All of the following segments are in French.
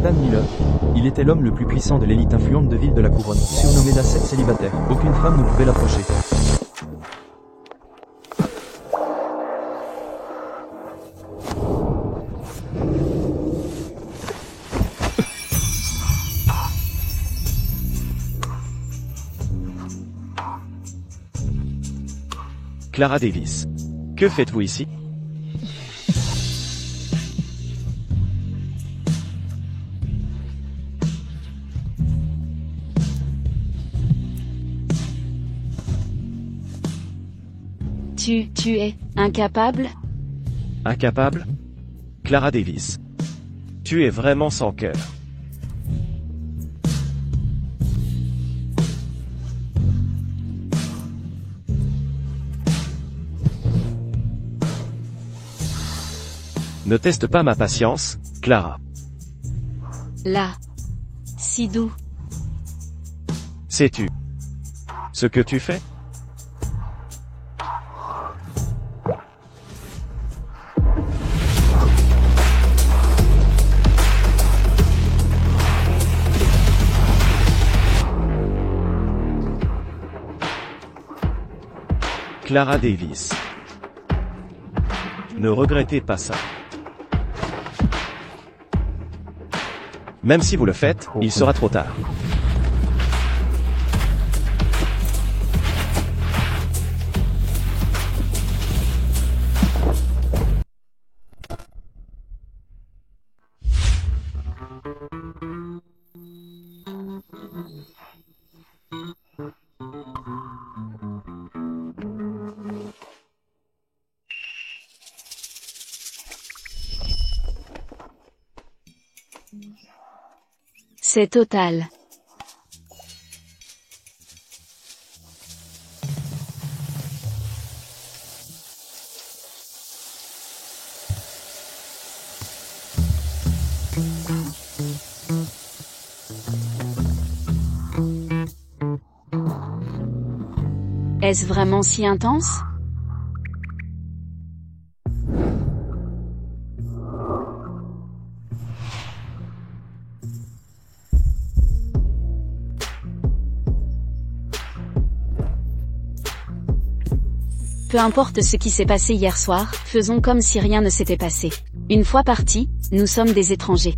Ethan Miller. Il était l'homme le plus puissant de l'élite influente de ville de la couronne, surnommé l'ascète célibataire. Aucune femme ne pouvait l'approcher. Clara Davis. Que faites-vous ici? Tu es incapable? Incapable? Clara Davis. Tu es vraiment sans cœur. Ne teste pas ma patience, Clara. Là. Si doux. Sais-tu ce que tu fais? Clara Davis. Ne regrettez pas ça. Même si vous le faites, il sera trop tard. C'est total. Est-ce vraiment si intense? Peu importe ce qui s'est passé hier soir, faisons comme si rien ne s'était passé. Une fois partis, nous sommes des étrangers.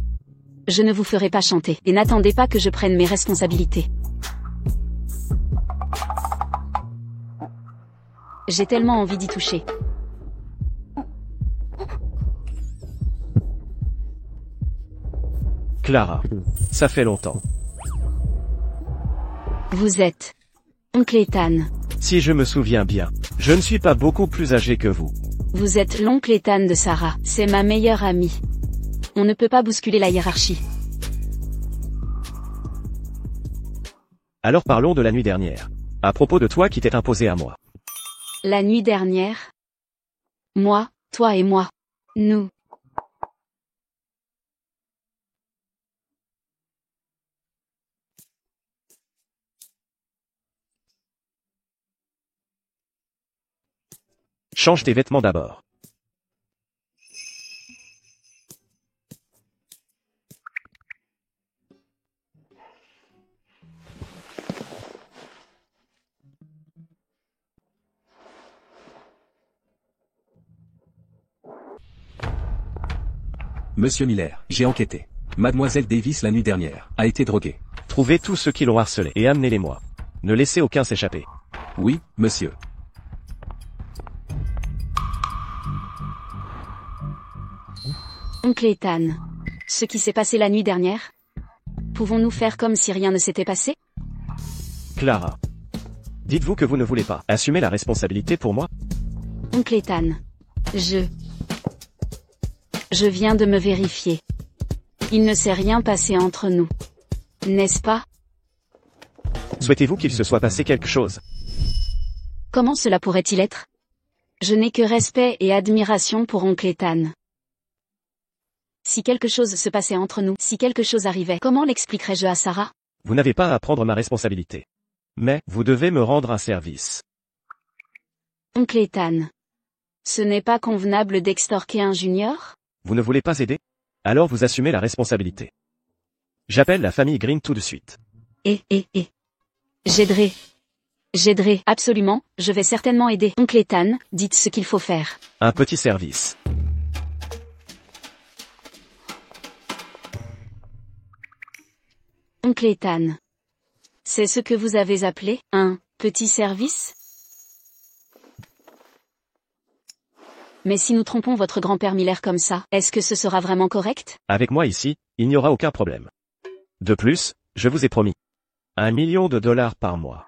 Je ne vous ferai pas chanter, et n'attendez pas que je prenne mes responsabilités. J'ai tellement envie d'y toucher. Clara. Ça fait longtemps. Vous êtes Oncle Ethan. Si je me souviens bien, je ne suis pas beaucoup plus âgé que vous. Vous êtes l'oncle Ethan de Sarah, c'est ma meilleure amie. On ne peut pas bousculer la hiérarchie. Alors parlons de la nuit dernière. À propos de toi qui t'es imposé à moi. La nuit dernière? Moi, toi et moi. Nous. Change tes vêtements d'abord. Monsieur Miller, j'ai enquêté. Mademoiselle Davis la nuit dernière a été droguée. Trouvez tous ceux qui l'ont harcelé et amenez-les-moi. Ne laissez aucun s'échapper. Oui, monsieur. Oncle Ethan. Ce qui s'est passé la nuit dernière? Pouvons-nous faire comme si rien ne s'était passé? Clara. Dites-vous que vous ne voulez pas assumer la responsabilité pour moi? Oncle Ethan. Je viens de me vérifier. Il ne s'est rien passé entre nous. N'est-ce pas? Souhaitez-vous qu'il se soit passé quelque chose? Comment cela pourrait-il être? Je n'ai que respect et admiration pour Oncle Ethan. Si quelque chose se passait entre nous, si quelque chose arrivait, comment l'expliquerais-je à Sarah? Vous n'avez pas à prendre ma responsabilité. Mais, vous devez me rendre un service. Oncle Ethan. Ce n'est pas convenable d'extorquer un junior? Vous ne voulez pas aider? Alors vous assumez la responsabilité. J'appelle la famille Green tout de suite. J'aiderai. J'aiderai, absolument, je vais certainement aider. Oncle Ethan, dites ce qu'il faut faire. Un petit service. Oncle Ethan. C'est ce que vous avez appelé, un petit service? Mais si nous trompons votre grand-père Miller comme ça, est-ce que ce sera vraiment correct? Avec moi ici, il n'y aura aucun problème. De plus, je vous ai promis. $1 million par mois.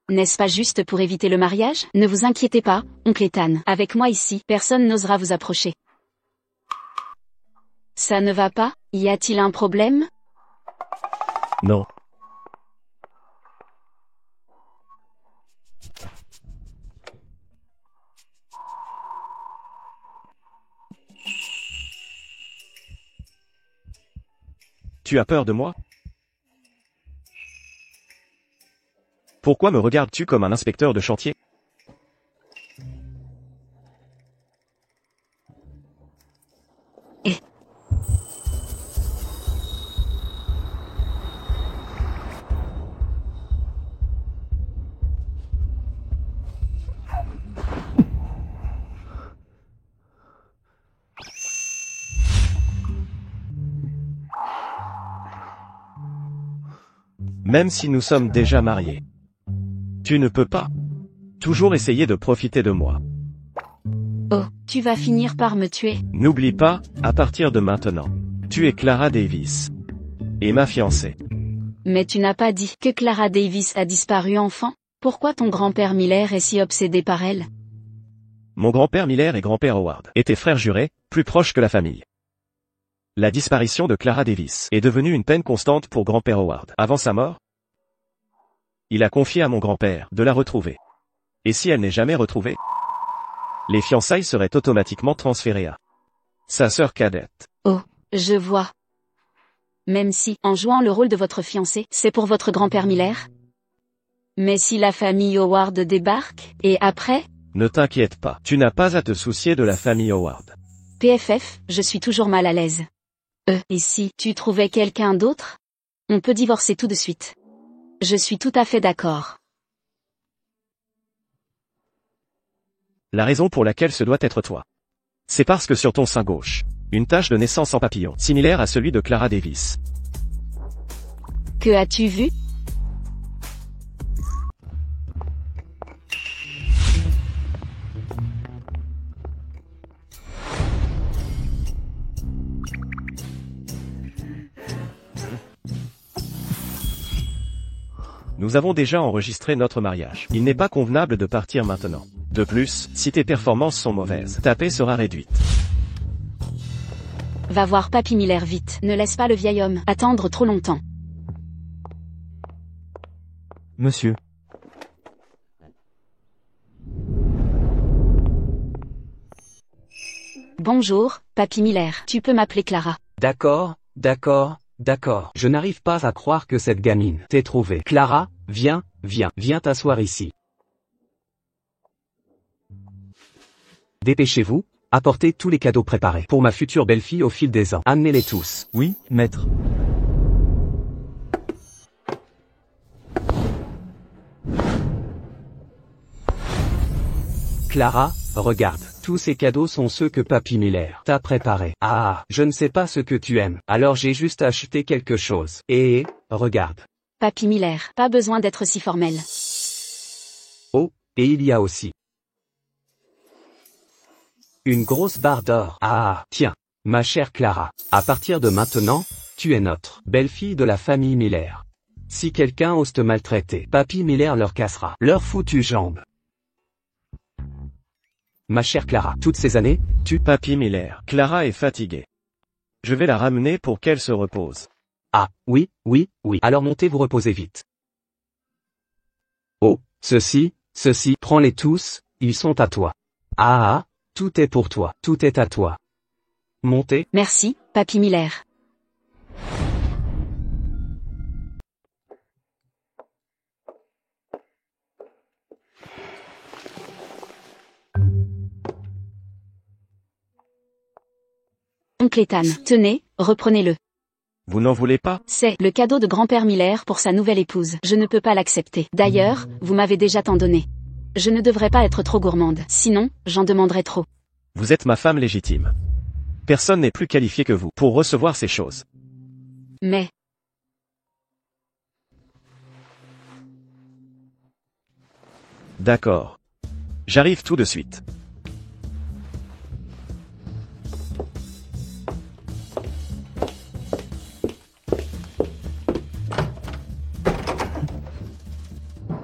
N'est-ce pas juste pour éviter le mariage? Ne vous inquiétez pas, oncle Ethan. Avec moi ici, personne n'osera vous approcher. Ça ne va pas? Y a-t-il un problème? Non. Tu as peur de moi? Pourquoi me regardes-tu comme un inspecteur de chantier? Même si nous sommes déjà mariés. Tu ne peux pas toujours essayer de profiter de moi. Oh, tu vas finir par me tuer. N'oublie pas, à partir de maintenant, tu es Clara Davis. Et ma fiancée. Mais tu n'as pas dit que Clara Davis a disparu enfant? Pourquoi ton grand-père Miller est si obsédé par elle? Mon grand-père Miller et grand-père Howard étaient frères jurés, plus proches que la famille. La disparition de Clara Davis est devenue une peine constante pour grand-père Howard. Avant sa mort, il a confié à mon grand-père de la retrouver. Et si elle n'est jamais retrouvée, les fiançailles seraient automatiquement transférées à sa sœur cadette. Oh, je vois. Même si, en jouant le rôle de votre fiancé, c'est pour votre grand-père Miller? Mais si la famille Howard débarque, et après? Ne t'inquiète pas, tu n'as pas à te soucier de la famille Howard. PFF, je suis toujours mal à l'aise. Et si tu trouvais quelqu'un d'autre? On peut divorcer tout de suite. Je suis tout à fait d'accord. La raison pour laquelle ce doit être toi, c'est parce que sur ton sein gauche, une tache de naissance en papillon, similaire à celui de Clara Davis. Que as-tu vu? Nous avons déjà enregistré notre mariage. Il n'est pas convenable de partir maintenant. De plus, si tes performances sont mauvaises, ta paie sera réduite. Va voir Papy Miller vite. Ne laisse pas le vieil homme attendre trop longtemps. Monsieur. Bonjour, Papy Miller. Tu peux m'appeler Clara. D'accord, d'accord, d'accord. Je n'arrive pas à croire que cette gamine t'ait trouvé. Clara, viens, viens t'asseoir ici. Dépêchez-vous, apportez tous les cadeaux préparés pour ma future belle-fille au fil des ans. Amenez-les tous. Oui, maître. Clara, regarde. Tous ces cadeaux sont ceux que Papy Miller t'a préparés. Ah, je ne sais pas ce que tu aimes. Alors j'ai juste acheté quelque chose. Et, regarde. Papy Miller, pas besoin d'être si formel. Oh, et il y a aussi une grosse barre d'or. Ah, tiens, ma chère Clara. À partir de maintenant, tu es notre belle-fille de la famille Miller. Si quelqu'un ose te maltraiter, Papy Miller leur cassera leur foutue jambe. Ma chère Clara, toutes ces années, Papy Miller. Clara est fatiguée. Je vais la ramener pour qu'elle se repose. Ah, oui. Alors montez vous reposez vite. Oh, ceci, prends-les tous, ils sont à toi. Ah, tout est pour toi, tout est à toi. Montez. Merci, Papy Miller. Oncle Ethan, tenez, reprenez-le. Vous n'en voulez pas? C'est le cadeau de grand-père Miller pour sa nouvelle épouse. Je ne peux pas l'accepter. D'ailleurs, vous m'avez déjà tant donné. Je ne devrais pas être trop gourmande, sinon, j'en demanderais trop. Vous êtes ma femme légitime. Personne n'est plus qualifié que vous pour recevoir ces choses. Mais, D'accord. J'arrive tout de suite.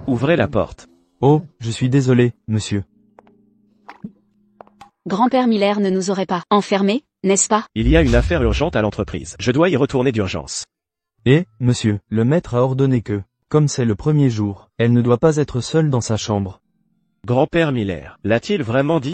Ouvrez la porte. Oh, je suis désolé, monsieur. grand-père Miller ne nous aurait pas enfermés, n'est-ce pas? Il y a une affaire urgente à l'entreprise. Je dois y retourner d'urgence. Et, monsieur, le maître a ordonné que, comme c'est le premier jour, elle ne doit pas être seule dans sa chambre. Grand-père Miller, l'a-t-il vraiment dit?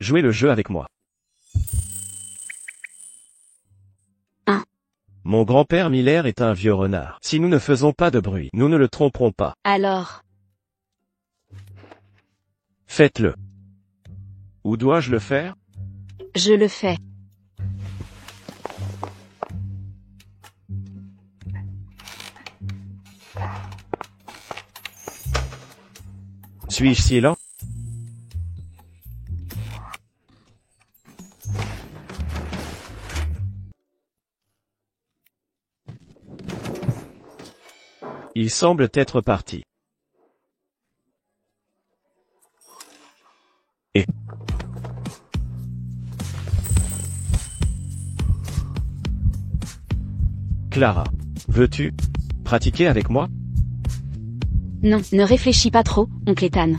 Jouez le jeu avec moi. Mon grand-père Miller est un vieux renard. Si nous ne faisons pas de bruit, nous ne le tromperons pas. Alors, Faites-le. Où dois-je le faire? je le fais. Suis-je si lent? Il semble être parti. Et Clara, veux-tu pratiquer avec moi? Non, ne réfléchis pas trop, oncle Ethan.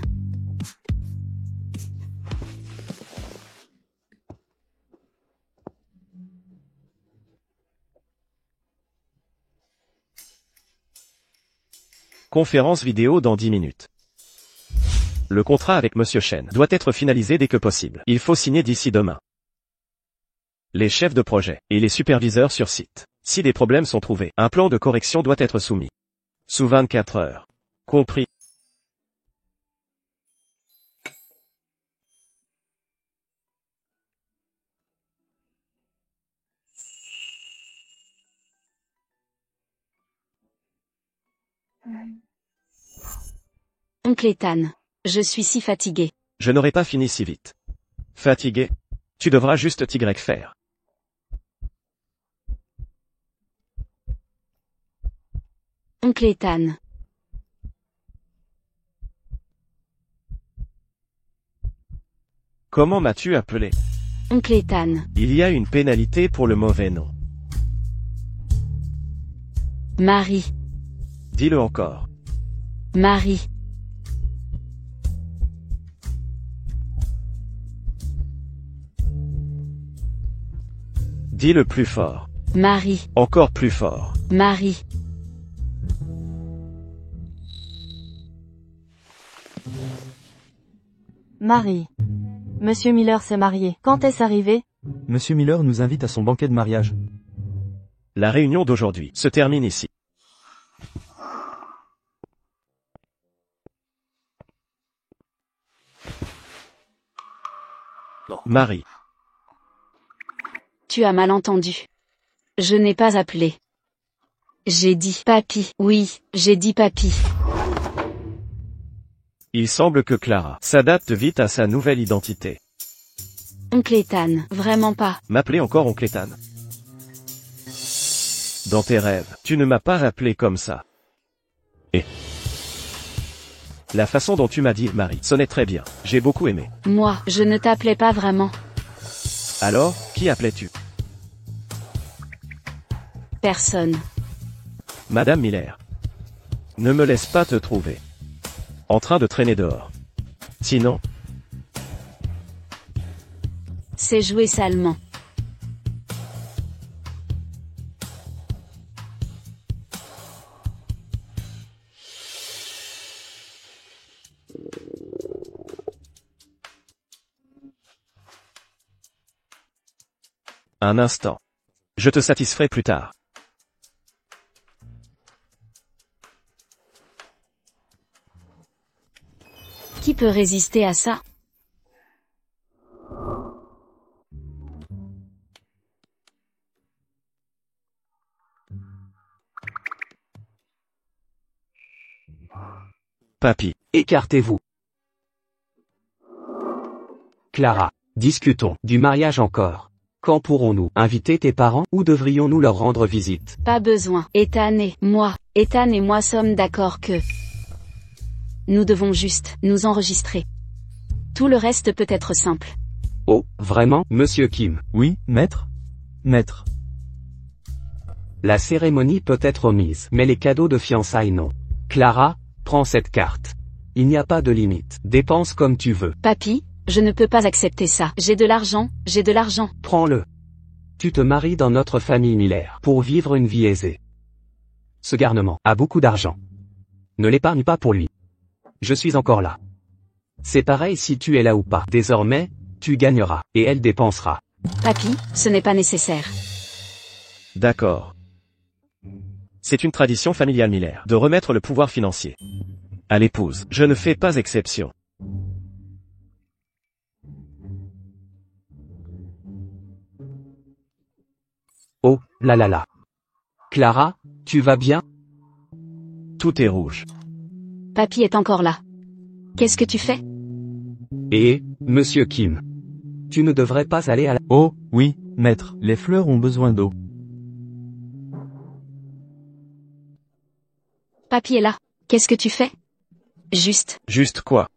Conférence vidéo dans 10 minutes. Le contrat avec Monsieur Chen doit être finalisé dès que possible. Il faut signer d'ici demain. Les chefs de projet et les superviseurs sur site. Si des problèmes sont trouvés, un plan de correction doit être soumis. Sous 24 heures. Compris. Oncle Ethan, je suis si fatigué. Je n'aurai pas fini si vite. Fatigué? Tu devras juste t'y faire. Oncle Ethan, Comment m'as-tu appelé? oncle Ethan, Il y a une pénalité pour le mauvais nom. Marie, Dis-le encore. Marie, Dis-le plus fort. Marie, Encore plus fort. Marie. Marie. Monsieur Miller s'est marié. Quand est-ce arrivé? Monsieur Miller nous invite à son banquet de mariage. La réunion d'aujourd'hui se termine ici. Marie, Tu as mal entendu. Je n'ai pas appelé. J'ai dit papy. Oui, j'ai dit papy. il semble que Clara s'adapte vite à sa nouvelle identité. Oncle Ethan, vraiment pas. M'appeler encore oncle Ethan. Dans tes rêves, tu ne m'as pas appelé comme ça. Et la façon dont tu m'as dit Marie sonnait très bien. J'ai beaucoup aimé. Moi, je ne t'appelais pas vraiment. Alors, qui appelais-tu? Personne. Madame Miller. Ne me laisse pas te trouver en train de traîner dehors. Sinon, C'est joué salement. Un instant. Je te satisferai plus tard. Qui peut résister à ça? Papy. Écartez-vous. Clara, discutons du mariage encore. Quand pourrons-nous inviter tes parents ou devrions-nous leur rendre visite? Pas besoin. Ethan et moi sommes d'accord que nous devons juste nous enregistrer. Tout le reste peut être simple. Oh, vraiment, Monsieur Kim? Oui, maître? Maître. La cérémonie peut être omise, mais les cadeaux de fiançailles non. Clara, prends cette carte. Il n'y a pas de limite. Dépense comme tu veux. Papy, je ne peux pas accepter ça. J'ai de l'argent. Prends-le. Tu te maries dans notre famille Miller pour vivre une vie aisée. Ce garnement a beaucoup d'argent. Ne l'épargne pas pour lui. Je suis encore là. C'est pareil si tu es là ou pas. Désormais, tu gagneras, et elle dépensera. Papy, ce n'est pas nécessaire. D'accord. C'est une tradition familiale Miller de remettre le pouvoir financier à l'épouse. Je ne fais pas exception. Oh, là là là. Clara, tu vas bien? Tout est rouge. Papy est encore là. Qu'est-ce que tu fais? Et, Monsieur Kim, tu ne devrais pas aller à la... Oh, oui, maître, les fleurs ont besoin d'eau. Papy est là. Qu'est-ce que tu fais? Juste quoi?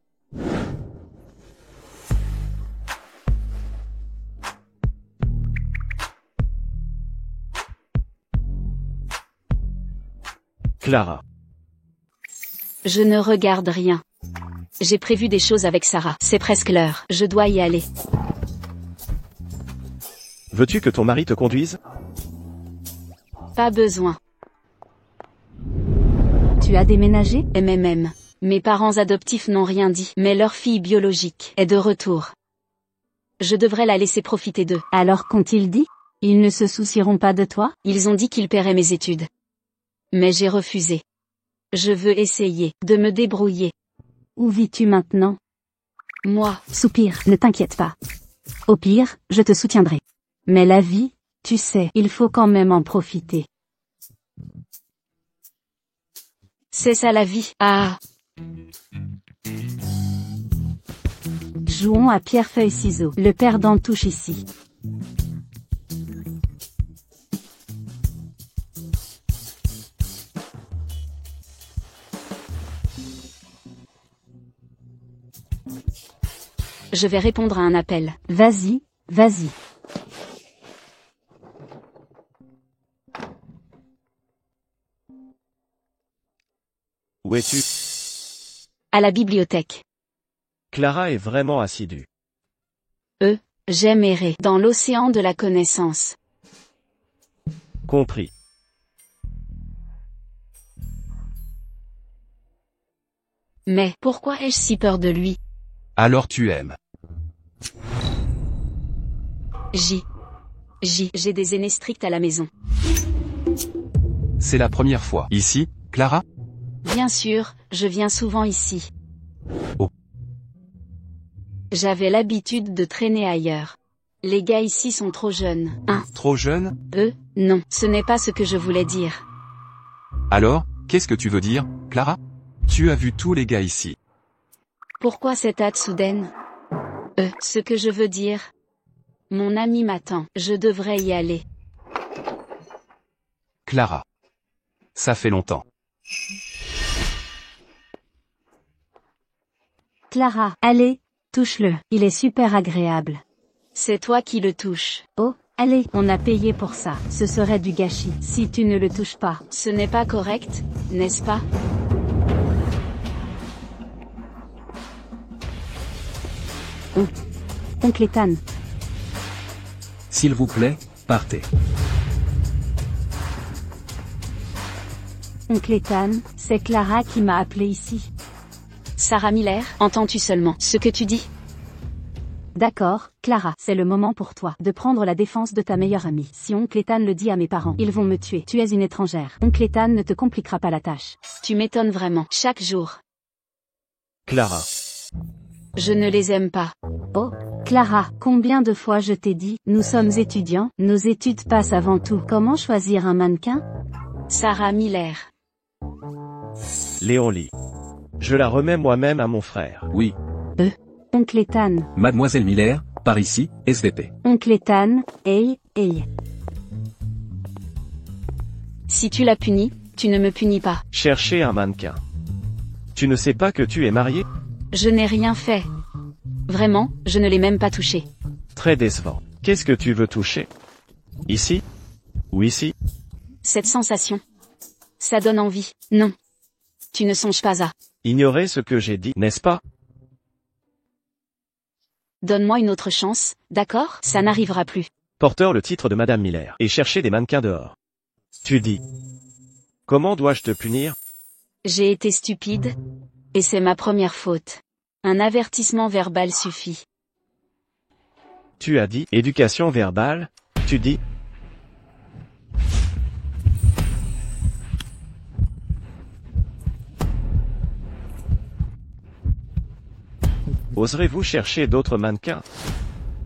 Clara. Je ne regarde rien. J'ai prévu des choses avec Sarah. C'est presque l'heure. Je dois y aller. Veux-tu que ton mari te conduise? Pas besoin. Tu as déménagé? MMM. Mes parents adoptifs n'ont rien dit, mais leur fille biologique est de retour. Je devrais la laisser profiter d'eux. Alors qu'ont-ils dit? Ils ne se soucieront pas de toi? Ils ont dit qu'ils paieraient mes études. Mais j'ai refusé. Je veux essayer de me débrouiller. Où vis-tu maintenant? Moi, Soupir, ne t'inquiète pas. Au pire, je te soutiendrai. Mais la vie, tu sais, il faut quand même en profiter. c'est ça la vie. Ah. Jouons à pierre-feuille-ciseaux. Le perdant touche ici. Je vais répondre à un appel. Vas-y, vas-y. Où es-tu? À la bibliothèque. Clara est vraiment assidue. J'aime errer dans l'océan de la connaissance. Compris. Mais pourquoi ai-je si peur de lui? Alors tu aimes. J'ai des aînés stricts à la maison. C'est la première fois. Ici, Clara? Bien sûr, je viens souvent ici. Oh. J'avais l'habitude de traîner ailleurs. Les gars ici sont trop jeunes. Trop jeune? Non, ce n'est pas ce que je voulais dire. Alors, qu'est-ce que tu veux dire, Clara? Tu as vu tous les gars ici. Pourquoi cette hâte soudaine? Ce que je veux dire. Mon ami m'attend, je devrais y aller. Clara. Ça fait longtemps. Clara, allez, touche-le, il est super agréable. C'est toi qui le touches. Oh, allez, on a payé pour ça, ce serait du gâchis si tu ne le touches pas. Ce n'est pas correct, n'est-ce pas? Oncle Ethan. S'il vous plaît, partez. Oncle Ethan, c'est Clara qui m'a appelé ici. Sarah Miller, entends-tu seulement ce que tu dis? D'accord, Clara, c'est le moment pour toi de prendre la défense de ta meilleure amie. Si oncle Ethan le dit à mes parents, ils vont me tuer. Tu es une étrangère. Oncle Ethan ne te compliquera pas la tâche. Tu m'étonnes vraiment. Chaque jour. Clara. Je ne les aime pas. Oh, Clara, combien de fois je t'ai dit, nous sommes étudiants, nos études passent avant tout. Comment choisir un mannequin? Sarah Miller. Léon Lee. Je la remets moi-même à mon frère. Oui. Oncle Ethan. Mademoiselle Miller, par ici, SVP. Oncle Ethan, hey. Si tu la punis, tu ne me punis pas. Chercher un mannequin. Tu ne sais pas que tu es marié? Je n'ai rien fait. Vraiment, je ne l'ai même pas touché. Très décevant. Qu'est-ce que tu veux toucher? Ici? Ou ici? Cette sensation. Ça donne envie. Non. Tu ne songes pas à. Ignorer ce que j'ai dit, n'est-ce pas? Donne-moi une autre chance, d'accord? Ça n'arrivera plus. Porteur le titre de Madame Miller, et chercher des mannequins dehors. Tu dis. Comment dois-je te punir? J'ai été stupide. Et c'est ma première faute. Un avertissement verbal suffit. Tu as dit, éducation verbale, tu dis. Oserez-vous chercher d'autres mannequins?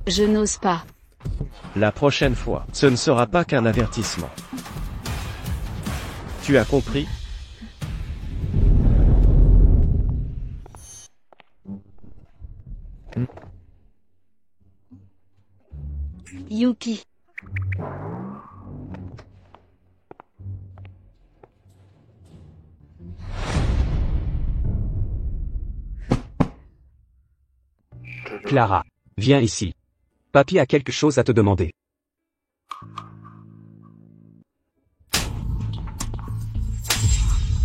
Je n'ose pas. La prochaine fois, ce ne sera pas qu'un avertissement. Tu as compris? Yuki. Clara, viens ici. Papy a quelque chose à te demander.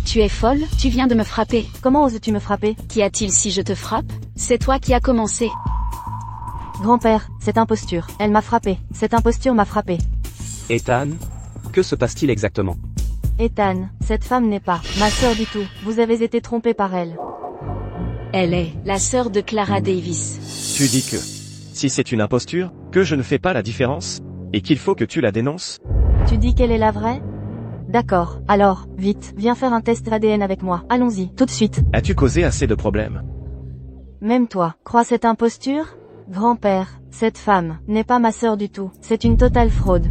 Tu es folle? Tu viens de me frapper. Comment oses-tu me frapper? Qu'y a-t-il si je te frappe? C'est toi qui as commencé. Grand-père, cette imposture. Elle m'a frappé. Cette imposture m'a frappé. Ethan, que se passe-t-il exactement? Ethan, cette femme n'est pas ma sœur du tout. Vous avez été trompé par elle. Elle est la sœur de Clara Davis. Tu dis que, si c'est une imposture, que je ne fais pas la différence, et qu'il faut que tu la dénonces? Tu dis qu'elle est la vraie? D'accord, alors, vite, viens faire un test ADN avec moi. Allons-y, tout de suite. As-tu causé assez de problèmes? Même toi, crois cette imposture? Grand-père, cette femme n'est pas ma sœur du tout. C'est une totale fraude.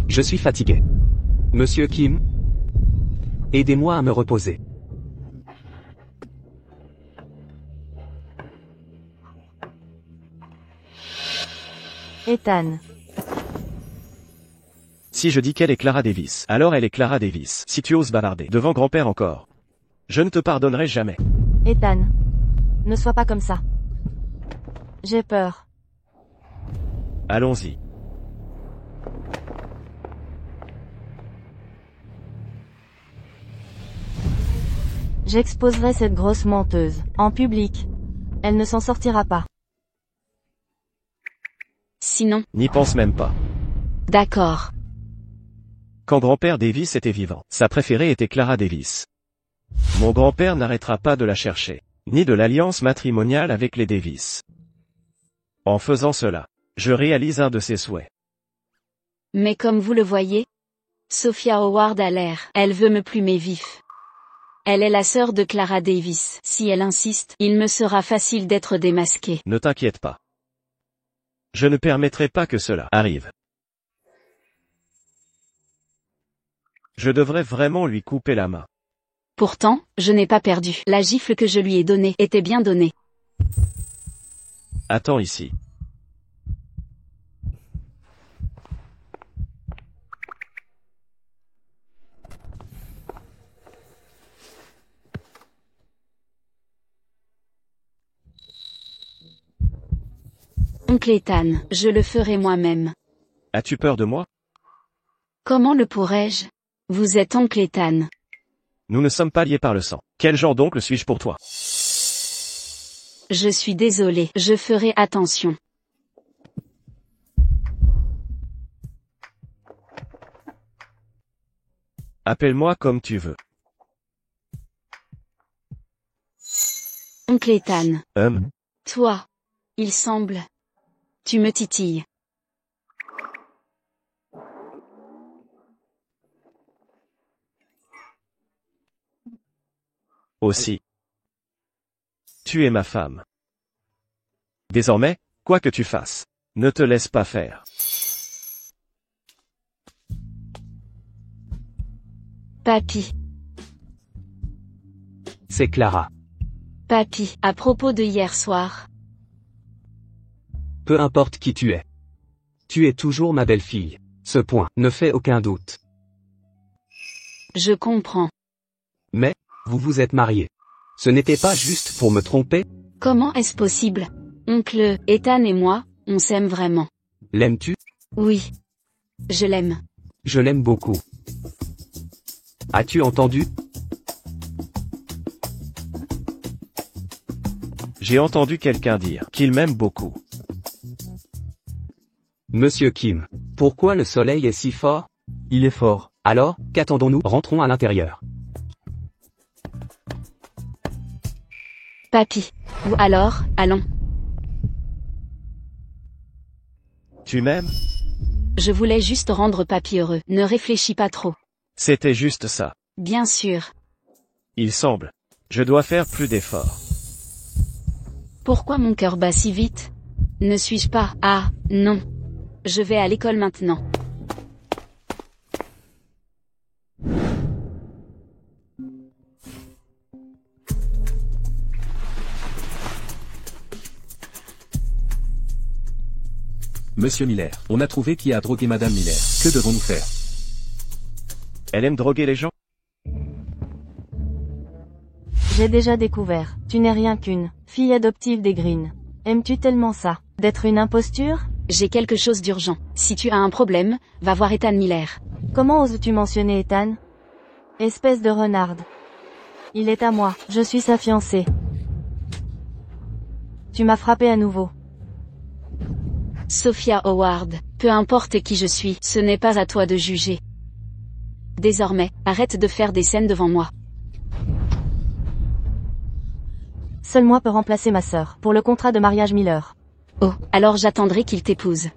Je suis fatigué. Monsieur Kim? Aidez-moi à me reposer. Ethan. Si je dis qu'elle est Clara Davis, alors elle est Clara Davis. Si tu oses bavarder devant grand-père encore, je ne te pardonnerai jamais. Ethan. Ne sois pas comme ça. J'ai peur. Allons-y. J'exposerai cette grosse menteuse, en public. Elle ne s'en sortira pas. Sinon, N'y pense même pas. d'accord. Quand grand-père Davis était vivant, sa préférée était Clara Davis. Mon grand-père n'arrêtera pas de la chercher, ni de l'alliance matrimoniale avec les Davis. En faisant cela, je réalise un de ses souhaits. Mais comme vous le voyez, Sophia Howard a l'air. Elle veut me plumer vif. Elle est la sœur de Clara Davis. Si elle insiste, il me sera facile d'être démasqué. Ne t'inquiète pas. Je ne permettrai pas que cela arrive. Je devrais vraiment lui couper la main. Pourtant, je n'ai pas perdu. La gifle que je lui ai donnée était bien donnée. Attends ici. Oncle Ethan, je le ferai moi-même. As-tu peur de moi? Comment le pourrais-je? Vous êtes oncle Ethan. Nous ne sommes pas liés par le sang. Quel genre d'oncle suis-je pour toi? Je suis désolé, je ferai attention. Appelle-moi comme tu veux. Oncle Ethan. Toi. Il semble. Tu me titilles. Aussi. Tu es ma femme. Désormais, quoi que tu fasses, ne te laisse pas faire. Papy. C'est Clara. Papy, à propos de hier soir. Peu importe qui tu es. Tu es toujours ma belle-fille. Ce point ne fait aucun doute. Je comprends. Mais, vous vous êtes mariés. Ce n'était pas juste pour me tromper? Comment est-ce possible? Oncle Ethan et moi, on s'aime vraiment. L'aimes-tu? Oui. Je l'aime. Je l'aime beaucoup. As-tu entendu? J'ai entendu quelqu'un dire qu'il m'aime beaucoup. Monsieur Kim, pourquoi le soleil est si fort? Il est fort. Alors, qu'attendons-nous? Rentrons à l'intérieur. Papy. Ou alors, allons. Tu m'aimes? Je voulais juste rendre papy heureux. Ne réfléchis pas trop. C'était juste ça. Bien sûr. Il semble. Je dois faire plus d'efforts. Pourquoi mon cœur bat si vite? Ne suis-je pas? Ah, non. Je vais à l'école maintenant. Monsieur Miller, on a trouvé qui a drogué Madame Miller. Que devons-nous faire? Elle aime droguer les gens? J'ai déjà découvert. Tu n'es rien qu'une fille adoptive des Green. Aimes-tu tellement ça? D'être une imposture? J'ai quelque chose d'urgent. Si tu as un problème, va voir Ethan Miller. Comment oses-tu mentionner Ethan? Espèce de renarde. Il est à moi. Je suis sa fiancée. Tu m'as frappé à nouveau. Sophia Howard. Peu importe qui je suis, ce n'est pas à toi de juger. Désormais, arrête de faire des scènes devant moi. Seul moi peut remplacer ma sœur, pour le contrat de mariage Miller. Oh, alors j'attendrai qu'il t'épouse.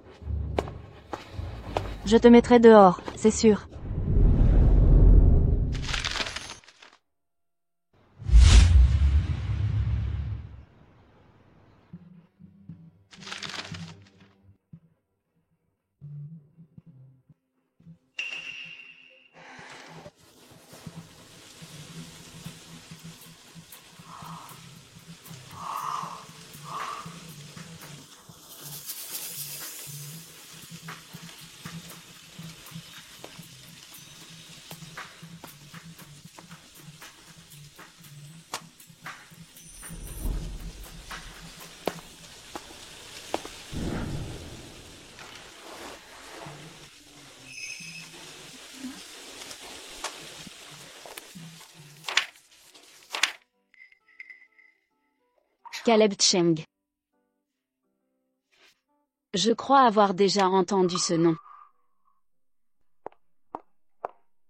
Je te mettrai dehors, c'est sûr. Caleb Cheng. Je crois avoir déjà entendu ce nom.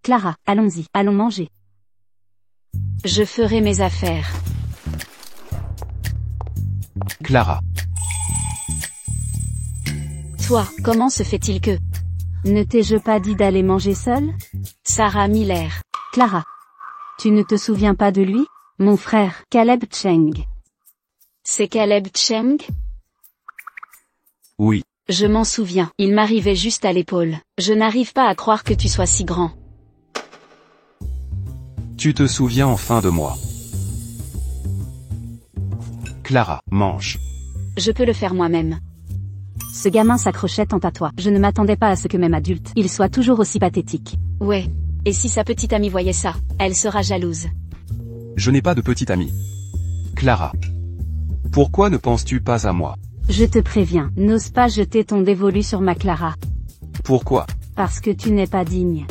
Clara, allons-y, allons manger. Je ferai mes affaires. Clara. Toi, comment se fait-il que... Ne t'ai-je pas dit d'aller manger seule? Sarah Miller. Clara. Tu ne te souviens pas de lui? Mon frère, Caleb Cheng. C'est Caleb Cheng? Oui. Je m'en souviens, il m'arrivait juste à l'épaule. Je n'arrive pas à croire que tu sois si grand. Tu te souviens enfin de moi. Clara, mange. Je peux le faire moi-même. Ce gamin s'accrochait tant à toi. Je ne m'attendais pas à ce que même adulte, il soit toujours aussi pathétique. Ouais. Et si sa petite amie voyait ça, elle sera jalouse. Je n'ai pas de petite amie. Clara. Pourquoi ne penses-tu pas à moi? Je te préviens, n'ose pas jeter ton dévolu sur ma Clara. Pourquoi? Parce que tu n'es pas digne.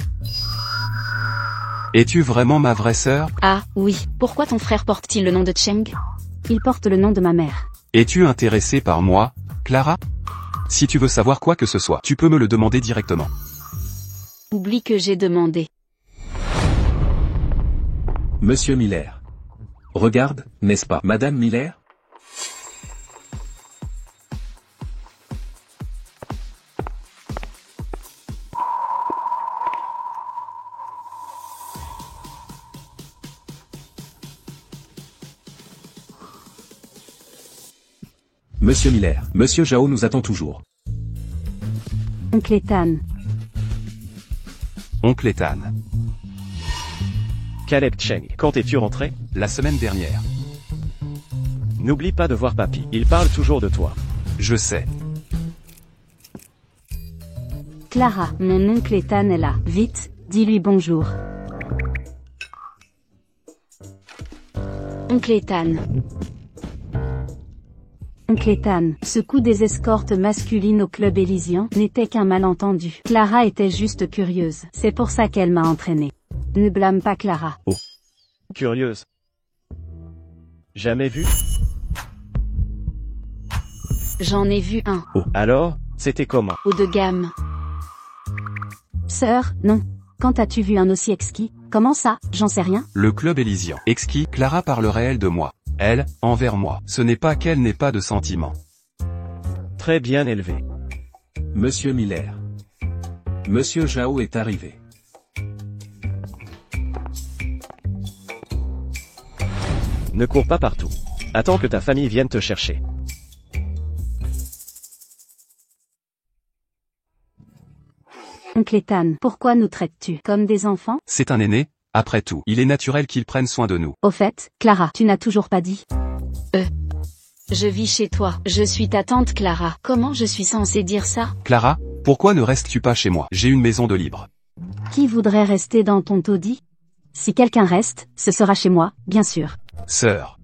Es-tu vraiment ma vraie sœur? Ah, oui. Pourquoi ton frère porte-t-il le nom de Cheng? Il porte le nom de ma mère. Es-tu intéressée par moi, Clara? Si tu veux savoir quoi que ce soit, tu peux me le demander directement. Oublie que j'ai demandé. Monsieur Miller. Regarde, n'est-ce pas, Madame Miller? Monsieur Miller, Monsieur Zhao nous attend toujours. Oncle Ethan. Oncle Ethan. Caleb Cheng, quand es-tu rentré? La semaine dernière. N'oublie pas de voir papy, il parle toujours de toi. Je sais. Clara, mon oncle Ethan est là. Vite, dis-lui bonjour. Oncle Ethan. Oncle Ethan, ce coup des escortes masculines au club élysien n'était qu'un malentendu. Clara était juste curieuse. C'est pour ça qu'elle m'a entraîné. Ne blâme pas Clara. Curieuse. Jamais vu? J'en ai vu un. Alors, c'était comment? Haut de gamme. Sœur, non. Quand as-tu vu un aussi exquis? Comment ça? J'en sais rien. Le club élysien. Exquis, Clara parlerait elle de moi. Elle, envers moi. Ce n'est pas qu'elle n'ait pas de sentiments. Très bien élevé. Monsieur Miller. Monsieur Zhao est arrivé. Ne cours pas partout. Attends que ta famille vienne te chercher. Oncle Ethan, pourquoi nous traites-tu comme des enfants? C'est un aîné, après tout. Il est naturel qu'il prenne soin de nous. Au fait, Clara, tu n'as toujours pas dit. Je vis chez toi. Je suis ta tante Clara. Comment je suis censée dire ça? Clara, pourquoi ne restes-tu pas chez moi? J'ai une maison de libre. Qui voudrait rester dans ton taudis? Si quelqu'un reste, ce sera chez moi, bien sûr. Sœur.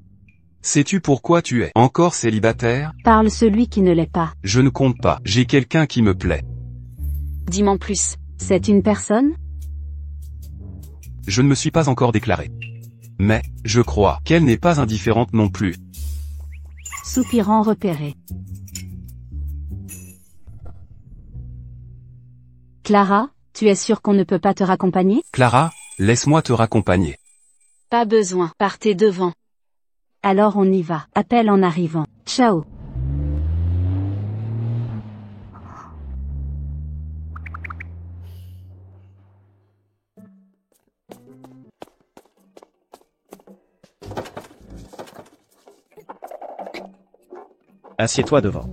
Sais-tu pourquoi tu es encore célibataire? Parle celui qui ne l'est pas. Je ne compte pas. J'ai quelqu'un qui me plaît. Dis-m'en plus. C'est une personne? Je ne me suis pas encore déclaré. Mais, je crois qu'elle n'est pas indifférente non plus. Soupirant repéré. Clara, tu es sûre qu'on ne peut pas te raccompagner? Clara, laisse-moi te raccompagner. Pas besoin. Partez devant. Alors on y va. Appelle en arrivant. Ciao. Assieds-toi devant.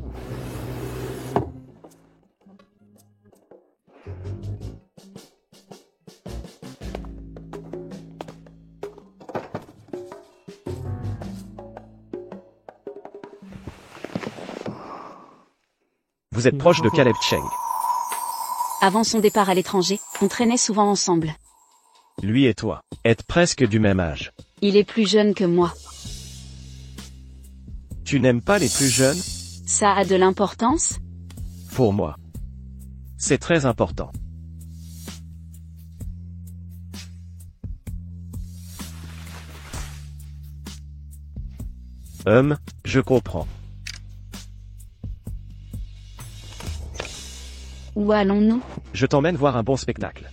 Vous êtes proche de Caleb Cheng. Avant son départ à l'étranger, on traînait souvent ensemble. Lui et toi, êtes presque du même âge. Il est plus jeune que moi. Tu n'aimes pas les plus jeunes? Ça a de l'importance? Pour moi. C'est très important. Je comprends. Où allons-nous? Je t'emmène voir un bon spectacle.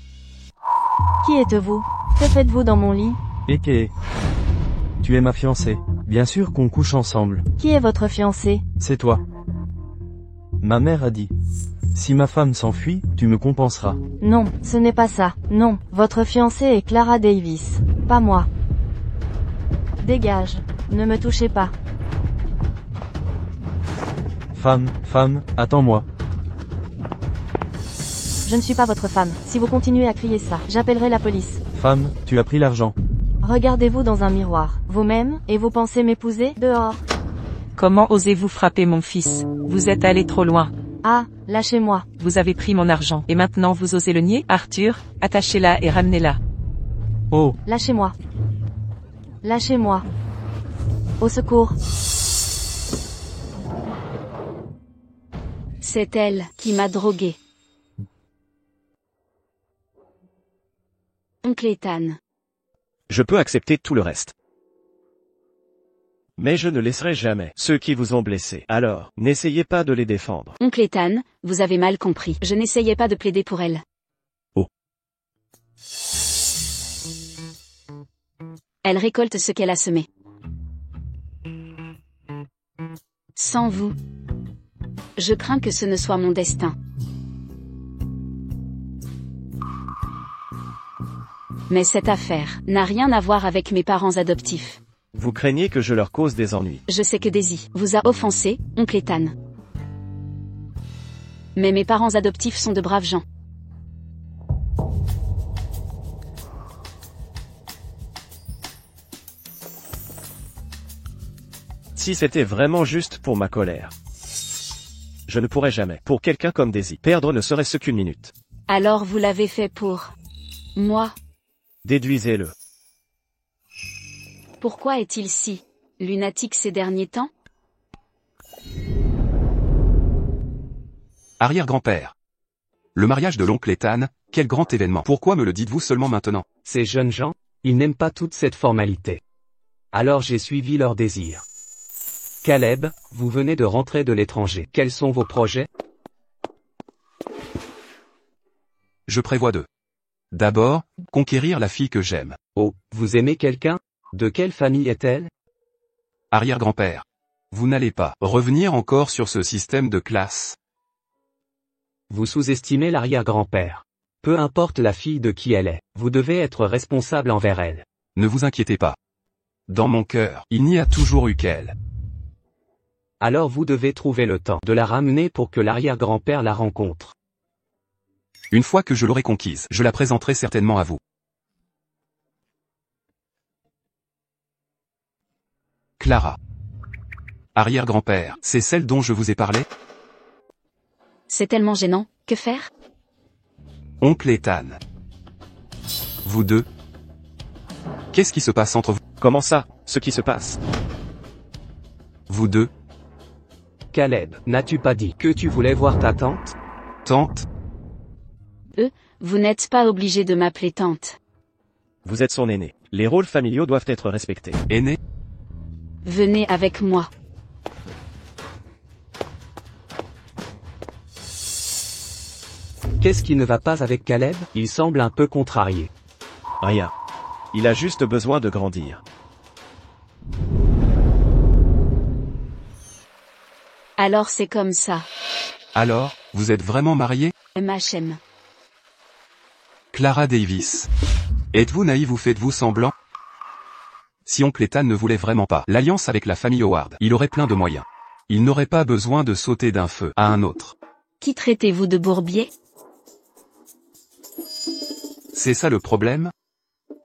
Qui êtes-vous? Que faites-vous dans mon lit? Et tu es ma fiancée. Bien sûr qu'on couche ensemble. Qui est votre fiancé? C'est toi. Ma mère a dit. Si ma femme s'enfuit, tu me compenseras. Non, ce n'est pas ça. Non, votre fiancée est Clara Davis. Pas moi. Dégage. Ne me touchez pas. Femme, attends-moi. Je ne suis pas votre femme. Si vous continuez à crier ça, j'appellerai la police. Femme, tu as pris l'argent. Regardez-vous dans un miroir, vous-même, et vous pensez m'épouser? Dehors. Comment osez-vous frapper mon fils? Vous êtes allé trop loin. Ah, lâchez-moi. Vous avez pris mon argent. Et maintenant vous osez le nier? Arthur, attachez-la et ramenez-la. Oh, Lâchez-moi. Lâchez-moi. Au secours. C'est elle qui m'a drogué. Oncle Ethan. Je peux accepter tout le reste. Mais je ne laisserai jamais ceux qui vous ont blessé. Alors, n'essayez pas de les défendre. Oncle Ethan, vous avez mal compris. Je n'essayais pas de plaider pour elle. Oh. Elle récolte ce qu'elle a semé. Sans vous, je crains que ce ne soit mon destin. Mais cette affaire n'a rien à voir avec mes parents adoptifs. Vous craignez que je leur cause des ennuis. Je sais que Daisy vous a offensé, oncle Ethan. Mais mes parents adoptifs sont de braves gens. Si c'était vraiment juste pour ma colère. Je ne pourrais jamais, pour quelqu'un comme Daisy, perdre ne serait-ce qu'une minute. Alors vous l'avez fait pour moi. Déduisez-le. Pourquoi est-il si lunatique ces derniers temps? Arrière-grand-père. Le mariage de l'oncle Ethan, quel grand événement. Pourquoi me le dites-vous seulement maintenant? Ces jeunes gens, ils n'aiment pas toute cette formalité. Alors j'ai suivi leur désir. Caleb, vous venez de rentrer de l'étranger. Quels sont vos projets? Je prévois de. D'abord, conquérir la fille que j'aime. Oh, vous aimez quelqu'un? De quelle famille est-elle? Arrière-grand-père. Vous n'allez pas revenir encore sur ce système de classe. Vous sous-estimez l'arrière-grand-père. Peu importe la fille de qui elle est, vous devez être responsable envers elle. Ne vous inquiétez pas. Dans mon cœur, il n'y a toujours eu qu'elle. Alors vous devez trouver le temps de la ramener pour que l'arrière-grand-père la rencontre. Une fois que je l'aurai conquise, je la présenterai certainement à vous. Clara. Arrière-grand-père, c'est celle dont je vous ai parlé? C'est tellement gênant, que faire? Oncle Ethan. Vous deux? Qu'est-ce qui se passe entre vous? Comment ça, ce qui se passe? Vous deux? Caleb, n'as-tu pas dit que tu voulais voir ta tante? Tante? Vous n'êtes pas obligé de m'appeler tante. Vous êtes son aîné. Les rôles familiaux doivent être respectés. Aîné? Venez avec moi. Qu'est-ce qui ne va pas avec Caleb? Il semble un peu contrarié. Rien. Il a juste besoin de grandir. Alors c'est comme ça. Alors, vous êtes vraiment mariés? MHM. Clara Davis. Êtes-vous naïve ou faites-vous semblant? Si oncle Ethan ne voulait vraiment pas l'alliance avec la famille Howard, il aurait plein de moyens. Il n'aurait pas besoin de sauter d'un feu à un autre. Qui traitez-vous de bourbier? C'est ça le problème?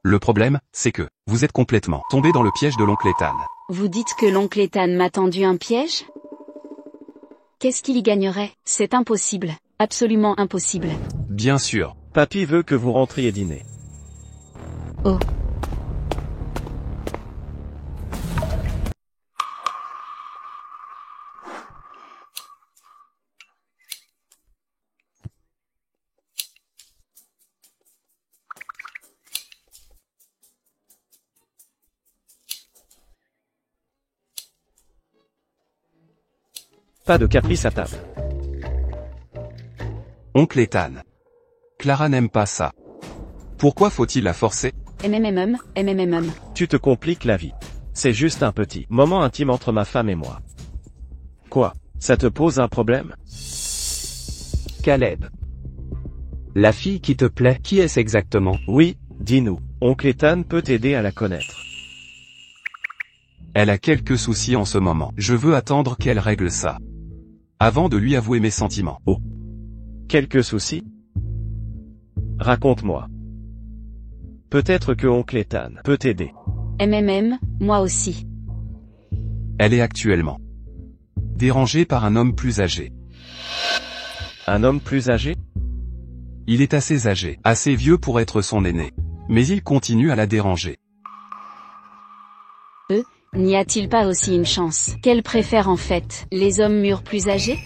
Le problème, c'est que vous êtes complètement tombé dans le piège de l'oncle Ethan. Vous dites que l'oncle Ethan m'a tendu un piège? Qu'est-ce qu'il y gagnerait? C'est impossible. Absolument impossible. Bien sûr. Papy veut que vous rentriez dîner. Oh. Pas de caprice à table. Oncle Ethan. Clara n'aime pas ça. Pourquoi faut-il la forcer? MMM. Tu te compliques la vie. C'est juste un petit moment intime entre ma femme et moi. Quoi? Ça te pose un problème? Caleb. La fille qui te plaît, qui est-ce exactement? Oui, dis-nous. Oncle Ethan peut t'aider à la connaître. Elle a quelques soucis en ce moment. Je veux attendre qu'elle règle ça. Avant de lui avouer mes sentiments. Oh. Quelques soucis? Raconte-moi. Peut-être que oncle Ethan peut t'aider. Moi aussi. Elle est actuellement dérangée par un homme plus âgé. Un homme plus âgé? Il est assez âgé, assez vieux pour être son aîné. Mais il continue à la déranger. N'y a-t-il pas aussi une chance qu'elle préfère en fait les hommes mûrs plus âgés?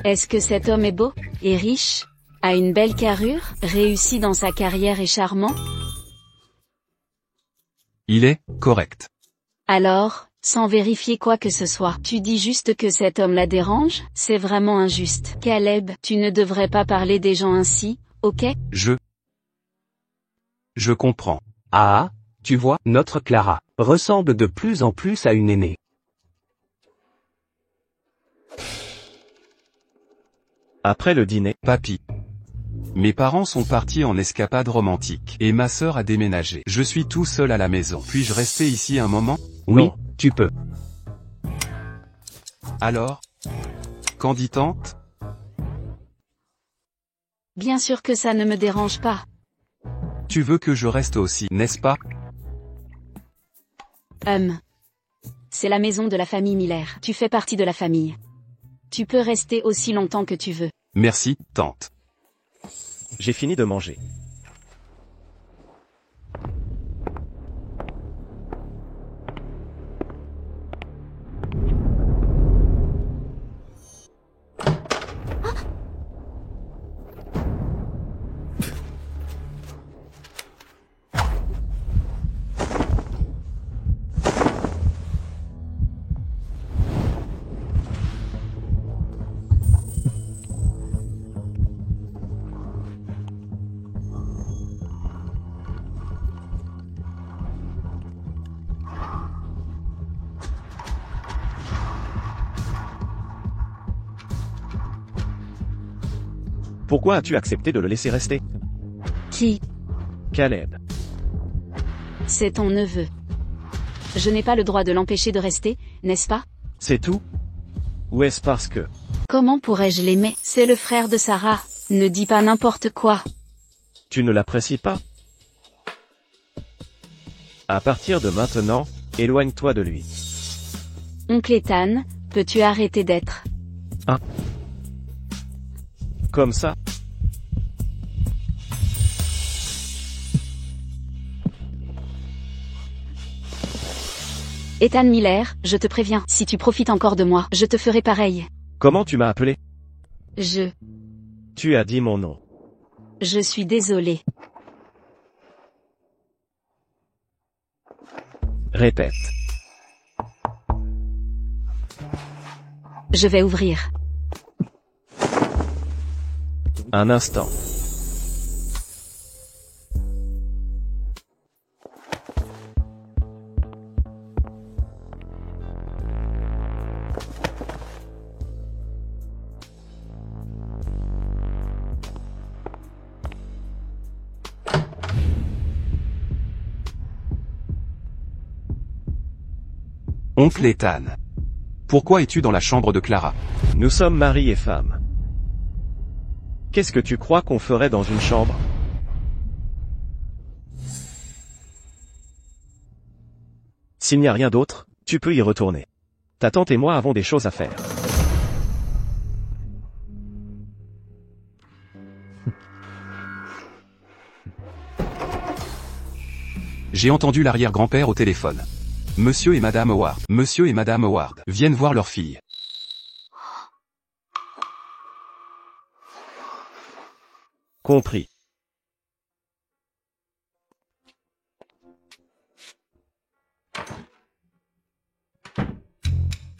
Est-ce que cet homme est beau, est riche, a une belle carrure, réussi dans sa carrière et charmant? Il est correct. Alors, sans vérifier quoi que ce soit, tu dis juste que cet homme la dérange? C'est vraiment injuste. Caleb, tu ne devrais pas parler des gens ainsi, ok? Je comprends. Ah, Tu vois, notre Clara ressemble de plus en plus à une aînée. Après le dîner, Papy. Mes parents sont partis en escapade romantique, et ma sœur a déménagé. Je suis tout seul à la maison. Puis-je rester ici un moment? Oui, Non. tu peux. Alors? Qu'en dit tante? Bien sûr que ça ne me dérange pas. Tu veux que je reste aussi, n'est-ce pas? C'est la maison de la famille Miller. Tu fais partie de la famille. Tu peux rester aussi longtemps que tu veux. Merci, tante. j'ai fini de manger. Pourquoi as-tu accepté de le laisser rester? Qui? Caleb. C'est ton neveu. Je n'ai pas le droit de l'empêcher de rester, n'est-ce pas? C'est tout? Ou est-ce parce que... Comment pourrais-je l'aimer? C'est le frère de Sarah. Ne dis pas n'importe quoi. Tu ne l'apprécies pas? À partir de maintenant, éloigne-toi de lui. Oncle Ethan, peux-tu arrêter d'être... Comme ça? Ethan Miller, je te préviens, si tu profites encore de moi, je te ferai pareil. Comment tu m'as appelé? Je Tu as dit mon nom. suis désolé. Répète. Je vais ouvrir. Un instant. Oncle Ethan. Pourquoi es-tu dans la chambre de Clara? Nous sommes mari et femme. Qu'est-ce que tu crois qu'on ferait dans une chambre? S'il n'y a rien d'autre, tu peux y retourner. Ta tante et moi avons des choses à faire. J'ai entendu l'arrière-grand-père au téléphone. Monsieur et Madame Howard viennent voir leur fille. Compris.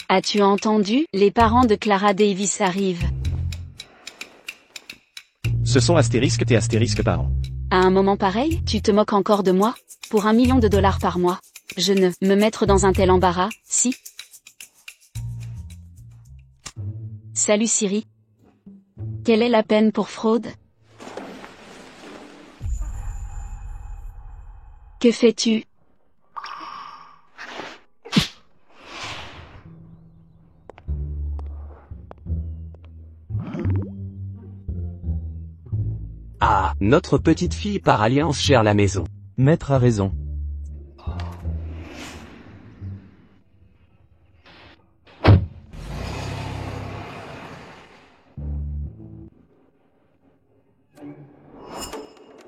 As-tu entendu? Les parents de Clara Davis arrivent. Ce sont astérisques tes astérisques par an. À un moment pareil, tu te moques encore de moi? Pour $1 million par mois. Je ne me mettre dans un tel embarras, si? Salut Siri. Quelle est la peine pour fraude? Que fais-tu? Ah, notre petite fille par alliance gère la maison. Maître a raison.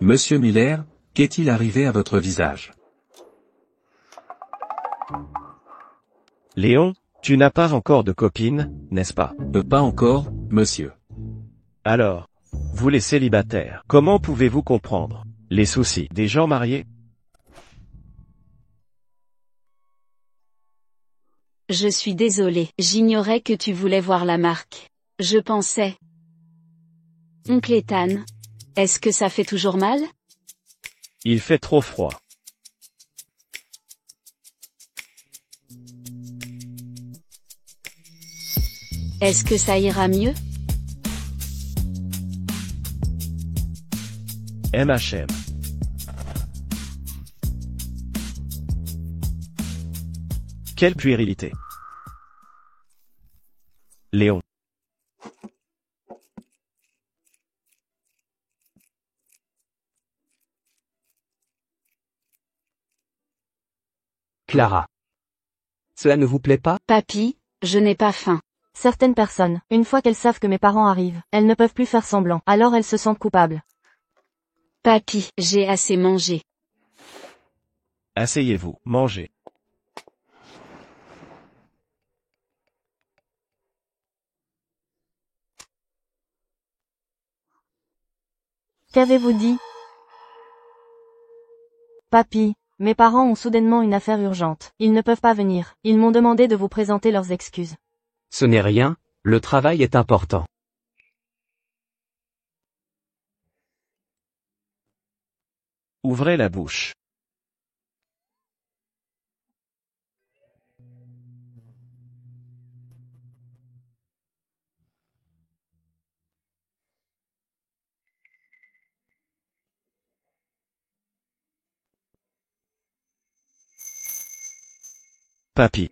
Monsieur Miller, qu'est-il arrivé à votre visage? Léon, tu n'as pas encore de copine, n'est-ce pas? Pas encore, monsieur. Alors, vous les célibataires, comment pouvez-vous comprendre les soucis des gens mariés? Je suis désolé, j'ignorais que tu voulais voir la marque. Je pensais... Oncle Ethan, est-ce que ça fait toujours mal? Il fait trop froid. Est-ce que ça ira mieux? MHM. Quelle puérilité. Léon. Clara. Cela ne vous plaît pas? Papy, je n'ai pas faim. Certaines personnes, une fois qu'elles savent que mes parents arrivent, elles ne peuvent plus faire semblant, alors elles se sentent coupables. Papy, j'ai assez mangé. Asseyez-vous, mangez. Qu'avez-vous dit? Papy, mes parents ont soudainement une affaire urgente. Ils ne peuvent pas venir. Ils m'ont demandé de vous présenter leurs excuses. Ce n'est rien, le travail est important. Ouvrez la bouche. Papy.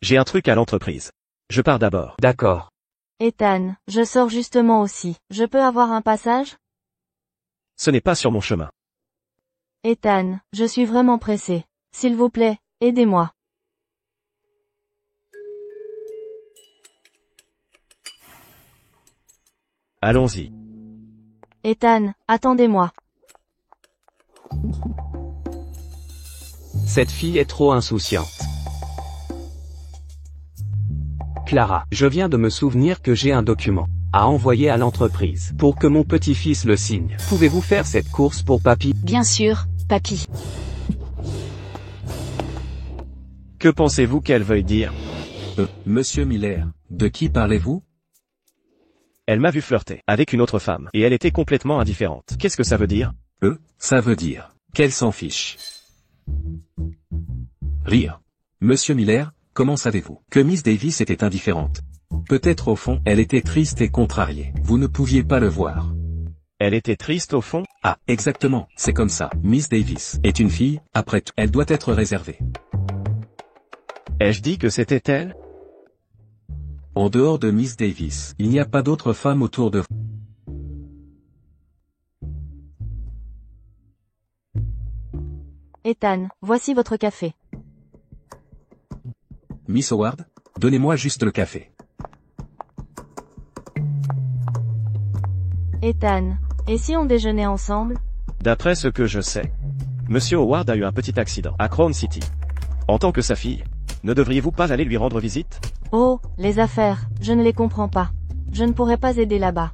J'ai un truc à l'entreprise. Je pars d'abord. D'accord. Ethan, je sors justement aussi. Je peux avoir un passage? Ce n'est pas sur mon chemin. Ethan, je suis vraiment pressé. S'il vous plaît, aidez-moi. Allons-y. Ethan, attendez-moi. Cette fille est trop insouciante. Clara, je viens de me souvenir que j'ai un document à envoyer à l'entreprise pour que mon petit-fils le signe. Pouvez-vous faire cette course pour papy? Bien sûr, papy. Que pensez-vous qu'elle veuille dire? Monsieur Miller, de qui parlez-vous? Elle m'a vu flirter avec une autre femme, et elle était complètement indifférente. Qu'est-ce que ça veut dire? Ça veut dire qu'elle s'en fiche. Rire. Monsieur Miller, comment savez-vous que Miss Davis était indifférente? Peut-être au fond, elle était triste et contrariée. Vous ne pouviez pas le voir. Elle était triste au fond? Ah, exactement, c'est comme ça. Miss Davis est une fille, après tout, elle doit être réservée. Ai-je dit que c'était elle? En dehors de Miss Davis, il n'y a pas d'autres femmes autour de vous. Ethan, voici votre café. Miss Howard, donnez-moi juste le café. Ethan, et si on déjeunait ensemble? D'après ce que je sais, Monsieur Howard a eu un petit accident à Crown City. En tant que sa fille, ne devriez-vous pas aller lui rendre visite? Oh, les affaires, je ne les comprends pas. Je ne pourrais pas aider là-bas.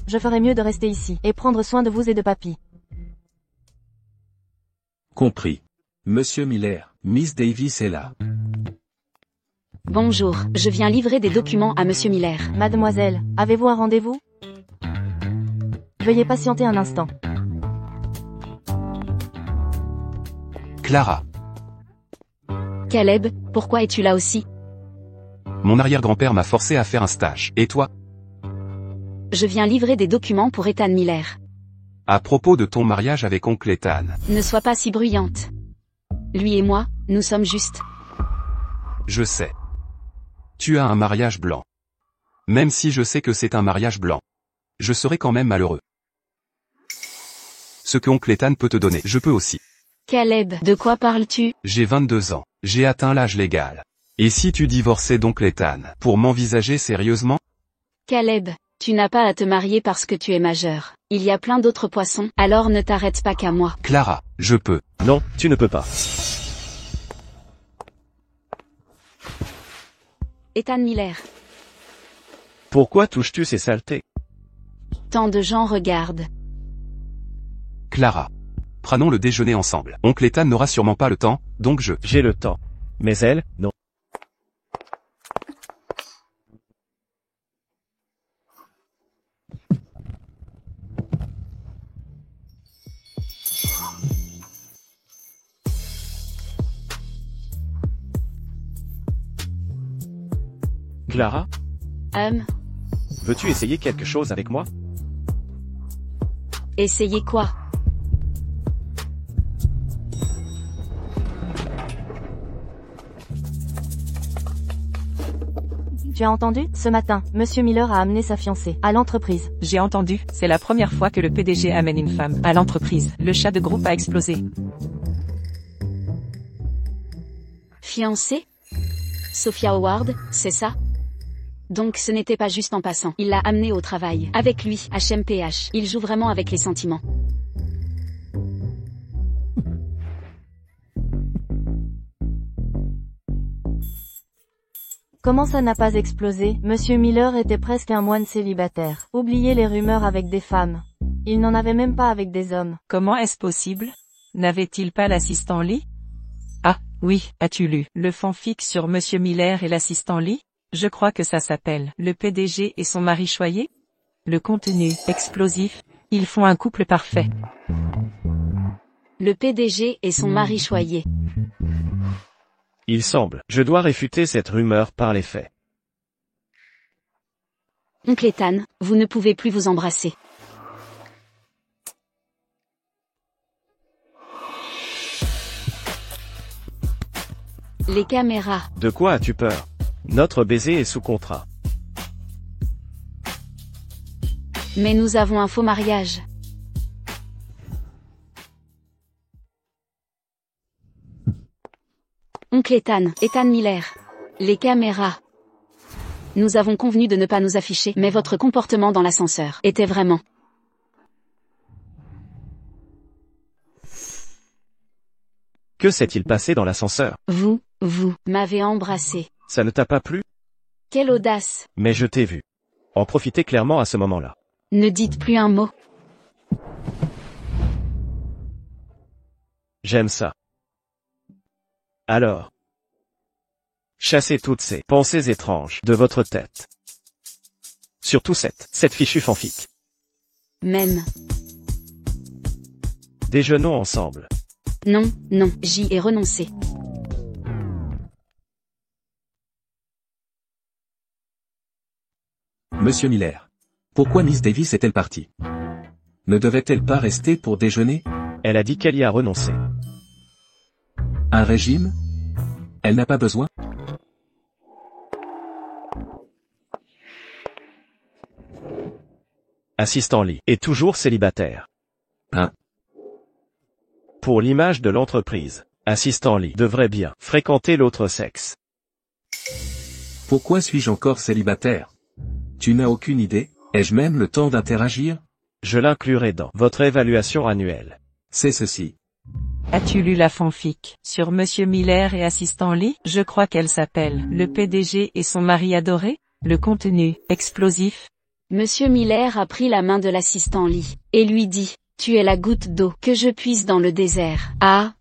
Je ferais mieux de rester ici, et prendre soin de vous et de papy. Compris. Monsieur Miller, Miss Davis est là. Bonjour, je viens livrer des documents à Monsieur Miller. Mademoiselle, avez-vous un rendez-vous? Veuillez patienter un instant. Clara. Caleb, pourquoi es-tu là aussi? Mon arrière-grand-père m'a forcé à faire un stage. Et toi? Je viens livrer des documents pour Ethan Miller. À propos de ton mariage avec oncle Ethan. Ne sois pas si bruyante. Lui et moi, nous sommes justes. Je sais. Tu as un mariage blanc. Même si je sais que c'est un mariage blanc. Je serai quand même malheureux. Ce que oncle Ethan peut te donner, je peux aussi. Caleb, de quoi parles-tu? J'ai 22 ans. J'ai atteint l'âge légal. Et si tu divorçais d'oncle Ethan, pour m'envisager sérieusement? Caleb, tu n'as pas à te marier parce que tu es majeur. Il y a plein d'autres poissons, alors ne t'arrête pas qu'à moi. Clara, je peux. Non, tu ne peux pas. Ethan Miller. Pourquoi touches-tu ces saletés? Tant de gens regardent. Clara. Prenons le déjeuner ensemble. Oncle Ethan n'aura sûrement pas le temps, donc J'ai le temps. Mais elle, non. Clara, Veux-tu essayer quelque chose avec moi? essayer quoi? Tu as entendu? Ce matin, Monsieur Miller a amené sa fiancée à l'entreprise. J'ai entendu, c'est la première fois que le PDG amène une femme à l'entreprise. Le chat de groupe a explosé. Fiancée? Sophia Howard, c'est ça? Donc ce n'était pas juste en passant. Il l'a amenée au travail. Avec lui, HMPH. Il joue vraiment avec les sentiments. Comment ça n'a pas explosé? Monsieur Miller était presque un moine célibataire. Oubliez les rumeurs avec des femmes. Il n'en avait même pas avec des hommes. Comment est-ce possible? N'avait-il pas l'assistant Lee? Ah, oui, as-tu lu le fanfic sur Monsieur Miller et l'assistant Lee? Je crois que ça s'appelle Le PDG et son mari choyé. Le contenu explosif. Ils font un couple parfait. Le PDG et son mari choyé. Il semble. Je dois réfuter cette rumeur par les faits. Oncle Ethan, vous ne pouvez plus vous embrasser. Les caméras. De quoi as-tu peur? Notre baiser est sous contrat. Mais nous avons un faux mariage. Oncle Ethan Miller. Les caméras. Nous avons convenu de ne pas nous afficher, mais votre comportement dans l'ascenseur était vraiment... Que s'est-il passé dans l'ascenseur? Vous m'avez embrassé. Ça ne t'a pas plu? Quelle audace! Mais je t'ai vu. En profiter clairement à ce moment-là. Ne dites plus un mot. J'aime ça. Alors, chassez toutes ces pensées étranges de votre tête. Surtout cette fichue fanfic. Même. Déjeunons ensemble. Non, j'y ai renoncé. Monsieur Miller. Pourquoi Miss Davis est-elle partie? Ne devait-elle pas rester pour déjeuner? Elle a dit qu'elle y a renoncé. Un régime? Elle n'a pas besoin? Assistant Lee est toujours célibataire. Hein? Pour l'image de l'entreprise, Assistant Lee devrait bien fréquenter l'autre sexe. Pourquoi suis-je encore célibataire? Tu n'as aucune idée? Ai-je même le temps d'interagir? Je l'inclurai dans votre évaluation annuelle. C'est ceci. As-tu lu la fanfic sur Monsieur Miller et assistant Lee? Je crois qu'elle s'appelle Le PDG et son mari adoré. Le contenu explosif. Monsieur Miller a pris la main de l'assistant Lee et lui dit: tu es la goutte d'eau que je puise dans le désert. Ah,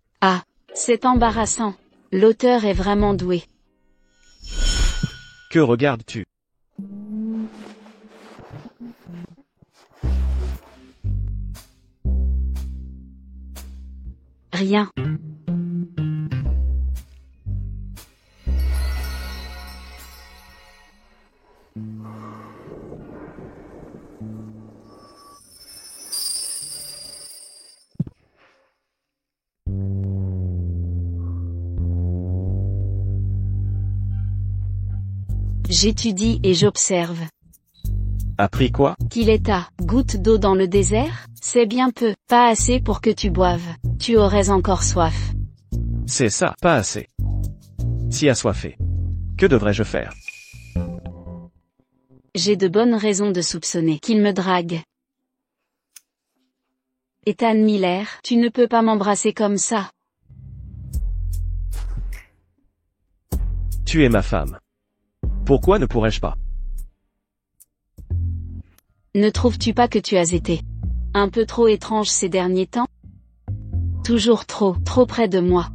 c'est embarrassant. L'auteur est vraiment doué. Que regardes-tu? Rien. J'étudie et j'observe. Appris quoi? Qu'il est à goutte d'eau dans le désert? C'est bien peu, pas assez pour que tu boives. Tu aurais encore soif. C'est ça, pas assez. Si assoiffé. Que devrais-je faire? J'ai de bonnes raisons de soupçonner qu'il me drague. Ethan Miller, tu ne peux pas m'embrasser comme ça. Tu es ma femme. Pourquoi ne pourrais-je pas? Ne trouves-tu pas que tu as été un peu trop étrange ces derniers temps? Toujours trop près de moi.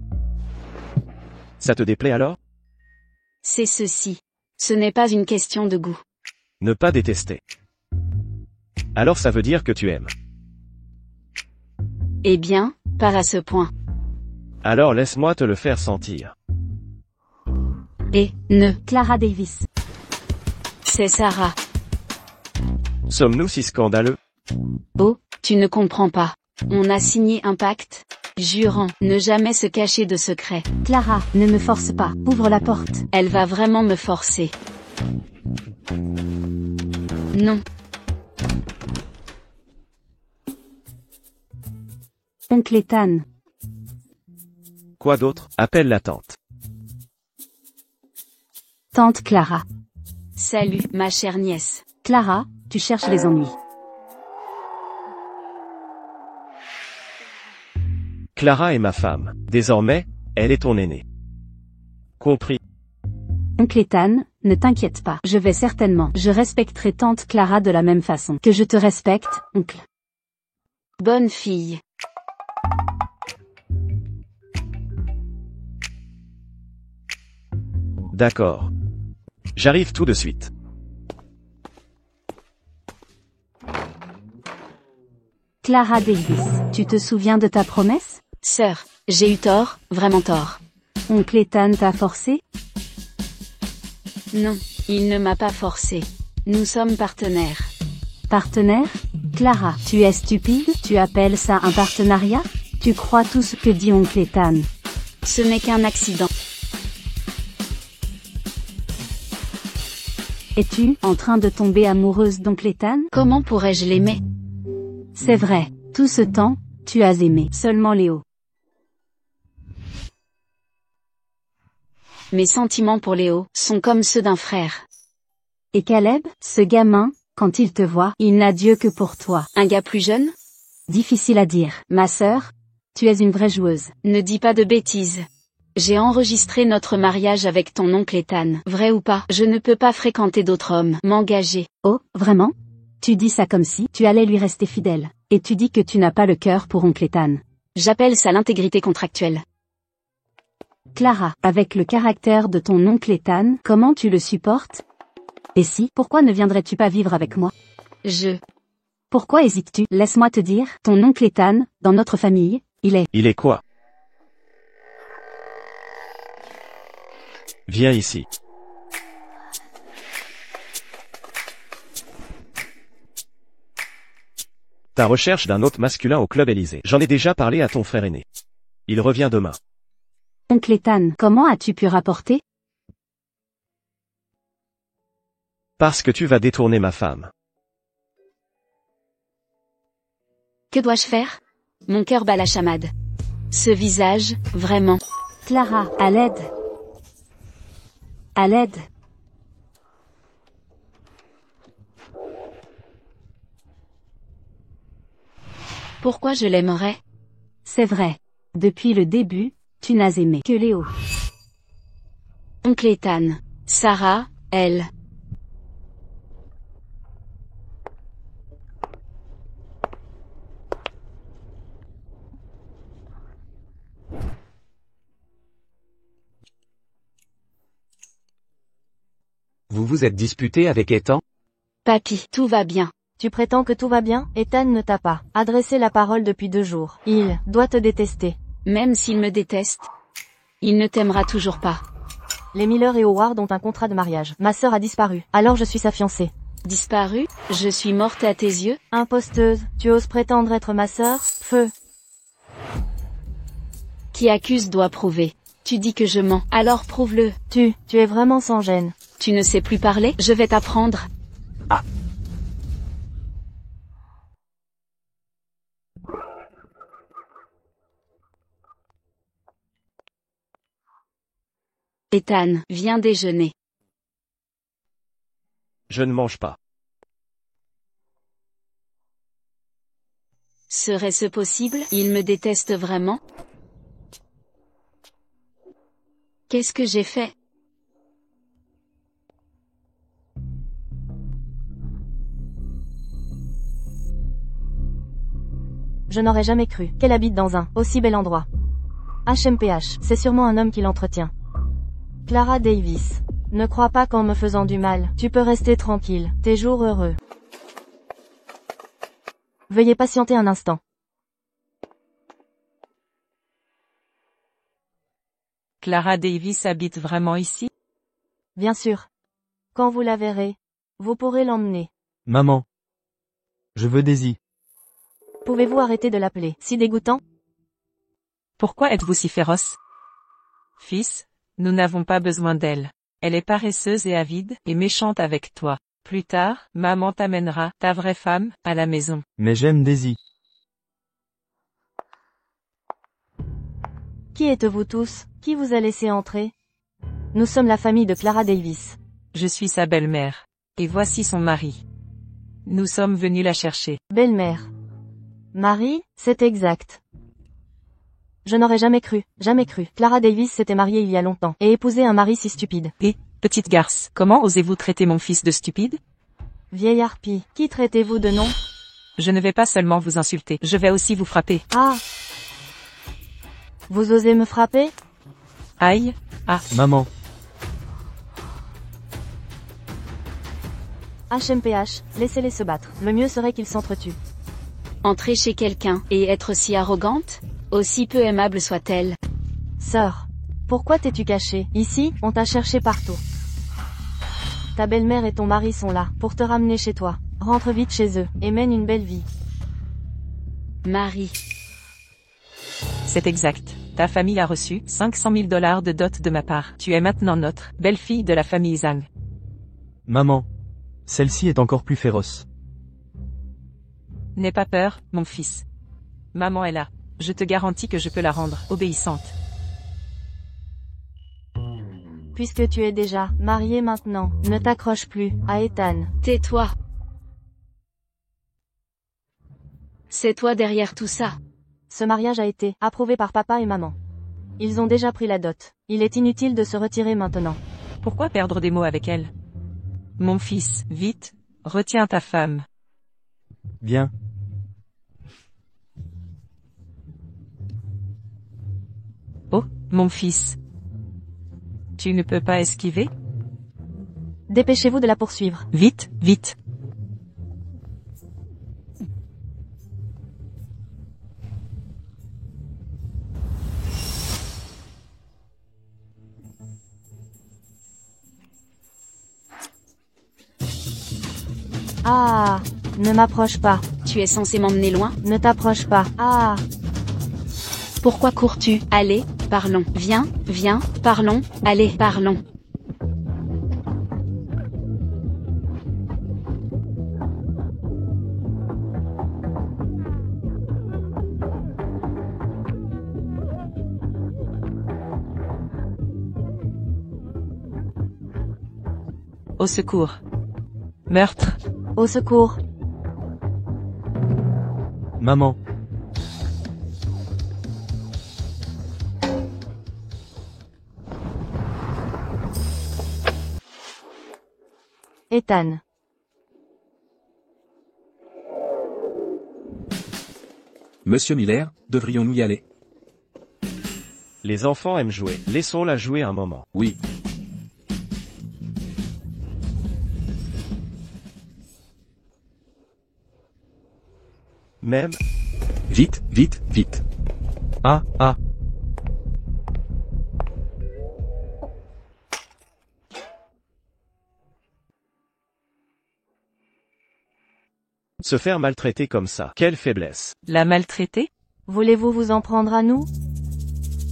Ça te déplaît alors? C'est ceci. Ce n'est pas une question de goût. Ne pas détester. Alors ça veut dire que tu aimes. Eh bien, pas à ce point. Alors laisse-moi te le faire sentir. Et ne. Clara Davis. C'est Sarah. Sommes-nous si scandaleux? Oh, tu ne comprends pas. On a signé un pacte, jurant ne jamais se cacher de secrets. Clara, ne me force pas. Ouvre la porte. Elle va vraiment me forcer. Non. Oncle Ethan. Quoi d'autre? Appelle la tante. Tante Clara. Salut, ma chère nièce. Clara, tu cherches les ennuis. Clara est ma femme. Désormais, elle est ton aînée. Compris. Oncle Ethan, ne t'inquiète pas. Je vais certainement. Je respecterai tante Clara de la même façon que je te respecte, oncle. Bonne fille. D'accord. J'arrive tout de suite. Clara Davis, tu te souviens de ta promesse? Sœur, j'ai eu tort, vraiment tort. Oncle Ethan t'a forcé? Non, il ne m'a pas forcé. Nous sommes partenaires. Partenaire? Clara, tu es stupide? Tu appelles ça un partenariat? Tu crois tout ce que dit oncle Ethan? Ce n'est qu'un accident. Es-tu en train de tomber amoureuse d'oncle Ethan? Comment pourrais-je l'aimer? C'est vrai, tout ce temps, tu as aimé seulement Léo. Mes sentiments pour Léo sont comme ceux d'un frère. Et Caleb, ce gamin, quand il te voit, il n'a Dieu que pour toi. Un gars plus jeune? Difficile à dire. Ma sœur, tu es une vraie joueuse. Ne dis pas de bêtises. J'ai enregistré notre mariage avec ton oncle Ethan. Vrai ou pas, je ne peux pas fréquenter d'autres hommes. M'engager. Oh, vraiment? Tu dis ça comme si tu allais lui rester fidèle. Et tu dis que tu n'as pas le cœur pour oncle Ethan. J'appelle ça l'intégrité contractuelle. Clara, avec le caractère de ton oncle Ethan, comment tu le supportes? Et si, pourquoi ne viendrais-tu pas vivre avec moi? Pourquoi hésites-tu? Laisse-moi te dire, ton oncle Ethan, dans notre famille, il est... Il est quoi? Viens ici. Ta recherche d'un hôte masculin au club Élysée. J'en ai déjà parlé à ton frère aîné. Il revient demain. Oncle Ethan, comment as-tu pu rapporter? Parce que tu vas détourner ma femme. Que dois-je faire? Mon cœur bat la chamade. Ce visage, vraiment. Clara, à l'aide. À l'aide. Pourquoi je l'aimerais? C'est vrai. Depuis le début, tu n'as aimé que Léo. Oncle Ethan. Sarah, elle. Vous vous êtes disputé avec Ethan? Papy, tout va bien. Tu prétends que tout va bien? Ethan ne t'a pas adressé la parole depuis 2 jours. Il doit te détester. Même s'il me déteste, il ne t'aimera toujours pas. Les Miller et Howard ont un contrat de mariage. Ma sœur a disparu, alors je suis sa fiancée. Disparu? Je suis morte à tes yeux? Imposteuse, tu oses prétendre être ma sœur? Feu. Qui accuse doit prouver. Tu dis que je mens, alors prouve-le. Tu es vraiment sans gêne. Tu ne sais plus parler? Je vais t'apprendre. Ah. Ethan, viens déjeuner. Je ne mange pas. Serait-ce possible? Il me déteste vraiment? Qu'est-ce que j'ai fait? Je n'aurais jamais cru qu'elle habite dans un aussi bel endroit. HMPH, c'est sûrement un homme qui l'entretient. Clara Davis. Ne crois pas qu'en me faisant du mal, tu peux rester tranquille, tes jours heureux. Veuillez patienter un instant. Clara Davis habite vraiment ici? Bien sûr. Quand vous la verrez, Vous pourrez l'emmener. Maman. Je veux Daisy. Pouvez-vous arrêter de l'appeler si dégoûtant? Pourquoi êtes-vous si féroce? Fils, nous n'avons pas besoin d'elle. Elle est paresseuse et avide, et méchante avec toi. Plus tard, maman t'amènera, ta vraie femme, à la maison. Mais j'aime Daisy. Qui êtes-vous tous? Qui vous a laissé entrer? Nous sommes la famille de Clara Davis. Je suis sa belle-mère. Et voici son mari. Nous sommes venus la chercher. Belle-mère. Marie, c'est exact. Je n'aurais jamais cru. Clara Davis s'était mariée il y a longtemps, et épousé un mari si stupide. Et, petite garce, comment osez-vous traiter mon fils de stupide? Vieille harpie, qui traitez-vous de nom? Je ne vais pas seulement vous insulter, je vais aussi vous frapper. Ah! Vous osez me frapper? Aïe, ah. Maman. HMPH, laissez-les se battre. Le mieux serait qu'ils s'entretuent. Entrer chez quelqu'un, et être si arrogante? Aussi peu aimable soit-elle. Sœur. Pourquoi t'es-tu cachée? Ici, on t'a cherché partout. Ta belle-mère et ton mari sont là, pour te ramener chez toi. Rentre vite chez eux, et mène une belle vie. Marie. C'est exact. Ta famille a reçu 500 000 $ de dot de ma part. Tu es maintenant notre belle-fille de la famille Zhang. Maman. Celle-ci est encore plus féroce. N'aie pas peur, mon fils. Maman est là. Je te garantis que je peux la rendre obéissante. Puisque tu es déjà marié maintenant, ne t'accroche plus à Ethan. Tais-toi. C'est toi derrière tout ça. Ce mariage a été approuvé par papa et maman. Ils ont déjà pris la dot. Il est inutile de se retirer maintenant. Pourquoi perdre des mots avec elle? Mon fils, vite, retiens ta femme. Bien. Oh, mon fils. Tu ne peux pas esquiver? Dépêchez-vous de la poursuivre. Vite, vite. Ah, ne m'approche pas. Tu es censé m'emmener loin? Ne t'approche pas. Ah. Pourquoi cours-tu? Allez, parlons. Viens, viens, parlons. Allez, parlons. Au secours. Meurtre. Au secours. Maman. Ethan. Monsieur Miller, devrions-nous y aller? Les enfants aiment jouer. Laissons-la jouer un moment. Oui. Même. Vite, vite, vite. Ah, ah. Se faire maltraiter comme ça. Quelle faiblesse. La maltraiter? Voulez-vous vous en prendre à nous?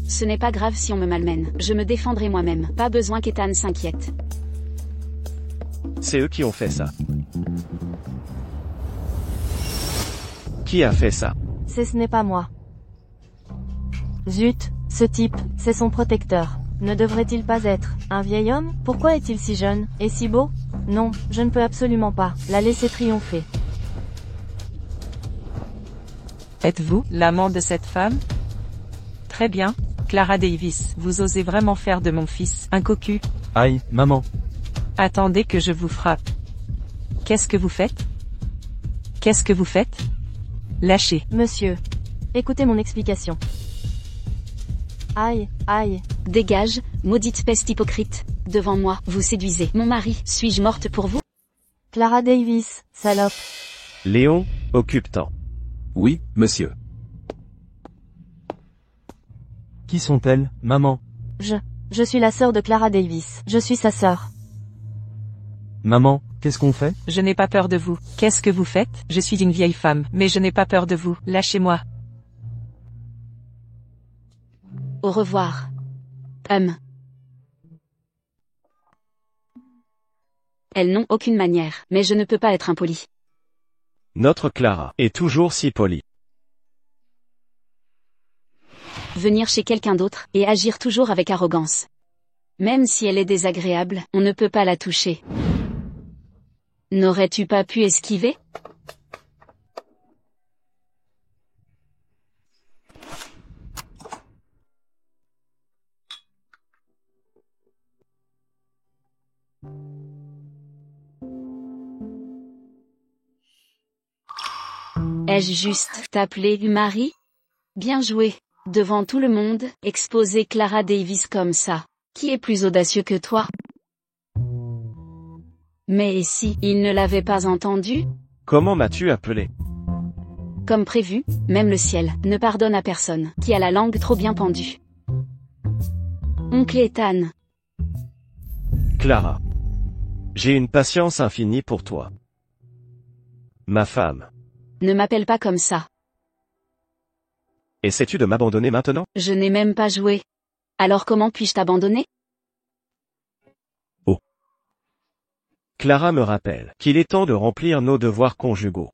Ce n'est pas grave si on me malmène. Je me défendrai moi-même. Pas besoin qu'Ethan s'inquiète. C'est eux qui ont fait ça. Qui a fait ça? Ce n'est pas moi. Zut, ce type, c'est son protecteur. Ne devrait-il pas être un vieil homme? Pourquoi est-il si jeune et si beau? Non, je ne peux absolument pas la laisser triompher. Êtes-vous l'amant de cette femme? Très bien, Clara Davis. Vous osez vraiment faire de mon fils un cocu? Aïe, maman. Attendez que je vous frappe. Qu'est-ce que vous faites? Qu'est-ce que vous faites? Lâchez. Monsieur, écoutez mon explication. Aïe, aïe. Dégage, maudite peste hypocrite. Devant moi, vous séduisez mon mari. Suis-je morte pour vous? Clara Davis, salope. Léon, occupe-t'en. Oui, monsieur. Qui sont-elles, maman? Je suis la sœur de Clara Davis. Je suis sa sœur. Maman, Qu'est-ce qu'on fait? Je n'ai pas peur de vous. Qu'est-ce que vous faites? Je suis une vieille femme, mais je n'ai pas peur de vous. Lâchez-moi. Au revoir. Elles n'ont aucune manière, mais je ne peux pas être impolie. Notre Clara est toujours si polie. Venir chez quelqu'un d'autre, et agir toujours avec arrogance. Même si elle est désagréable, on ne peut pas la toucher. N'aurais-tu pas pu esquiver? Ai-je juste t'appeler Marie? Bien joué. Devant tout le monde, exposer Clara Davis comme ça. Qui est plus audacieux que toi? Mais et si il ne l'avait pas entendu? Comment m'as-tu appelé? Comme prévu, même le ciel ne pardonne à personne qui a la langue trop bien pendue. Oncle Ethan. Clara. J'ai une patience infinie pour toi. Ma femme. Ne m'appelle pas comme ça. Essaies-tu de m'abandonner maintenant? Je n'ai même pas joué. Alors comment puis-je t'abandonner? Oh. Clara me rappelle qu'il est temps de remplir nos devoirs conjugaux.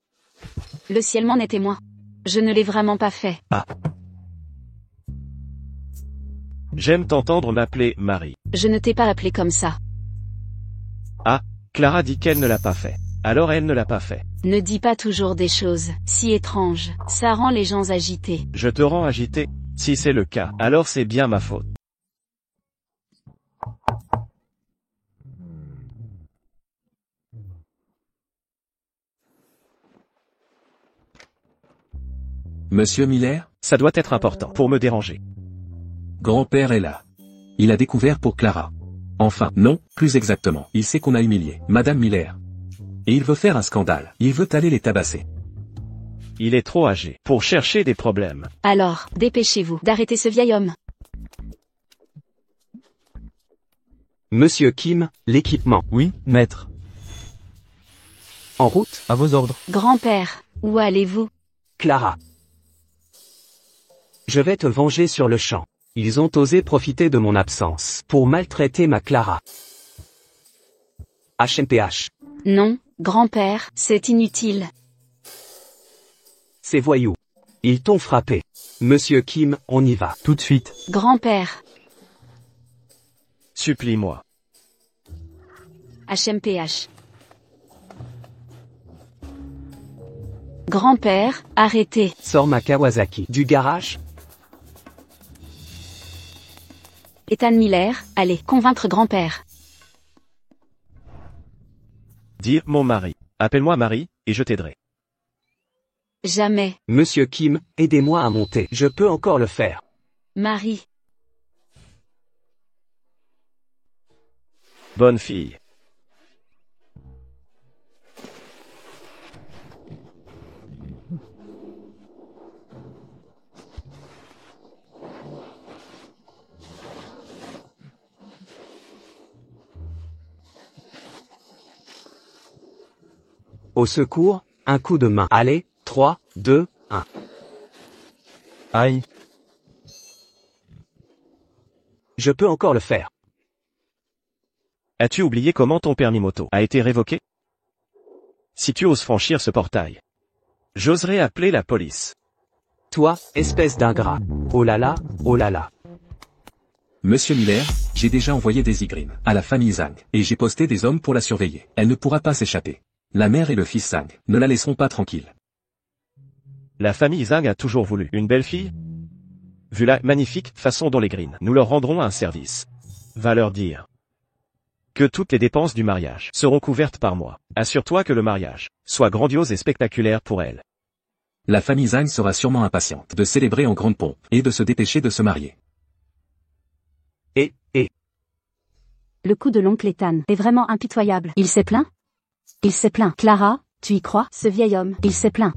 Le ciel m'en est témoin. Je ne l'ai vraiment pas fait. Ah. J'aime t'entendre m'appeler Marie. Je ne t'ai pas appelé comme ça. Ah, Clara dit qu'elle ne l'a pas fait. Alors elle ne l'a pas fait. Ne dis pas toujours des choses si étranges, ça rend les gens agités. Je te rends agité? Si c'est le cas, alors c'est bien ma faute. Monsieur Miller? Ça doit être important pour me déranger. Grand-père est là. Il a découvert pour Clara. Enfin, non, plus exactement. Il sait qu'on a humilié Madame Miller. Et il veut faire un scandale. Il veut aller les tabasser. Il est trop âgé pour chercher des problèmes. Alors, dépêchez-vous d'arrêter ce vieil homme. Monsieur Kim, l'équipement. Oui, maître. En route? À vos ordres. Grand-père, où allez-vous? Clara. Je vais te venger sur le champ. Ils ont osé profiter de mon absence pour maltraiter ma Clara. HMPH. Non, grand-père, c'est inutile. Ces voyous. Ils t'ont frappé. Monsieur Kim, on y va. Tout de suite. Grand-père. Supplie-moi. HMPH. Grand-père, arrêtez. Sors ma Kawasaki du garage. Ethan Miller, allez, convaincre grand-père. Dis, mon mari. Appelle-moi Marie, et je t'aiderai. Jamais. Monsieur Kim, aidez-moi à monter. Je peux encore le faire. Marie. Bonne fille. Au secours, un coup de main. Allez, 3, 2, 1. Aïe. Je peux encore le faire. As-tu oublié comment ton permis moto a été révoqué? Si tu oses franchir ce portail, j'oserais appeler la police. Toi, espèce d'ingrat. Oh là là, oh là là. Monsieur Miller, j'ai déjà envoyé des Ygrines à la famille Zhang, et j'ai posté des hommes pour la surveiller. Elle ne pourra pas s'échapper. La mère et le fils Zhang ne la laisseront pas tranquille. La famille Zhang a toujours voulu une belle fille. Vu la magnifique façon dont les Green nous leur rendrons un service. Va leur dire que toutes les dépenses du mariage seront couvertes par moi. Assure-toi que le mariage soit grandiose et spectaculaire pour elle. La famille Zhang sera sûrement impatiente de célébrer en grande pompe et de se dépêcher de se marier. Et. Le coup de l'oncle Ethan est vraiment impitoyable. Il s'est plaint? Il s'est plaint. Clara, tu y crois? Ce vieil homme, il s'est plaint.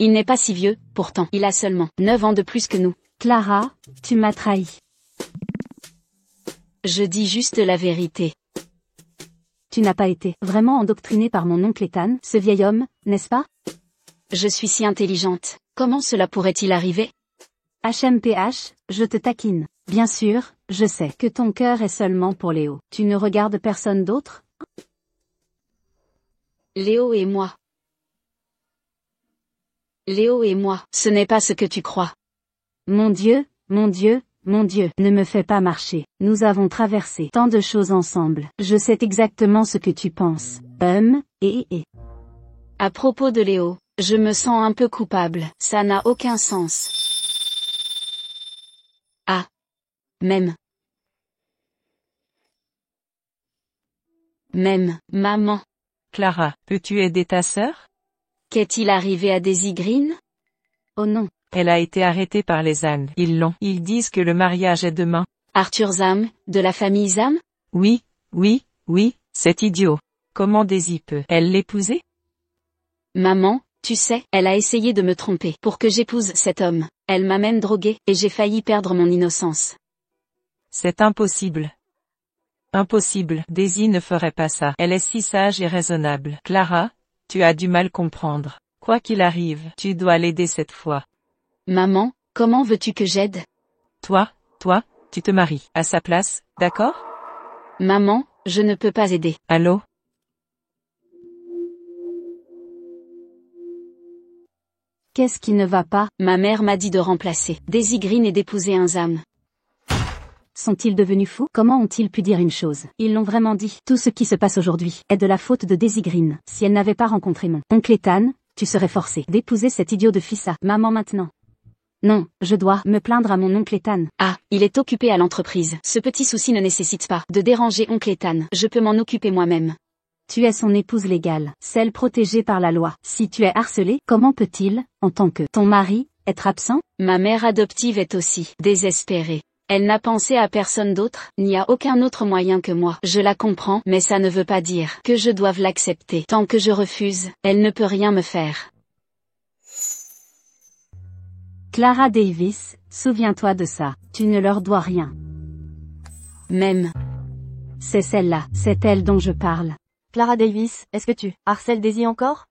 Il n'est pas si vieux, pourtant. Il a seulement 9 ans de plus que nous. Clara, tu m'as trahi. Je dis juste la vérité. Tu n'as pas été vraiment endoctriné par mon oncle Ethan, ce vieil homme, n'est-ce pas? Je suis si intelligente. Comment cela pourrait-il arriver? HMPH, je te taquine. Bien sûr, je sais que ton cœur est seulement pour Léo. Tu ne regardes personne d'autre? Léo et moi. Léo et moi, ce n'est pas ce que tu crois. Mon Dieu, mon Dieu, mon Dieu, ne me fais pas marcher. Nous avons traversé tant de choses ensemble. Je sais exactement ce que tu penses. Et. À propos de Léo, je me sens un peu coupable. Ça n'a aucun sens. Ah. Même, maman. Clara, peux-tu aider ta sœur? Qu'est-il arrivé à Daisy Green? Oh non. Elle a été arrêtée par les Zam. Ils disent que le mariage est demain. Arthur Zam, de la famille Zam? Oui, c'est idiot. Comment Daisy peut-elle l'épouser? Maman, tu sais, elle a essayé de me tromper pour que j'épouse cet homme. Elle m'a même droguée, et j'ai failli perdre mon innocence. C'est impossible. Impossible. Daisy ne ferait pas ça. Elle est si sage et raisonnable. Clara, tu as du mal comprendre. Quoi qu'il arrive, tu dois l'aider cette fois. Maman, comment veux-tu que j'aide? Toi, tu te maries à sa place, d'accord? Maman, je ne peux pas aider. Allô? Qu'est-ce qui ne va pas? Ma mère m'a dit de remplacer Daisy Green et d'épouser un Zam. Sont-ils devenus fous? Comment ont-ils pu dire une chose? Ils l'ont vraiment dit. Tout ce qui se passe aujourd'hui est de la faute de Daisy Green. Si elle n'avait pas rencontré mon oncle Ethan, tu serais forcé d'épouser cet idiot de fils à maman maintenant. Non, je dois me plaindre à mon oncle Ethan. Ah, il est occupé à l'entreprise. Ce petit souci ne nécessite pas de déranger oncle Ethan. Je peux m'en occuper moi-même. Tu es son épouse légale, celle protégée par la loi. Si tu es harcelé, comment peut-il, en tant que ton mari, être absent? Ma mère adoptive est aussi désespérée. Elle n'a pensé à personne d'autre, n'y a aucun autre moyen que moi. Je la comprends, mais ça ne veut pas dire que je doive l'accepter. Tant que je refuse, elle ne peut rien me faire. Clara Davis, souviens-toi de ça. Tu ne leur dois rien. Même. C'est celle-là, c'est elle dont je parle. Clara Davis, est-ce que tu harcèles Daisy encore?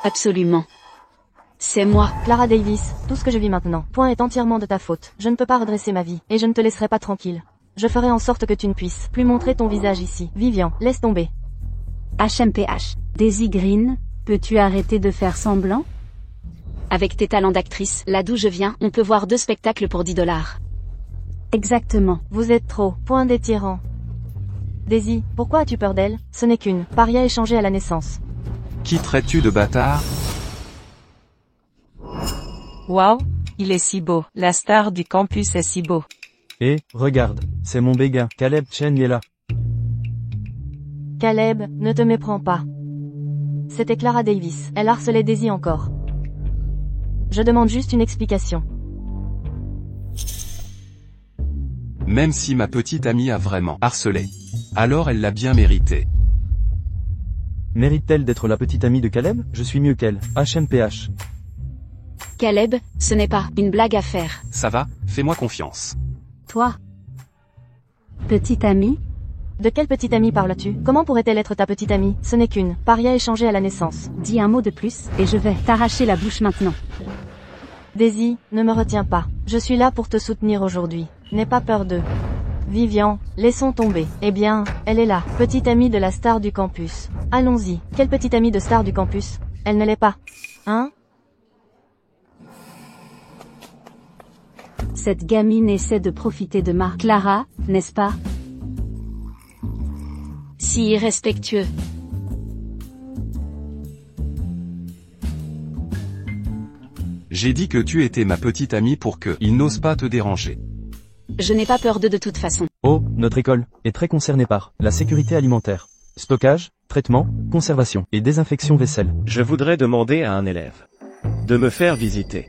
Absolument. C'est moi. Clara Davis, tout ce que je vis maintenant, est entièrement de ta faute. Je ne peux pas redresser ma vie, et je ne te laisserai pas tranquille. Je ferai en sorte que tu ne puisses plus montrer ton visage ici. Vivian, laisse tomber. HMPH. Daisy Green, peux-tu arrêter de faire semblant? Avec tes talents d'actrice, là d'où je viens, on peut voir 2 spectacles pour $10. Exactement. Vous êtes trop, des tyrans. Daisy, pourquoi as-tu peur d'elle? Ce n'est qu'une paria échangée à la naissance. Qui traites-tu de bâtard? Waouh, il est si beau. La star du campus est si beau. Et, regarde, c'est mon béguin, Caleb Chen est là. Caleb, ne te méprends pas. C'était Clara Davis. Elle harcelait Daisy encore. Je demande juste une explication. Même si ma petite amie a vraiment harcelé, alors elle l'a bien mérité. Mérite-t-elle d'être la petite amie de Caleb? Je suis mieux qu'elle. HMPH. Caleb, ce n'est pas une blague à faire. Ça va, fais-moi confiance. Toi? Petite amie? De quelle petite amie parles-tu? Comment pourrait-elle être ta petite amie? Ce n'est qu'une paria échangée à la naissance. Dis un mot de plus, et je vais t'arracher la bouche maintenant. Daisy, ne me retiens pas. Je suis là pour te soutenir aujourd'hui. N'aie pas peur d'eux. Vivian, laissons tomber. Eh bien, elle est là, petite amie de la star du campus. Allons-y. Quelle petite amie de star du campus? Elle ne l'est pas. Hein? Cette gamine essaie de profiter de ma Clara, n'est-ce pas? Si irrespectueux. J'ai dit que tu étais ma petite amie pour que ils n'osent pas te déranger. Je n'ai pas peur d'eux de toute façon. Oh, notre école est très concernée par la sécurité alimentaire. Stockage, traitement, conservation et désinfection vaisselle. Je voudrais demander à un élève de me faire visiter.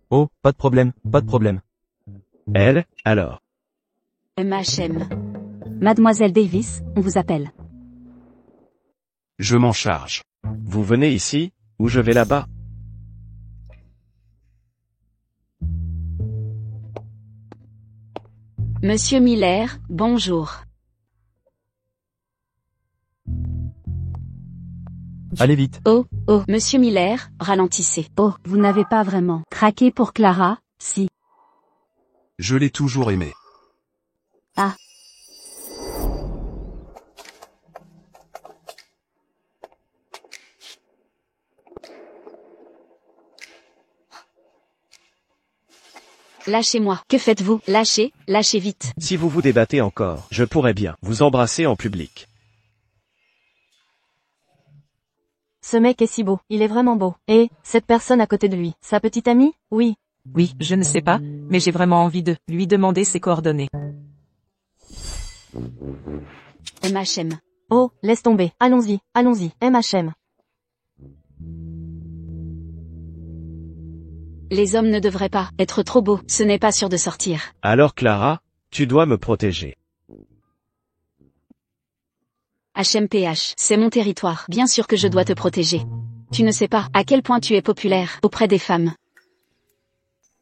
Oh, pas de problème, pas de problème. Elle, alors. MHM. Mademoiselle Davis, on vous appelle. Je m'en charge. Vous venez ici, ou je vais là-bas. Monsieur Miller, bonjour. Allez vite. Oh, Monsieur Miller, ralentissez. Oh, vous n'avez pas vraiment craqué pour Clara, si. Je l'ai toujours aimé. Ah. Lâchez-moi. Que faites-vous? Lâchez vite. Si vous vous débattez encore, je pourrais bien vous embrasser en public. Ce mec est si beau, il est vraiment beau. Et, cette personne à côté de lui, sa petite amie? Oui. Oui, je ne sais pas, mais j'ai vraiment envie de lui demander ses coordonnées. MHM. Oh, laisse tomber. Allons-y, MHM. Les hommes ne devraient pas être trop beaux, ce n'est pas sûr de sortir. Alors Clara, tu dois me protéger. HMPH, c'est mon territoire, bien sûr que je dois te protéger. Tu ne sais pas à quel point tu es populaire auprès des femmes.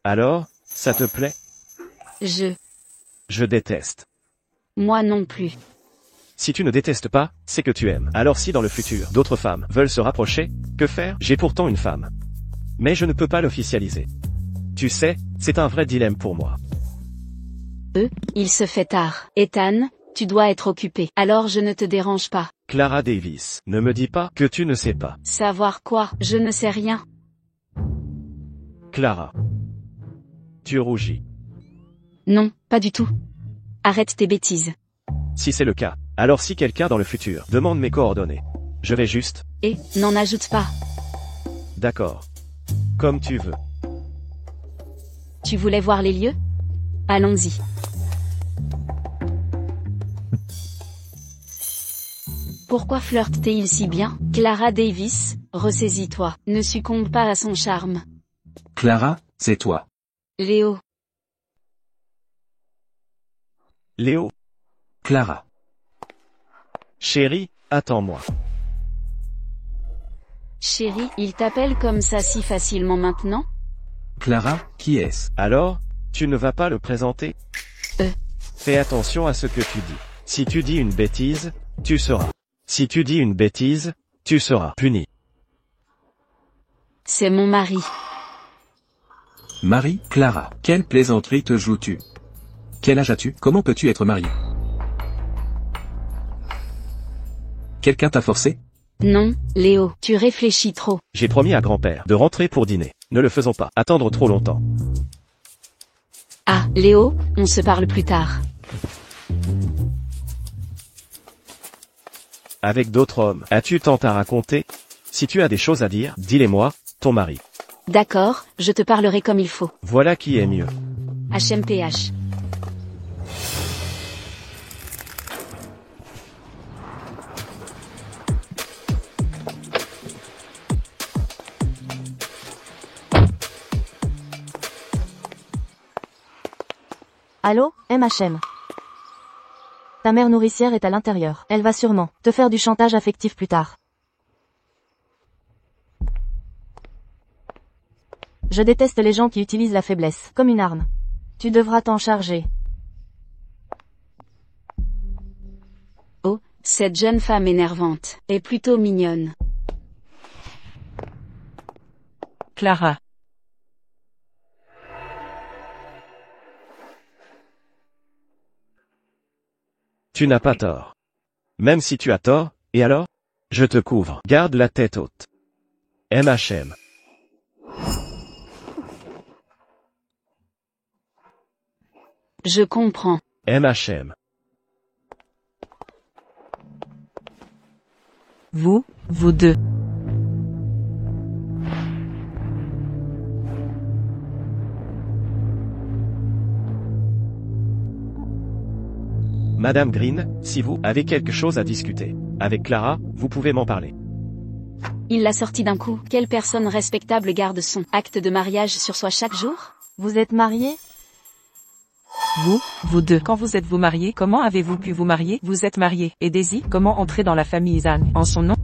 Alors, ça te plaît? Je déteste. Moi non plus. Si tu ne détestes pas, c'est que tu aimes. Alors si dans le futur, d'autres femmes veulent se rapprocher, que faire? J'ai pourtant une femme. Mais je ne peux pas l'officialiser. Tu sais, c'est un vrai dilemme pour moi. Il se fait tard. Ethan, tu dois être occupé. Alors je ne te dérange pas. Clara Davis, ne me dis pas que tu ne sais pas. Savoir quoi? Je ne sais rien. Clara. Tu rougis. Non, pas du tout. Arrête tes bêtises. Si c'est le cas, alors si quelqu'un dans le futur demande mes coordonnées, je vais juste... Et, n'en ajoute pas. D'accord. Comme tu veux. Tu voulais voir les lieux? Allons-y. Pourquoi flirte-t-il si bien? Clara Davis, ressaisis-toi. Ne succombe pas à son charme. Clara, c'est toi. Léo. Léo. Clara. Chérie, attends-moi. Chérie, il t'appelle comme ça si facilement maintenant? Clara, qui est-ce? Alors, tu ne vas pas le présenter? Fais attention à ce que tu dis. Si tu dis une bêtise, tu seras. Si tu dis une bêtise, tu seras puni. C'est mon mari. Marie, Clara, quelle plaisanterie te joues-tu? Quel âge as-tu? Comment peux-tu être mariée? Quelqu'un t'a forcé? Non, Léo, tu réfléchis trop. J'ai promis à grand-père de rentrer pour dîner. Ne le faisons pas attendre trop longtemps. Ah, Léo, on se parle plus tard. Avec d'autres hommes, as-tu tant à raconter? Si tu as des choses à dire, dis-les-moi, ton mari. D'accord, je te parlerai comme il faut. Voilà qui est mieux. HMPH. Allô, MHM. Ta mère nourricière est à l'intérieur. Elle va sûrement te faire du chantage affectif plus tard. Je déteste les gens qui utilisent la faiblesse comme une arme. Tu devras t'en charger. Oh, cette jeune femme énervante est plutôt mignonne. Clara. Tu n'as pas tort. Même si tu as tort, et alors? Je te couvre. Garde la tête haute. MHM. Je comprends. MHM. Vous deux. Madame Green, si vous avez quelque chose à discuter avec Clara, vous pouvez m'en parler. Il l'a sorti d'un coup. Quelle personne respectable garde son acte de mariage sur soi chaque jour? Vous êtes mariés? Vous deux. Quand vous êtes-vous mariés? Comment avez-vous pu vous marier? Vous êtes mariés. Et Daisy, comment entrer dans la famille Zan, en son nom?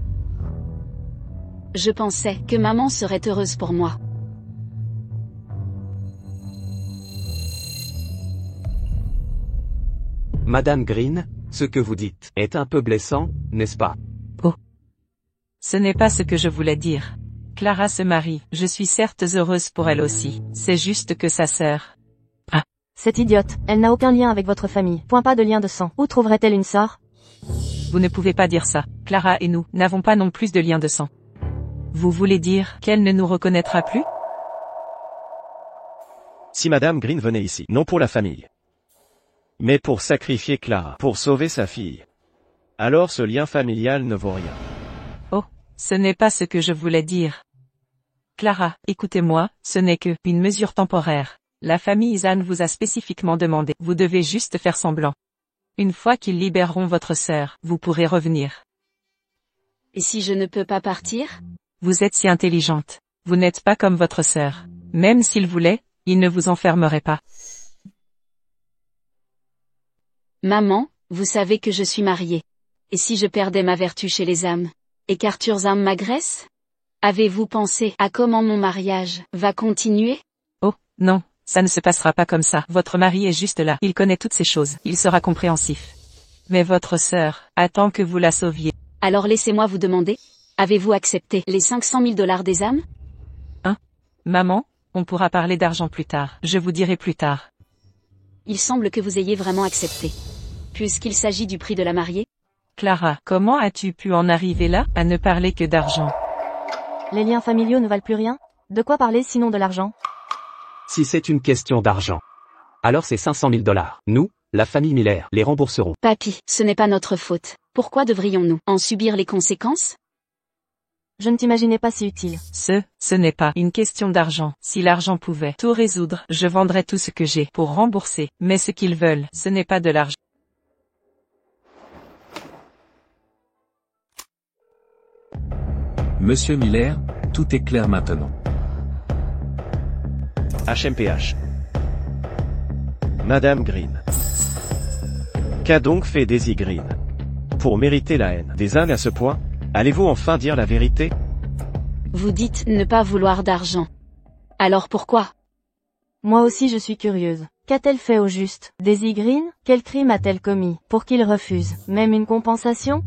Je pensais que maman serait heureuse pour moi. Madame Green, ce que vous dites est un peu blessant, n'est-ce pas? Ce n'est pas ce que je voulais dire. Clara se marie, je suis certes heureuse pour elle aussi, c'est juste que sa sœur... Cette idiote, elle n'a aucun lien avec votre famille, point pas de lien de sang. Où trouverait-elle une sœur? Vous ne pouvez pas dire ça, Clara et nous n'avons pas non plus de lien de sang. Vous voulez dire qu'elle ne nous reconnaîtra plus? Si Madame Green venait ici, non pour la famille, mais pour sacrifier Clara, pour sauver sa fille, alors ce lien familial ne vaut rien. Ce n'est pas ce que je voulais dire. Clara, écoutez-moi, ce n'est que une mesure temporaire. La famille Izan vous a spécifiquement demandé, vous devez juste faire semblant. Une fois qu'ils libéreront votre sœur, vous pourrez revenir. Et si je ne peux pas partir? Vous êtes si intelligente. Vous n'êtes pas comme votre sœur. Même s'il voulait, il ne vous enfermerait pas. Maman, vous savez que je suis mariée. Et si je perdais ma vertu chez les âmes? Et qu'Arthur m'agresse? Avez-vous pensé à comment mon mariage va continuer? Oh, non, ça ne se passera pas comme ça. Votre mari est juste là. Il connaît toutes ces choses. Il sera compréhensif. Mais votre sœur attend que vous la sauviez. Alors laissez-moi vous demander. Avez-vous accepté les 500 000 $ des âmes? Maman, on pourra parler d'argent plus tard. Je vous dirai plus tard. Il semble que vous ayez vraiment accepté. Puisqu'il s'agit du prix de la mariée? Clara, comment as-tu pu en arriver là, à ne parler que d'argent? Les liens familiaux ne valent plus rien? De quoi parler sinon de l'argent? Si c'est une question d'argent, alors c'est 500 000 $. Nous, la famille Miller, les rembourserons. Papy, ce n'est pas notre faute. Pourquoi devrions-nous en subir les conséquences? Je ne t'imaginais pas si utile. Ce n'est pas une question d'argent. Si l'argent pouvait tout résoudre, je vendrais tout ce que j'ai pour rembourser. Mais ce qu'ils veulent, ce n'est pas de l'argent. Monsieur Miller, tout est clair maintenant. HMPH. Madame Green. Qu'a donc fait Daisy Green? Pour mériter la haine des âmes à ce point, allez-vous enfin dire la vérité? Vous dites ne pas vouloir d'argent. Alors pourquoi? Moi aussi je suis curieuse. Qu'a-t-elle fait au juste? Daisy Green? Quel crime a-t-elle commis pour qu'il refuse? Même une compensation?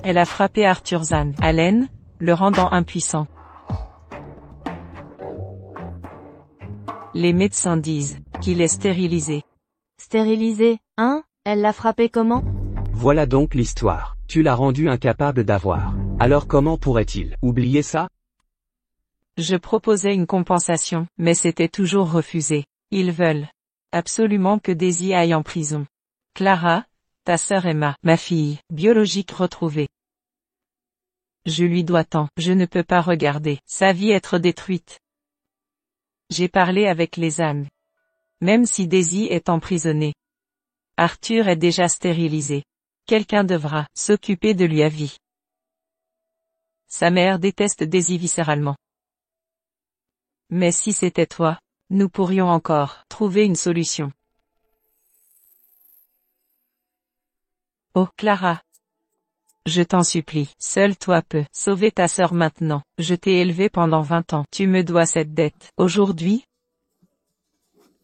Elle a frappé Arthur Allen, le rendant impuissant. Les médecins disent qu'il est stérilisé. Stérilisé, hein? Elle l'a frappé comment? Voilà donc l'histoire. Tu l'as rendu incapable d'avoir. Alors comment pourrait-il oublier ça? Je proposais une compensation, mais c'était toujours refusé. Ils veulent absolument que Daisy aille en prison. Clara, ta sœur Emma, ma fille biologique retrouvée. Je lui dois tant, je ne peux pas regarder sa vie être détruite. J'ai parlé avec les âmes. Même si Daisy est emprisonnée, Arthur est déjà stérilisé. Quelqu'un devra s'occuper de lui à vie. Sa mère déteste Daisy viscéralement. Mais si c'était toi, nous pourrions encore trouver une solution. Oh, Clara. Je t'en supplie, seul toi peux sauver ta sœur maintenant. Je t'ai élevée pendant 20 ans. Tu me dois cette dette. Aujourd'hui,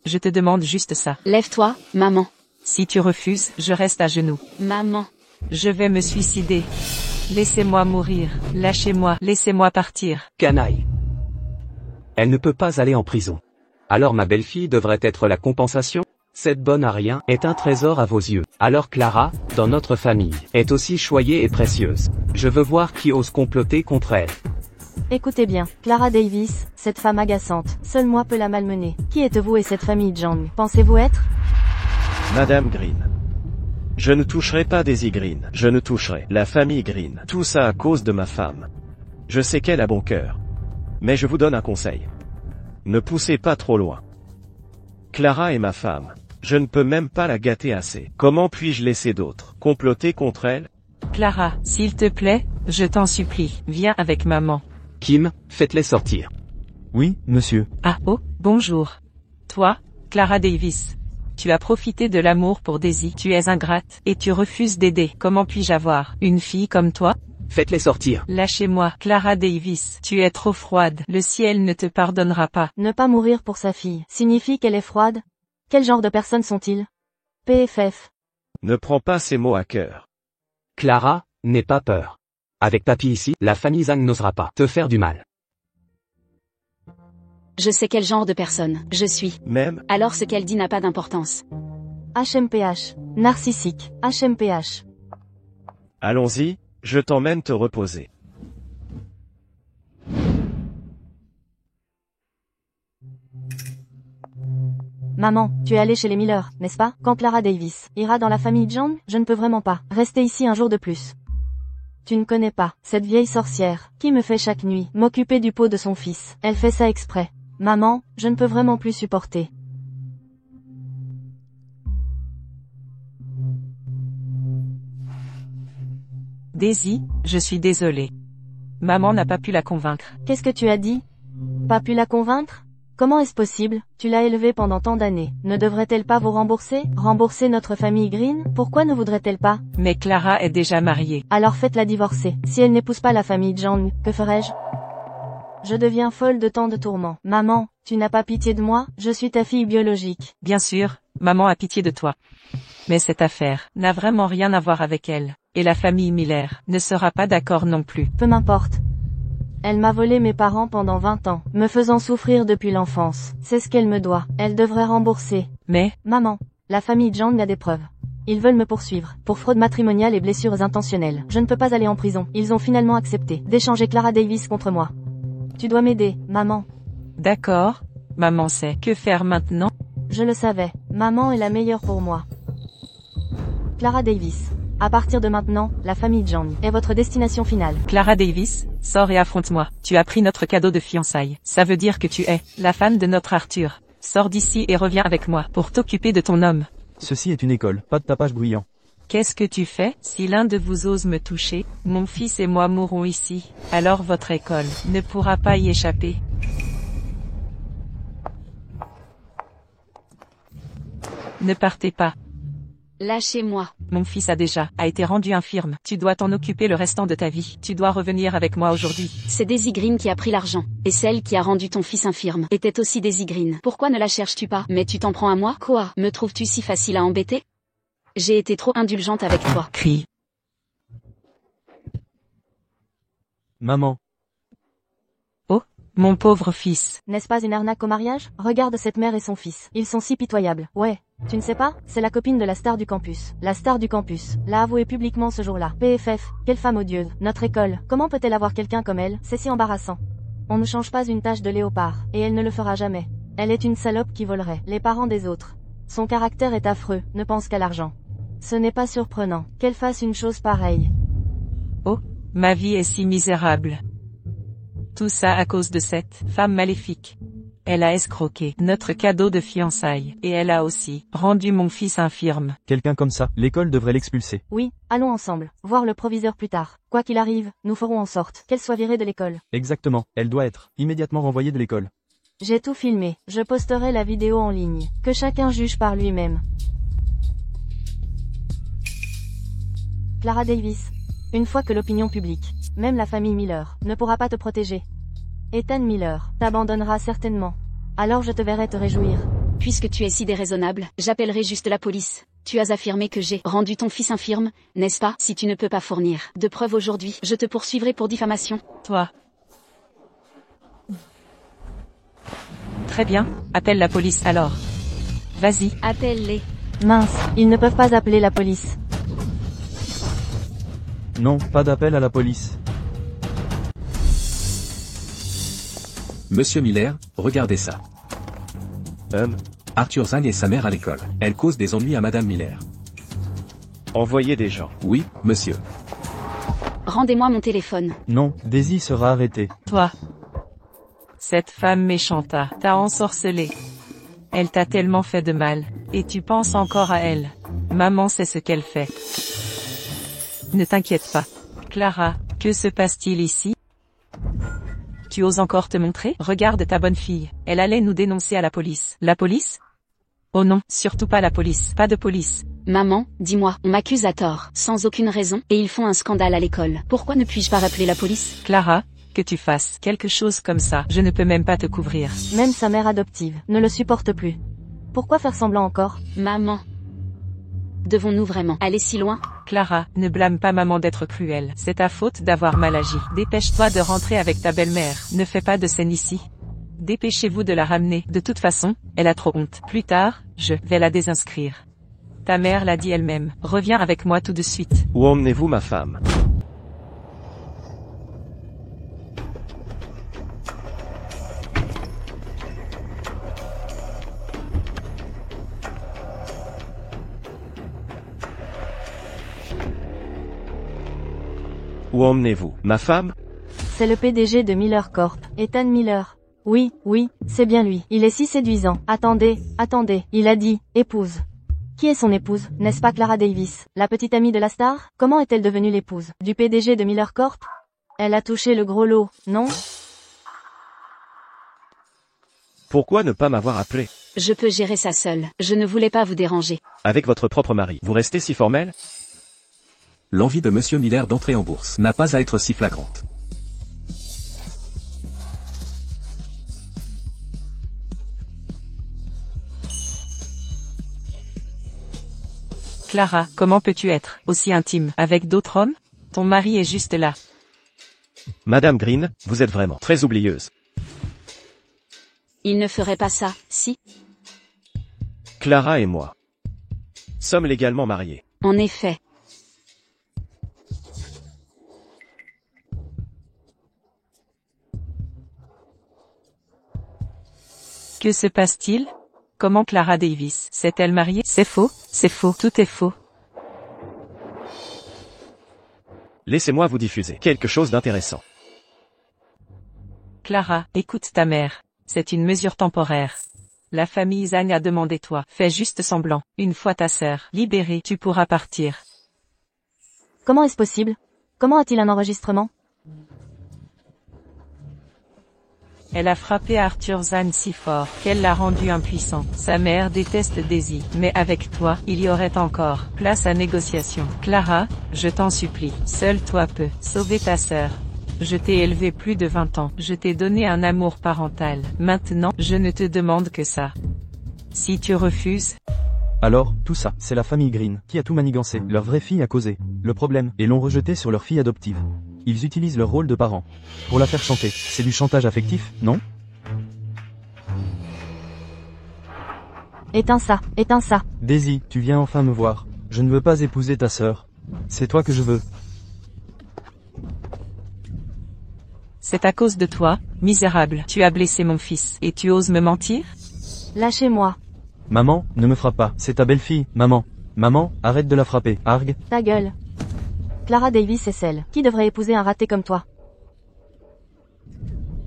je te demande juste ça. Lève-toi, maman. Si tu refuses, je reste à genoux. Maman. Je vais me suicider. Laissez-moi mourir. Lâchez-moi. Laissez-moi partir. Canaille. Elle ne peut pas aller en prison. Alors ma belle-fille devrait être la compensation? Cette bonne à rien est un trésor à vos yeux. Alors Clara, dans notre famille, est aussi choyée et précieuse. Je veux voir qui ose comploter contre elle. Écoutez bien, Clara Davis, cette femme agaçante, seul moi peux la malmener. Qui êtes-vous et cette famille Jang? Pensez-vous être? Madame Green. Je ne toucherai pas Daisy Green. Je ne toucherai la famille Green. Tout ça à cause de ma femme. Je sais qu'elle a bon cœur. Mais je vous donne un conseil. Ne poussez pas trop loin. Clara est ma femme. Je ne peux même pas la gâter assez. Comment puis-je laisser d'autres comploter contre elle? Clara, s'il te plaît, je t'en supplie, viens avec maman. Kim, faites-les sortir. Oui, monsieur. Ah, oh, bonjour. Toi, Clara Davis. Tu as profité de l'amour pour Daisy. Tu es ingrate, et tu refuses d'aider. Comment puis-je avoir une fille comme toi? Faites-les sortir. Lâchez-moi, Clara Davis. Tu es trop froide. Le ciel ne te pardonnera pas. Ne pas mourir pour sa fille signifie qu'elle est froide? Quel genre de personnes sont-ils? PFF. Ne prends pas ces mots à cœur. Clara, n'aie pas peur. Avec papy ici, la famille Zhang n'osera pas te faire du mal. Je sais quel genre de personne je suis. Même, Alors ce qu'elle dit n'a pas d'importance. HMPH. Narcissique. HMPH. allons-y, je t'emmène te reposer. Maman, tu es allée chez les Miller, n'est-ce pas? Quand Clara Davis ira dans la famille Zhang, je ne peux vraiment pas rester ici un jour de plus. Tu ne connais pas cette vieille sorcière qui me fait chaque nuit m'occuper du pot de son fils. Elle fait ça exprès. Maman, je ne peux vraiment plus supporter. Daisy, je suis désolée. Maman n'a pas pu la convaincre. Qu'est-ce que tu as dit? Pas pu la convaincre? Comment est-ce possible? Tu l'as élevée pendant tant d'années. Ne devrait-elle pas vous rembourser? Rembourser notre famille Green? Pourquoi ne voudrait-elle pas? Mais Clara est déjà mariée. Alors faites-la divorcer. Si elle n'épouse pas la famille Zhang, que ferai-je? Je deviens folle de tant de tourments. Maman, tu n'as pas pitié de moi? Je suis ta fille biologique. Bien sûr, maman a pitié de toi. Mais cette affaire n'a vraiment rien à voir avec elle. Et la famille Miller ne sera pas d'accord non plus. Peu m'importe. Elle m'a volé mes parents pendant 20 ans, me faisant souffrir depuis l'enfance. C'est ce qu'elle me doit. Elle devrait rembourser. Mais, Maman, la famille Zhang a des preuves. Ils veulent me poursuivre, pour fraude matrimoniale et blessures intentionnelles. Je ne peux pas aller en prison. Ils ont finalement accepté d'échanger Clara Davis contre moi. Tu dois m'aider, maman. d'accord, maman sait. Que faire maintenant? Je le savais. Maman est la meilleure pour moi. Clara Davis. À partir de maintenant, la famille Zhang est votre destination finale. Clara Davis, sors et affronte-moi. Tu as pris notre cadeau de fiançailles. Ça veut dire que tu es la femme de notre Arthur. Sors d'ici et reviens avec moi pour t'occuper de ton homme. Ceci est une école, pas de tapage bruyant. Qu'est-ce que tu fais? Si l'un de vous ose me toucher, mon fils et moi mourrons ici. Alors votre école ne pourra pas y échapper. Ne partez pas. Lâchez-moi. Mon fils a été rendu infirme. Tu dois t'en occuper le restant de ta vie. Tu dois revenir avec moi aujourd'hui. C'est Daisy Green qui a pris l'argent. Et celle qui a rendu ton fils infirme était aussi Daisy Green. Pourquoi ne la cherches-tu pas? Mais tu t'en prends à moi? Quoi? Me trouves-tu si facile à embêter? J'ai été trop indulgente avec toi. Crie. Maman. Oh, mon pauvre fils. N'est-ce pas une arnaque au mariage? Regarde cette mère et son fils. Ils sont si pitoyables. Ouais. Tu ne sais pas? C'est la copine de la star du campus. La star du campus l'a avoué publiquement ce jour-là. PFF, quelle femme odieuse. Notre école, comment peut-elle avoir quelqu'un comme elle? C'est si embarrassant. On ne change pas une tache de léopard, et elle ne le fera jamais. Elle est une salope qui volerait les parents des autres. Son caractère est affreux, ne pense qu'à l'argent. Ce n'est pas surprenant qu'elle fasse une chose pareille. Oh, ma vie est si misérable. Tout ça à cause de cette femme maléfique. Elle a escroqué notre cadeau de fiançailles, et elle a aussi rendu mon fils infirme. Quelqu'un comme ça, l'école devrait l'expulser. Oui, allons ensemble, voir le proviseur plus tard. Quoi qu'il arrive, nous ferons en sorte qu'elle soit virée de l'école. Exactement, elle doit être immédiatement renvoyée de l'école. J'ai tout filmé, je posterai la vidéo en ligne, que chacun juge par lui-même. Clara Davis. Une fois que l'opinion publique, même la famille Miller, ne pourra pas te protéger, Ethan Miller t'abandonnera certainement. Alors je te verrai te réjouir. Puisque tu es si déraisonnable, j'appellerai juste la police. Tu as affirmé que j'ai rendu ton fils infirme, n'est-ce pas? Si tu ne peux pas fournir de preuves aujourd'hui, je te poursuivrai pour diffamation. Toi. Très bien, appelle la police alors. Vas-y. Appelle-les. Mince, ils ne peuvent pas appeler la police. Non, pas d'appel à la police. Monsieur Miller, regardez ça. Arthur Zhang et sa mère à l'école. Elle cause des ennuis à Madame Miller. Envoyez des gens. Oui, monsieur. Rendez-moi mon téléphone. Non, Daisy sera arrêtée. Toi. Cette femme méchante t'a ensorcelé. Elle t'a tellement fait de mal, et tu penses encore à elle. Maman sait ce qu'elle fait. Ne t'inquiète pas. Clara, que se passe-t-il ici? Tu oses encore te montrer? Regarde ta bonne fille. Elle allait nous dénoncer à la police. La police? Oh non, surtout pas la police. Pas de police. Maman, dis-moi, on m'accuse à tort, sans aucune raison, et ils font un scandale à l'école. Pourquoi ne puis-je pas rappeler la police? Clara, que tu fasses quelque chose comme ça, je ne peux même pas te couvrir. Même sa mère adoptive ne le supporte plus. Pourquoi faire semblant encore? Maman. Devons-nous vraiment aller si loin? Clara, ne blâme pas maman d'être cruelle. C'est ta faute d'avoir mal agi. Dépêche-toi de rentrer avec ta belle-mère. Ne fais pas de scène ici. Dépêchez-vous de la ramener. De toute façon, elle a trop honte. Plus tard, je vais la désinscrire. Ta mère l'a dit elle-même. Reviens avec moi tout de suite. Où emmenez-vous ma femme? Où emmenez-vous ma femme? C'est le PDG de Miller Corp, Ethan Miller. Oui, c'est bien lui. Il est si séduisant. Attendez, il a dit, épouse. Qui est son épouse? N'est-ce pas Clara Davis, la petite amie de la star? Comment est-elle devenue l'épouse du PDG de Miller Corp? Elle a touché le gros lot, non? Pourquoi ne pas m'avoir appelé? Je peux gérer ça seule. Je ne voulais pas vous déranger. Avec votre propre mari, vous restez si formel? L'envie de Monsieur Miller d'entrer en bourse n'a pas à être si flagrante. Clara, comment peux-tu être aussi intime avec d'autres hommes? Ton mari est juste là. Madame Green, vous êtes vraiment très oublieuse. Il ne ferait pas ça, si? Clara et moi sommes légalement mariés. En effet. Que se passe-t-il? Comment Clara Davis s'est-elle mariée? C'est faux, tout est faux. Laissez-moi vous diffuser quelque chose d'intéressant. Clara, écoute ta mère. C'est une mesure temporaire. La famille Zhang a demandé toi. Fais juste semblant. Une fois ta sœur libérée, tu pourras partir. Comment est-ce possible? Comment a-t-il un enregistrement? Elle a frappé Arthur Zhang si fort qu'elle l'a rendu impuissant. Sa mère déteste Daisy, mais avec toi, il y aurait encore place à négociation. Clara, je t'en supplie, seul toi peux sauver ta sœur. Je t'ai élevé plus de 20 ans, je t'ai donné un amour parental. Maintenant, je ne te demande que ça. Si tu refuses... Alors, tout ça, c'est la famille Green, qui a tout manigancé. Leur vraie fille a causé le problème, et l'ont rejeté sur leur fille adoptive. Ils utilisent leur rôle de parents pour la faire chanter. C'est du chantage affectif, non? Éteins ça. Daisy, tu viens enfin me voir. Je ne veux pas épouser ta sœur. C'est toi que je veux. C'est à cause de toi, misérable. Tu as blessé mon fils, et tu oses me mentir? Lâchez-moi. Maman, ne me frappe pas. C'est ta belle-fille, maman. Maman, arrête de la frapper. Argue. Ta gueule. Clara Davis est celle qui devrait épouser un raté comme toi.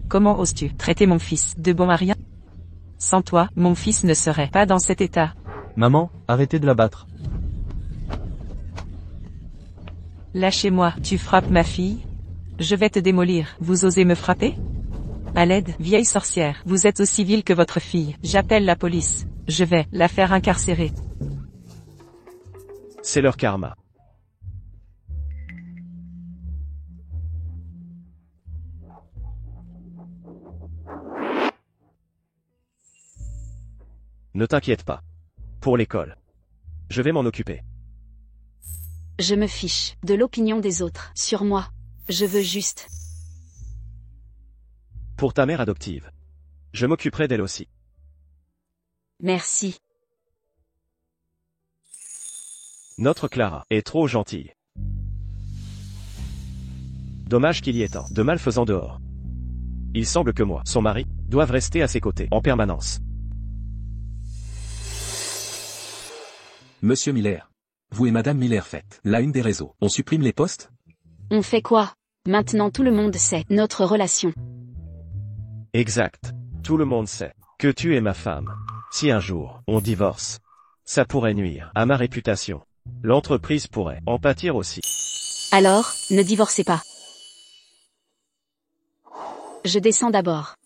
Comment oses-tu traiter mon fils de bon à rien? Sans toi, mon fils ne serait pas dans cet état. Maman, arrêtez de la battre. Lâchez-moi, tu frappes ma fille? Je vais te démolir. Vous osez me frapper? À l'aide, vieille sorcière. Vous êtes aussi vile que votre fille. J'appelle la police. Je vais la faire incarcérer. C'est leur karma. Ne t'inquiète pas. Pour l'école. Je vais m'en occuper. Je me fiche de l'opinion des autres sur moi. Je veux juste... Pour ta mère adoptive. Je m'occuperai d'elle aussi. Merci. Notre Clara est trop gentille. Dommage qu'il y ait tant de malfaisants dehors. Il semble que moi, son mari, doive rester à ses côtés en permanence. Monsieur Miller. Vous et Madame Miller faites la une des réseaux. On supprime les posts? On fait quoi? Maintenant tout le monde sait notre relation. Exact. Tout le monde sait que tu es ma femme. Si un jour, on divorce, ça pourrait nuire à ma réputation. L'entreprise pourrait en pâtir aussi. Alors, ne divorcez pas. Je descends d'abord.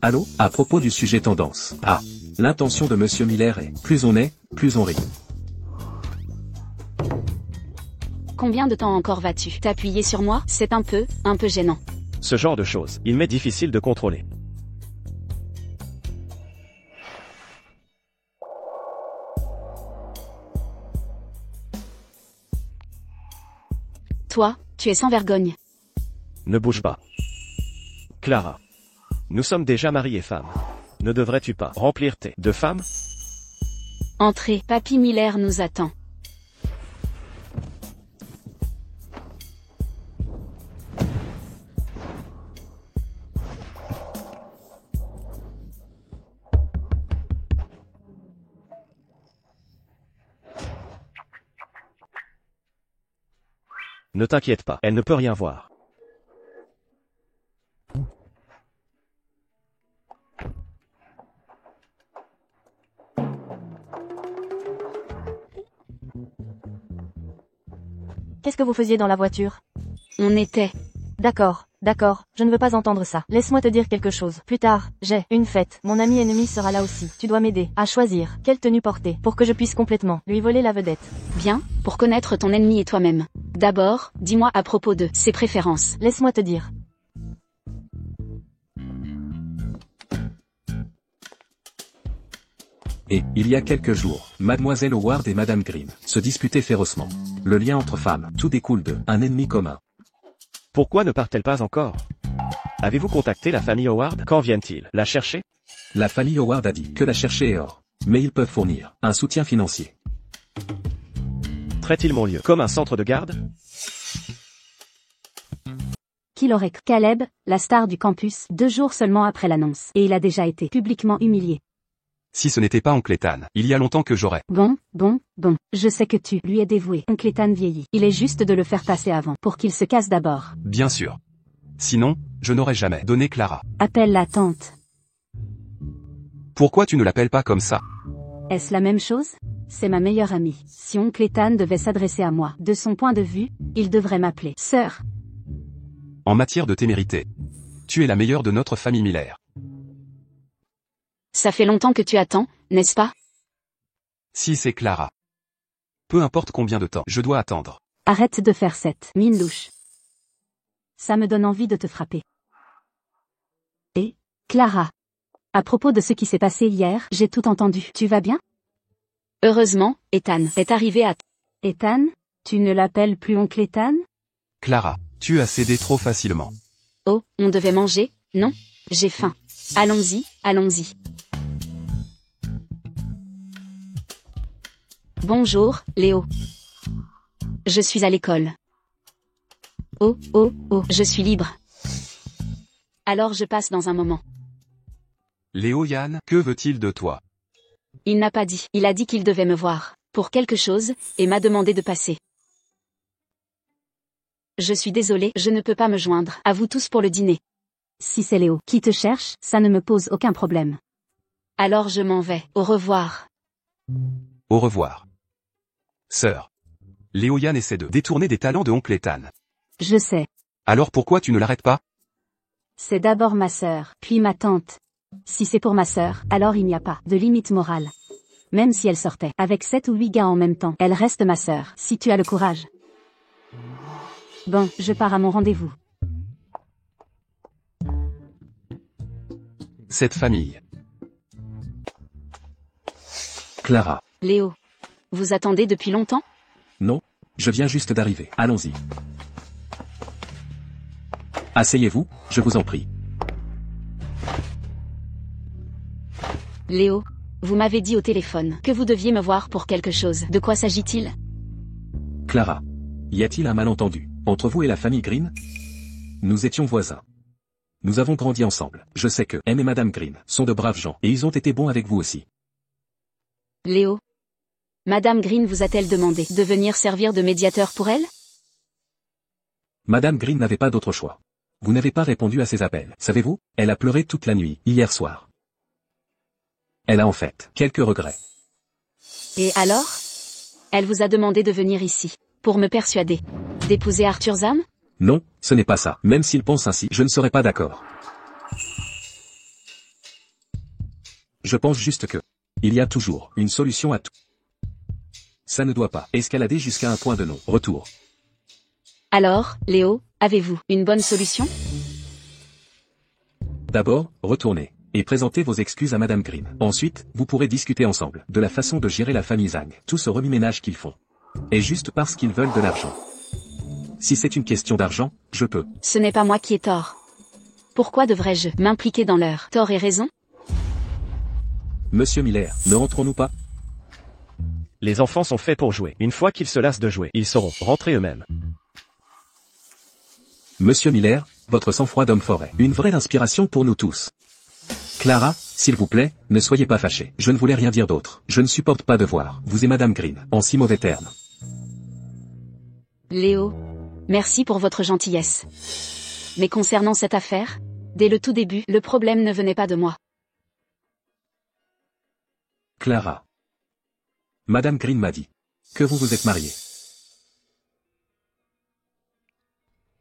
Allô, à propos du sujet tendance. Ah, l'intention de Monsieur Miller est, plus on rit. Combien de temps encore vas-tu t'appuyer sur moi? C'est un peu gênant. Ce genre de choses, il m'est difficile de contrôler. Toi, tu es sans vergogne. Ne bouge pas. Clara. Nous sommes déjà mari et femme. Ne devrais-tu pas remplir tes deux femmes? Entrez, Papy Miller nous attend. Ne t'inquiète pas, elle ne peut rien voir. Qu'est-ce que vous faisiez dans la voiture? On était. D'accord, je ne veux pas entendre ça. Laisse-moi te dire quelque chose. Plus tard, j'ai une fête. Mon ami ennemi sera là aussi. Tu dois m'aider à choisir quelle tenue porter pour que je puisse complètement lui voler la vedette. Bien, pour connaître ton ennemi et toi-même. D'abord, dis-moi à propos de ses préférences. Laisse-moi te dire. Et, il y a quelques jours, Mademoiselle Howard et Madame Green se disputaient férocement. Le lien entre femmes, tout découle de un ennemi commun. Pourquoi ne part-elle pas encore? Avez-vous contacté la famille Howard? Quand viennent-ils la chercher? La famille Howard a dit que la chercher est hors. Mais ils peuvent fournir un soutien financier. Traite-t-il mon lieu comme un centre de garde? Qu'il aurait Caleb, la star du campus, 2 jours seulement après l'annonce. Et il a déjà été publiquement humilié. Si ce n'était pas Oncle Ethan, il y a longtemps que j'aurais. Bon. Je sais que tu lui es dévoué. Oncle Ethan vieillit. Il est juste de le faire passer avant, pour qu'il se casse d'abord. Bien sûr. Sinon, je n'aurais jamais donné Clara. Appelle la tante. Pourquoi tu ne l'appelles pas comme ça? Est-ce la même chose? C'est ma meilleure amie. Si Oncle Ethan devait s'adresser à moi, de son point de vue, il devrait m'appeler sœur. En matière de témérité, tu es la meilleure de notre famille Miller. Ça fait longtemps que tu attends, n'est-ce pas? Si c'est Clara. Peu importe combien de temps je dois attendre. Arrête de faire cette mine louche. Ça me donne envie de te frapper. Et, Clara. À propos de ce qui s'est passé hier, j'ai tout entendu. Tu vas bien? Heureusement, Ethan est arrivé à... Ethan? Tu ne l'appelles plus Oncle Ethan? Clara, tu as cédé trop facilement. Oh, on devait manger, non? J'ai faim. Allons-y. Bonjour, Léo. Je suis à l'école. Oh, je suis libre. Alors je passe dans un moment. Léo Yann, que veut-il de toi? Il n'a pas dit. Il a dit qu'il devait me voir, pour quelque chose, et m'a demandé de passer. Je suis désolée, je ne peux pas me joindre à vous tous pour le dîner. Si c'est Léo qui te cherche, ça ne me pose aucun problème. Alors je m'en vais. Au revoir. Au revoir. Sœur. Léo Yann essaie de détourner des talents de Oncle Ethan. Je sais. Alors pourquoi tu ne l'arrêtes pas? C'est d'abord ma sœur, puis ma tante. Si c'est pour ma sœur, alors il n'y a pas de limite morale. Même si elle sortait avec 7 ou 8 gars en même temps, elle reste ma sœur, si tu as le courage. Bon, je pars à mon rendez-vous. Cette famille. Clara. Léo. Vous attendez depuis longtemps? Non, je viens juste d'arriver. Allons-y. Asseyez-vous, je vous en prie. Léo, vous m'avez dit au téléphone que vous deviez me voir pour quelque chose. De quoi s'agit-il? Clara. Y a-t-il un malentendu entre vous et la famille Green? Nous étions voisins. Nous avons grandi ensemble. Je sais que M et Madame Green sont de braves gens et ils ont été bons avec vous aussi. Léo. Madame Green vous a-t-elle demandé de venir servir de médiateur pour elle? Madame Green n'avait pas d'autre choix. Vous n'avez pas répondu à ses appels. Savez-vous, elle a pleuré toute la nuit, hier soir. Elle a en fait quelques regrets. Et alors? Elle vous a demandé de venir ici, pour me persuader d'épouser Arthur Zam? Non, ce n'est pas ça. Même s'il pense ainsi, je ne serais pas d'accord. Je pense juste que il y a toujours une solution à tout. Ça ne doit pas escalader jusqu'à un point de non-retour. Alors, Léo, avez-vous une bonne solution? D'abord, retournez et présentez vos excuses à Madame Green. Ensuite, vous pourrez discuter ensemble de la façon de gérer la famille Zhang. Tout ce remue-ménage qu'ils font est juste parce qu'ils veulent de l'argent. Si c'est une question d'argent, je peux. Ce n'est pas moi qui ai tort. Pourquoi devrais-je m'impliquer dans leur tort et raison? Monsieur Miller, ne rentrons-nous pas? Les enfants sont faits pour jouer. Une fois qu'ils se lassent de jouer, ils sauront rentrer eux-mêmes. Monsieur Miller, votre sang-froid d'homme fort est une vraie inspiration pour nous tous. Clara, s'il vous plaît, ne soyez pas fâchée. Je ne voulais rien dire d'autre. Je ne supporte pas de voir vous et Madame Green en si mauvais termes. Léo, merci pour votre gentillesse. Mais concernant cette affaire, dès le tout début, le problème ne venait pas de moi. Clara. Madame Green m'a dit que vous vous êtes mariée.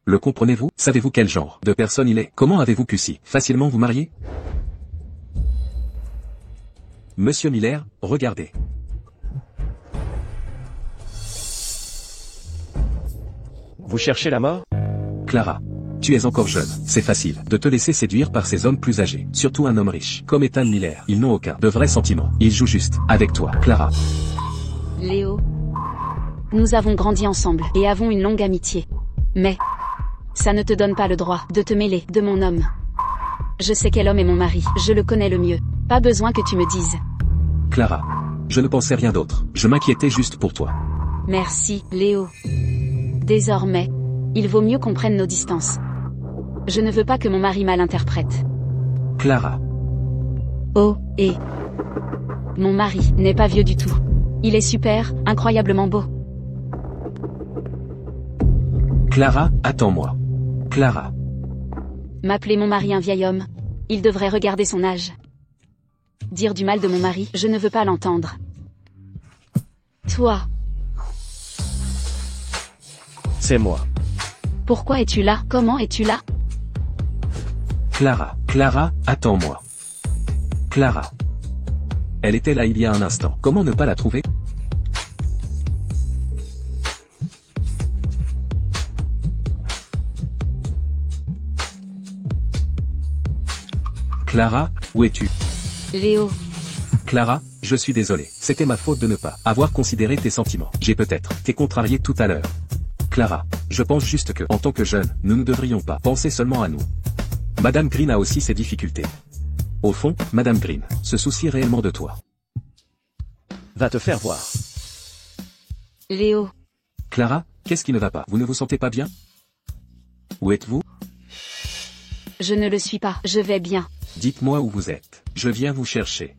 Le comprenez-vous? Savez-vous quel genre de personne il est? Comment avez-vous pu si facilement vous marier? Monsieur Miller, regardez. Vous cherchez la mort? Clara. Tu es encore jeune, c'est facile de te laisser séduire par ces hommes plus âgés, surtout un homme riche, comme Ethan Miller. Ils n'ont aucun de vrais sentiments, ils jouent juste avec toi, Clara. Léo, nous avons grandi ensemble et avons une longue amitié. Mais ça ne te donne pas le droit de te mêler de mon homme. Je sais quel homme est mon mari, je le connais le mieux. Pas besoin que tu me dises. Clara. Je ne pensais rien d'autre, je m'inquiétais juste pour toi. Merci, Léo. Désormais, il vaut mieux qu'on prenne nos distances. Je ne veux pas que mon mari mal interprète. Clara. Oh, et... Mon mari n'est pas vieux du tout. Il est super, incroyablement beau. Clara, attends-moi. Clara. M'appeler mon mari un vieil homme. Il devrait regarder son âge. Dire du mal de mon mari, je ne veux pas l'entendre. Toi. C'est moi. Pourquoi es-tu là? Comment es-tu là? Clara. Clara, attends-moi. Clara. Elle était là il y a un instant. Comment ne pas la trouver? Clara, où es-tu? Léo. Clara, je suis désolé. C'était ma faute de ne pas avoir considéré tes sentiments. J'ai peut-être t'ai contrarié tout à l'heure. Clara, je pense juste que, en tant que jeunes, nous ne devrions pas penser seulement à nous. Madame Green a aussi ses difficultés. Au fond, Madame Green se soucie réellement de toi. Va te faire voir. Léo. Clara, qu'est-ce qui ne va pas? Vous ne vous sentez pas bien? Où êtes-vous? Je ne le suis pas, je vais bien. Dites-moi où vous êtes. Je viens vous chercher.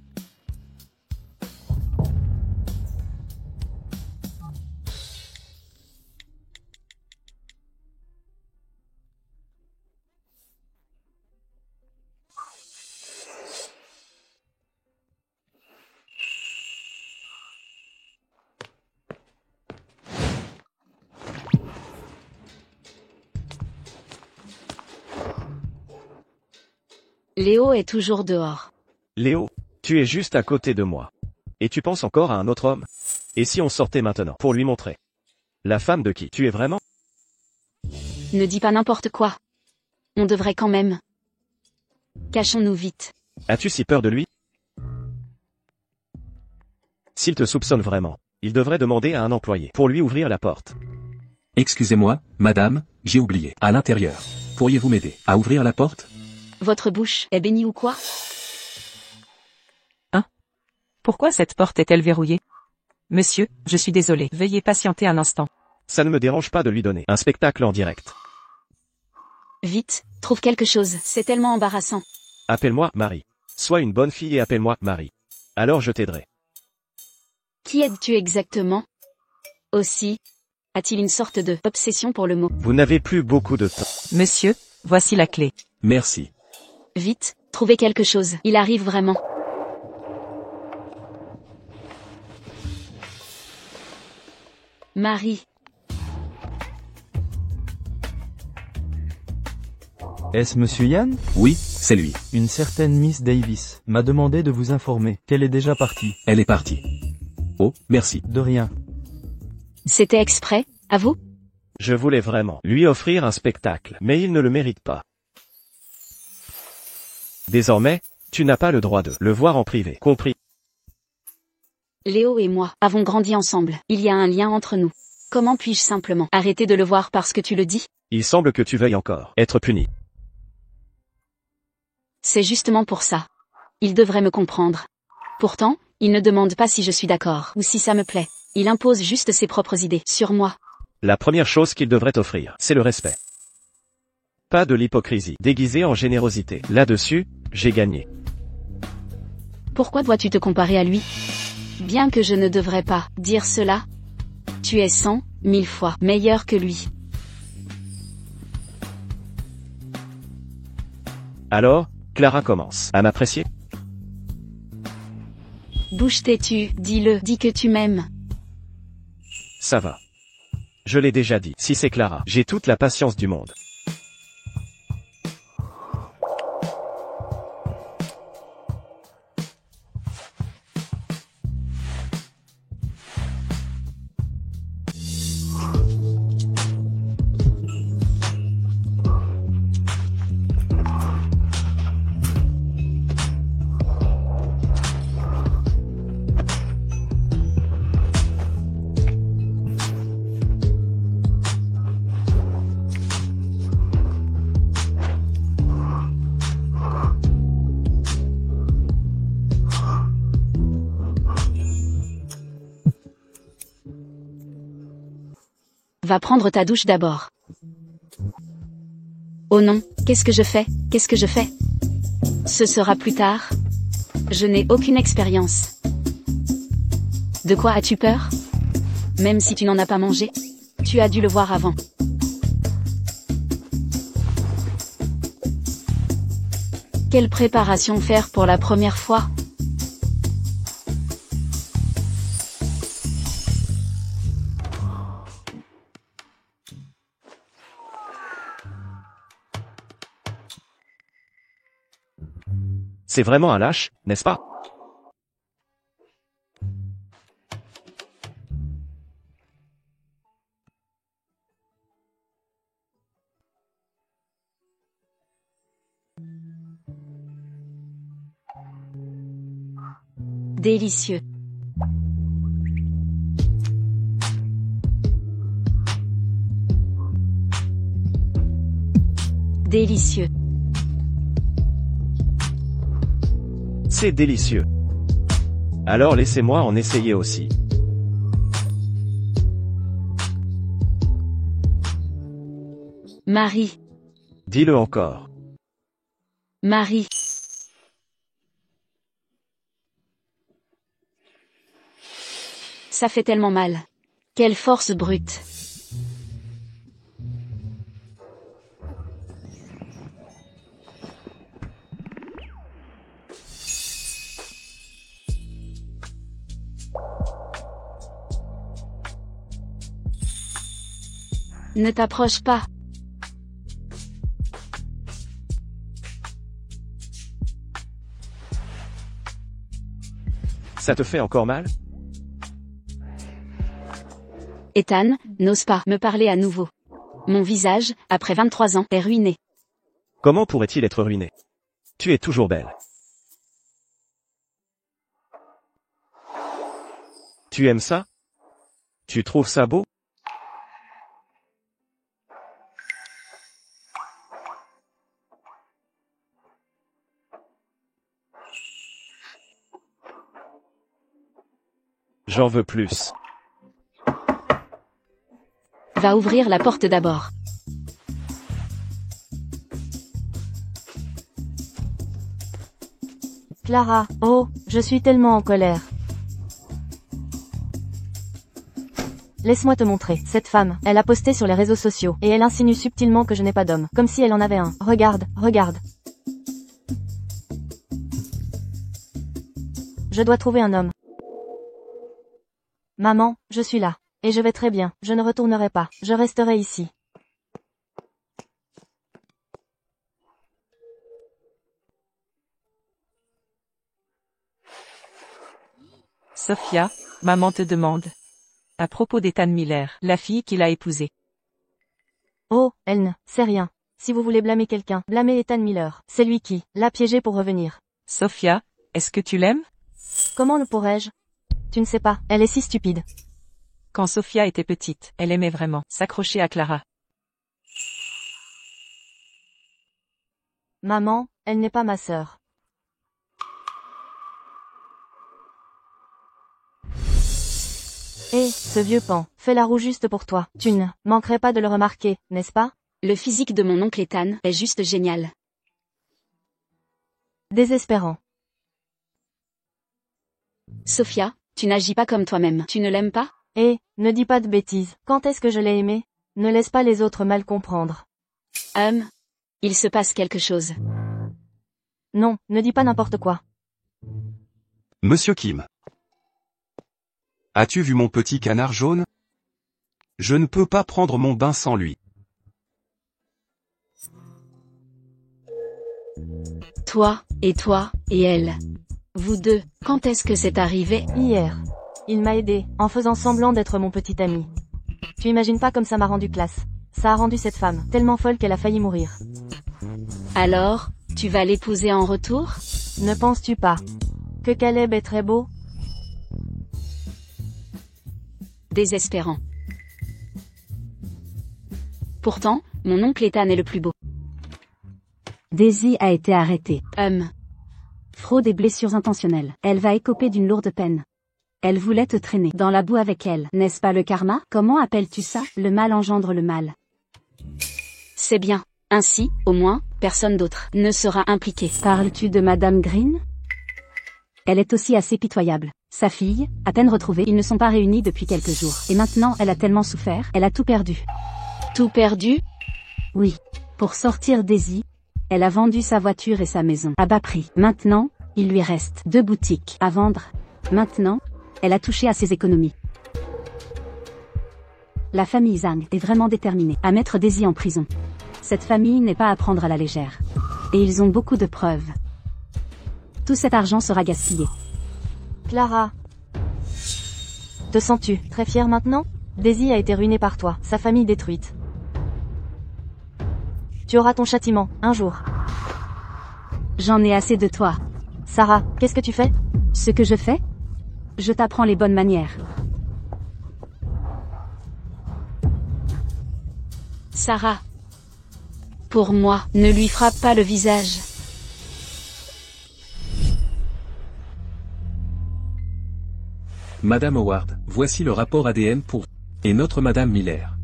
Léo est toujours dehors. Léo, tu es juste à côté de moi. Et tu penses encore à un autre homme? Et si on sortait maintenant, pour lui montrer la femme de qui tu es vraiment? Ne dis pas n'importe quoi. On devrait quand même. Cachons-nous vite. As-tu si peur de lui? S'il te soupçonne vraiment, il devrait demander à un employé pour lui ouvrir la porte. Excusez-moi, madame, j'ai oublié. À l'intérieur. Pourriez-vous m'aider à ouvrir la porte? Votre bouche est bénie ou quoi? Hein? Pourquoi cette porte est-elle verrouillée? Monsieur, je suis désolé. Veuillez patienter un instant. Ça ne me dérange pas de lui donner un spectacle en direct. Vite, trouve quelque chose, c'est tellement embarrassant. Appelle-moi Marie. Sois une bonne fille et appelle-moi Marie. Alors je t'aiderai. Qui aides-tu exactement? Aussi, a-t-il une sorte de obsession pour le mot? Vous n'avez plus beaucoup de temps. Monsieur, voici la clé. Merci. Vite, trouvez quelque chose, il arrive vraiment. Marie. Est-ce Monsieur Yann? Oui, c'est lui. Une certaine Miss Davis m'a demandé de vous informer qu'elle est déjà partie. Elle est partie. Oh, merci. De rien. C'était exprès, à vous? Je voulais vraiment lui offrir un spectacle, mais il ne le mérite pas. Désormais, tu n'as pas le droit de le voir en privé, compris? Léo et moi avons grandi ensemble. Il y a un lien entre nous. Comment puis-je simplement arrêter de le voir parce que tu le dis? Il semble que tu veuilles encore être puni. C'est justement pour ça. Il devrait me comprendre. Pourtant, il ne demande pas si je suis d'accord ou si ça me plaît. Il impose juste ses propres idées sur moi. La première chose qu'il devrait t'offrir, c'est le respect. Pas de l'hypocrisie déguisée en générosité. Là-dessus, j'ai gagné. Pourquoi dois-tu te comparer à lui? Bien que je ne devrais pas dire cela, tu es 100 000 fois meilleur que lui. Alors, Clara commence à m'apprécier. Bouche têtue, dis-le, dis que tu m'aimes. Ça va. Je l'ai déjà dit, si c'est Clara, j'ai toute la patience du monde. Va prendre ta douche d'abord. Oh non, qu'est-ce que je fais? Qu'est-ce que je fais? Ce sera plus tard. Je n'ai aucune expérience. De quoi as-tu peur? Même si tu n'en as pas mangé? Tu as dû le voir avant. Quelle préparation faire pour la première fois? C'est vraiment un lâche, n'est-ce pas? Délicieux. Délicieux. C'est délicieux. Alors laissez-moi en essayer aussi. Marie. Dis-le encore. Marie. Ça fait tellement mal. Quelle force brute. Ne t'approche pas. Ça te fait encore mal? Ethan, n'ose pas me parler à nouveau. Mon visage, après 23 ans, est ruiné. Comment pourrait-il être ruiné? Tu es toujours belle. Tu aimes ça? Tu trouves ça beau? J'en veux plus. Va ouvrir la porte d'abord. Clara, oh, je suis tellement en colère. Laisse-moi te montrer. Cette femme, elle a posté sur les réseaux sociaux, et elle insinue subtilement que je n'ai pas d'homme, comme si elle en avait un. Regarde, regarde. Je dois trouver un homme. Maman, je suis là. Et je vais très bien, je ne retournerai pas, je resterai ici. Sophia, maman te demande. À propos d'Ethan Miller, la fille qu'il a épousée. Oh, elle ne sait rien. Si vous voulez blâmer quelqu'un, blâmez Ethan Miller. C'est lui qui l'a piégé pour revenir. Sophia, est-ce que tu l'aimes? Comment le pourrais-je? Tu ne sais pas, elle est si stupide. Quand Sophia était petite, elle aimait vraiment s'accrocher à Clara. Maman, elle n'est pas ma sœur. Hé, ce vieux pan, fais la roue juste pour toi. Tu ne manquerais pas de le remarquer, n'est-ce pas? Le physique de mon oncle Ethan est juste génial. Désespérant. Sophia, tu n'agis pas comme toi-même. Tu ne l'aimes pas? Hé, ne dis pas de bêtises. Quand est-ce que je l'ai aimé? Ne laisse pas les autres mal comprendre. Il se passe quelque chose. Non, ne dis pas n'importe quoi. Monsieur Kim. As-tu vu mon petit canard jaune? Je ne peux pas prendre mon bain sans lui. Toi, et elle. Vous deux, quand est-ce que c'est arrivé? Hier. Il m'a aidé, en faisant semblant d'être mon petit ami. Tu imagines pas comme ça m'a rendu classe. Ça a rendu cette femme tellement folle qu'elle a failli mourir. Alors, tu vas l'épouser en retour? Ne penses-tu pas que Caleb est très beau? Désespérant. Pourtant, mon oncle Ethan est le plus beau. Daisy a été arrêtée. Fraude et blessures intentionnelles. Elle va écoper d'une lourde peine. Elle voulait te traîner dans la boue avec elle, n'est-ce pas le karma? Comment appelles-tu ça? Le mal engendre le mal. C'est bien. Ainsi, au moins, personne d'autre ne sera impliqué. Parles-tu de Madame Green? Elle est aussi assez pitoyable. Sa fille, à peine retrouvée, ils ne sont pas réunis depuis quelques jours. Et maintenant, elle a tellement souffert, elle a tout perdu. Tout perdu? Oui. Pour sortir Daisy, elle a vendu sa voiture et sa maison à bas prix. Maintenant, il lui reste 2 boutiques à vendre. Maintenant, elle a touché à ses économies. La famille Zhang est vraiment déterminée à mettre Daisy en prison. Cette famille n'est pas à prendre à la légère. Et ils ont beaucoup de preuves. Tout cet argent sera gaspillé. Clara. Te sens-tu très fière maintenant? Daisy a été ruinée par toi, sa famille détruite. Tu auras ton châtiment, un jour. J'en ai assez de toi. Sarah, qu'est-ce que tu fais? Ce que je fais? Je t'apprends les bonnes manières. Sarah. Pour moi, ne lui frappe pas le visage. Madame Howard, voici le rapport ADN pour... et notre Madame Miller.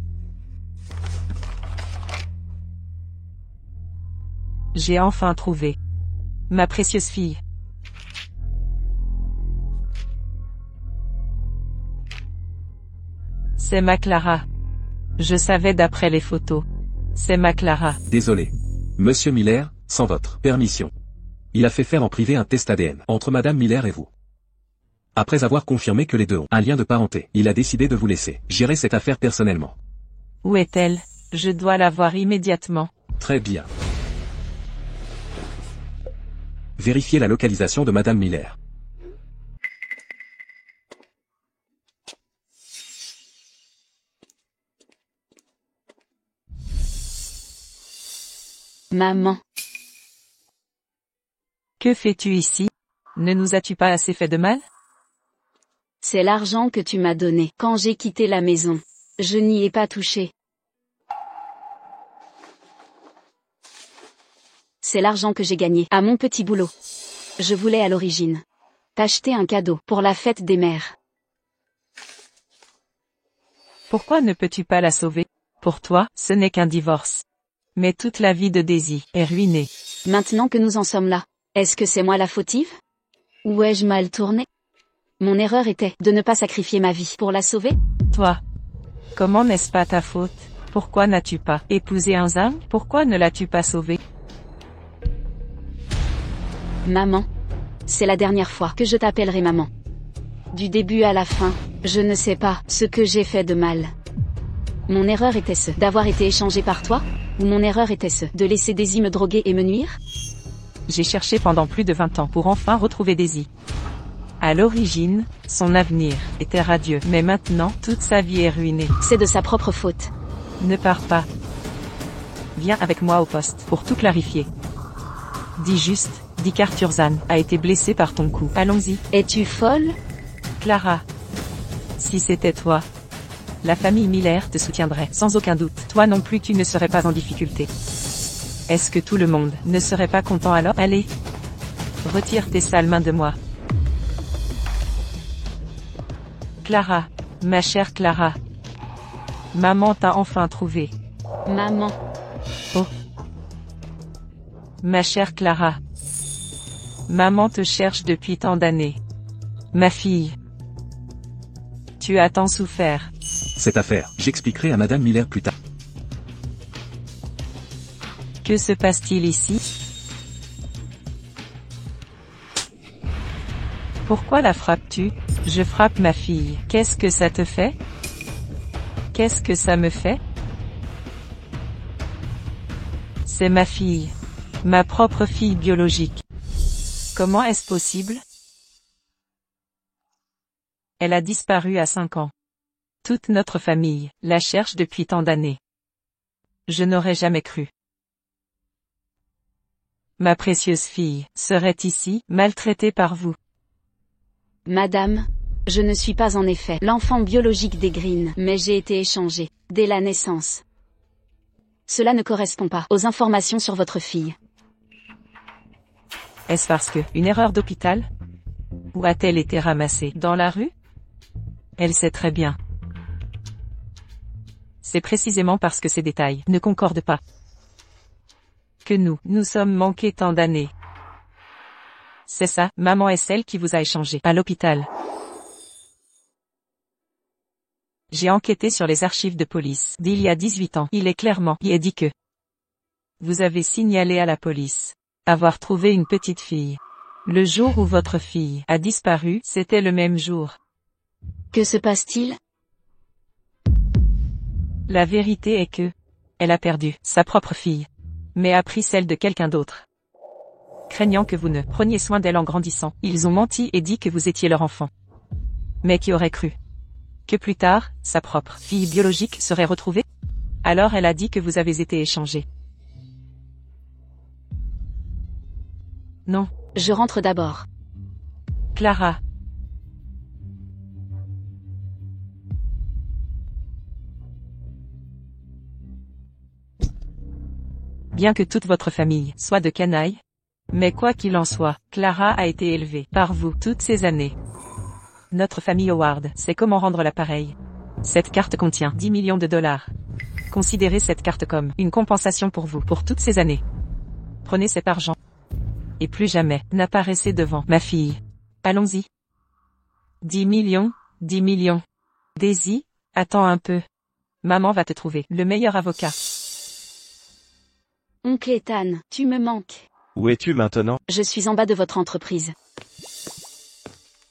J'ai enfin trouvé. Ma précieuse fille. C'est ma Clara. Je savais d'après les photos. C'est ma Clara. Désolé. Monsieur Miller, sans votre permission. Il a fait faire en privé un test ADN entre Madame Miller et vous. Après avoir confirmé que les deux ont un lien de parenté, il a décidé de vous laisser gérer cette affaire personnellement. Où est-elle? Je dois la voir immédiatement. Très bien. Vérifiez la localisation de Madame Miller. Maman. Que fais-tu ici? Ne nous as-tu pas assez fait de mal? C'est l'argent que tu m'as donné quand j'ai quitté la maison. Je n'y ai pas touché. C'est l'argent que j'ai gagné à mon petit boulot. Je voulais à l'origine t'acheter un cadeau pour la fête des mères. Pourquoi ne peux-tu pas la sauver? Pour toi, ce n'est qu'un divorce. Mais toute la vie de Daisy est ruinée. Maintenant que nous en sommes là, est-ce que c'est moi la fautive? Ou ai-je mal tourné? Mon erreur était de ne pas sacrifier ma vie pour la sauver? Toi. Comment n'est-ce pas ta faute? Pourquoi n'as-tu pas épousé un Zhang? Pourquoi ne l'as-tu pas sauvé? Maman. C'est la dernière fois que je t'appellerai maman. Du début à la fin, je ne sais pas ce que j'ai fait de mal. Mon erreur était-ce d'avoir été échangée par toi? Ou mon erreur était-ce de laisser Daisy me droguer et me nuire? J'ai cherché pendant plus de 20 ans pour enfin retrouver Daisy. À l'origine, son avenir était radieux, mais maintenant, toute sa vie est ruinée. C'est de sa propre faute. Ne pars pas. Viens avec moi au poste pour tout clarifier. Dis juste, dis qu'Arthur a été blessé par ton coup. Allons-y. Es-tu folle? Clara. Si c'était toi, la famille Miller te soutiendrait, sans aucun doute. Toi non plus tu ne serais pas en difficulté. Est-ce que tout le monde ne serait pas content alors? Allez. Retire tes sales mains de moi. Clara, ma chère Clara. Maman t'a enfin trouvé. Maman. Oh. Ma chère Clara. Maman te cherche depuis tant d'années. Ma fille. Tu as tant souffert. Cette affaire, j'expliquerai à Madame Miller plus tard. Que se passe-t-il ici? Pourquoi la frappes-tu? Je frappe ma fille. Qu'est-ce que ça te fait? Qu'est-ce que ça me fait? C'est ma fille. Ma propre fille biologique. Comment est-ce possible? Elle a disparu à 5 ans. Toute notre famille la cherche depuis tant d'années. Je n'aurais jamais cru. Ma précieuse fille serait ici, maltraitée par vous. Madame, je ne suis pas en effet l'enfant biologique des Green, mais j'ai été échangée dès la naissance. Cela ne correspond pas aux informations sur votre fille. Est-ce parce que une erreur d'hôpital? Ou a-t-elle été ramassée dans la rue? Elle sait très bien. C'est précisément parce que ces détails ne concordent pas que nous sommes manqués tant d'années. C'est ça, maman est celle qui vous a échangé à l'hôpital. J'ai enquêté sur les archives de police d'il y a 18 ans. Il est clairement y est dit que vous avez signalé à la police avoir trouvé une petite fille. Le jour où votre fille a disparu, c'était le même jour. Que se passe-t-il? La vérité est que elle a perdu sa propre fille, mais a pris celle de quelqu'un d'autre. Craignant que vous ne preniez soin d'elle en grandissant, ils ont menti et dit que vous étiez leur enfant. Mais qui aurait cru que plus tard, sa propre fille biologique serait retrouvée? Alors elle a dit que vous avez été échangés. Non. Je rentre d'abord. Clara. Bien que toute votre famille soit de canaille, mais quoi qu'il en soit, Clara a été élevée par vous toutes ces années. Notre famille Howard sait comment rendre l'appareil. Cette carte contient 10 millions de dollars. Considérez cette carte comme une compensation pour vous pour toutes ces années. Prenez cet argent. Et plus jamais n'apparaissez devant ma fille. Allons-y. 10 millions, 10 millions. Daisy, attends un peu. Maman va te trouver le meilleur avocat. Oncle Ethan, tu me manques. Où es-tu maintenant? Je suis en bas de votre entreprise.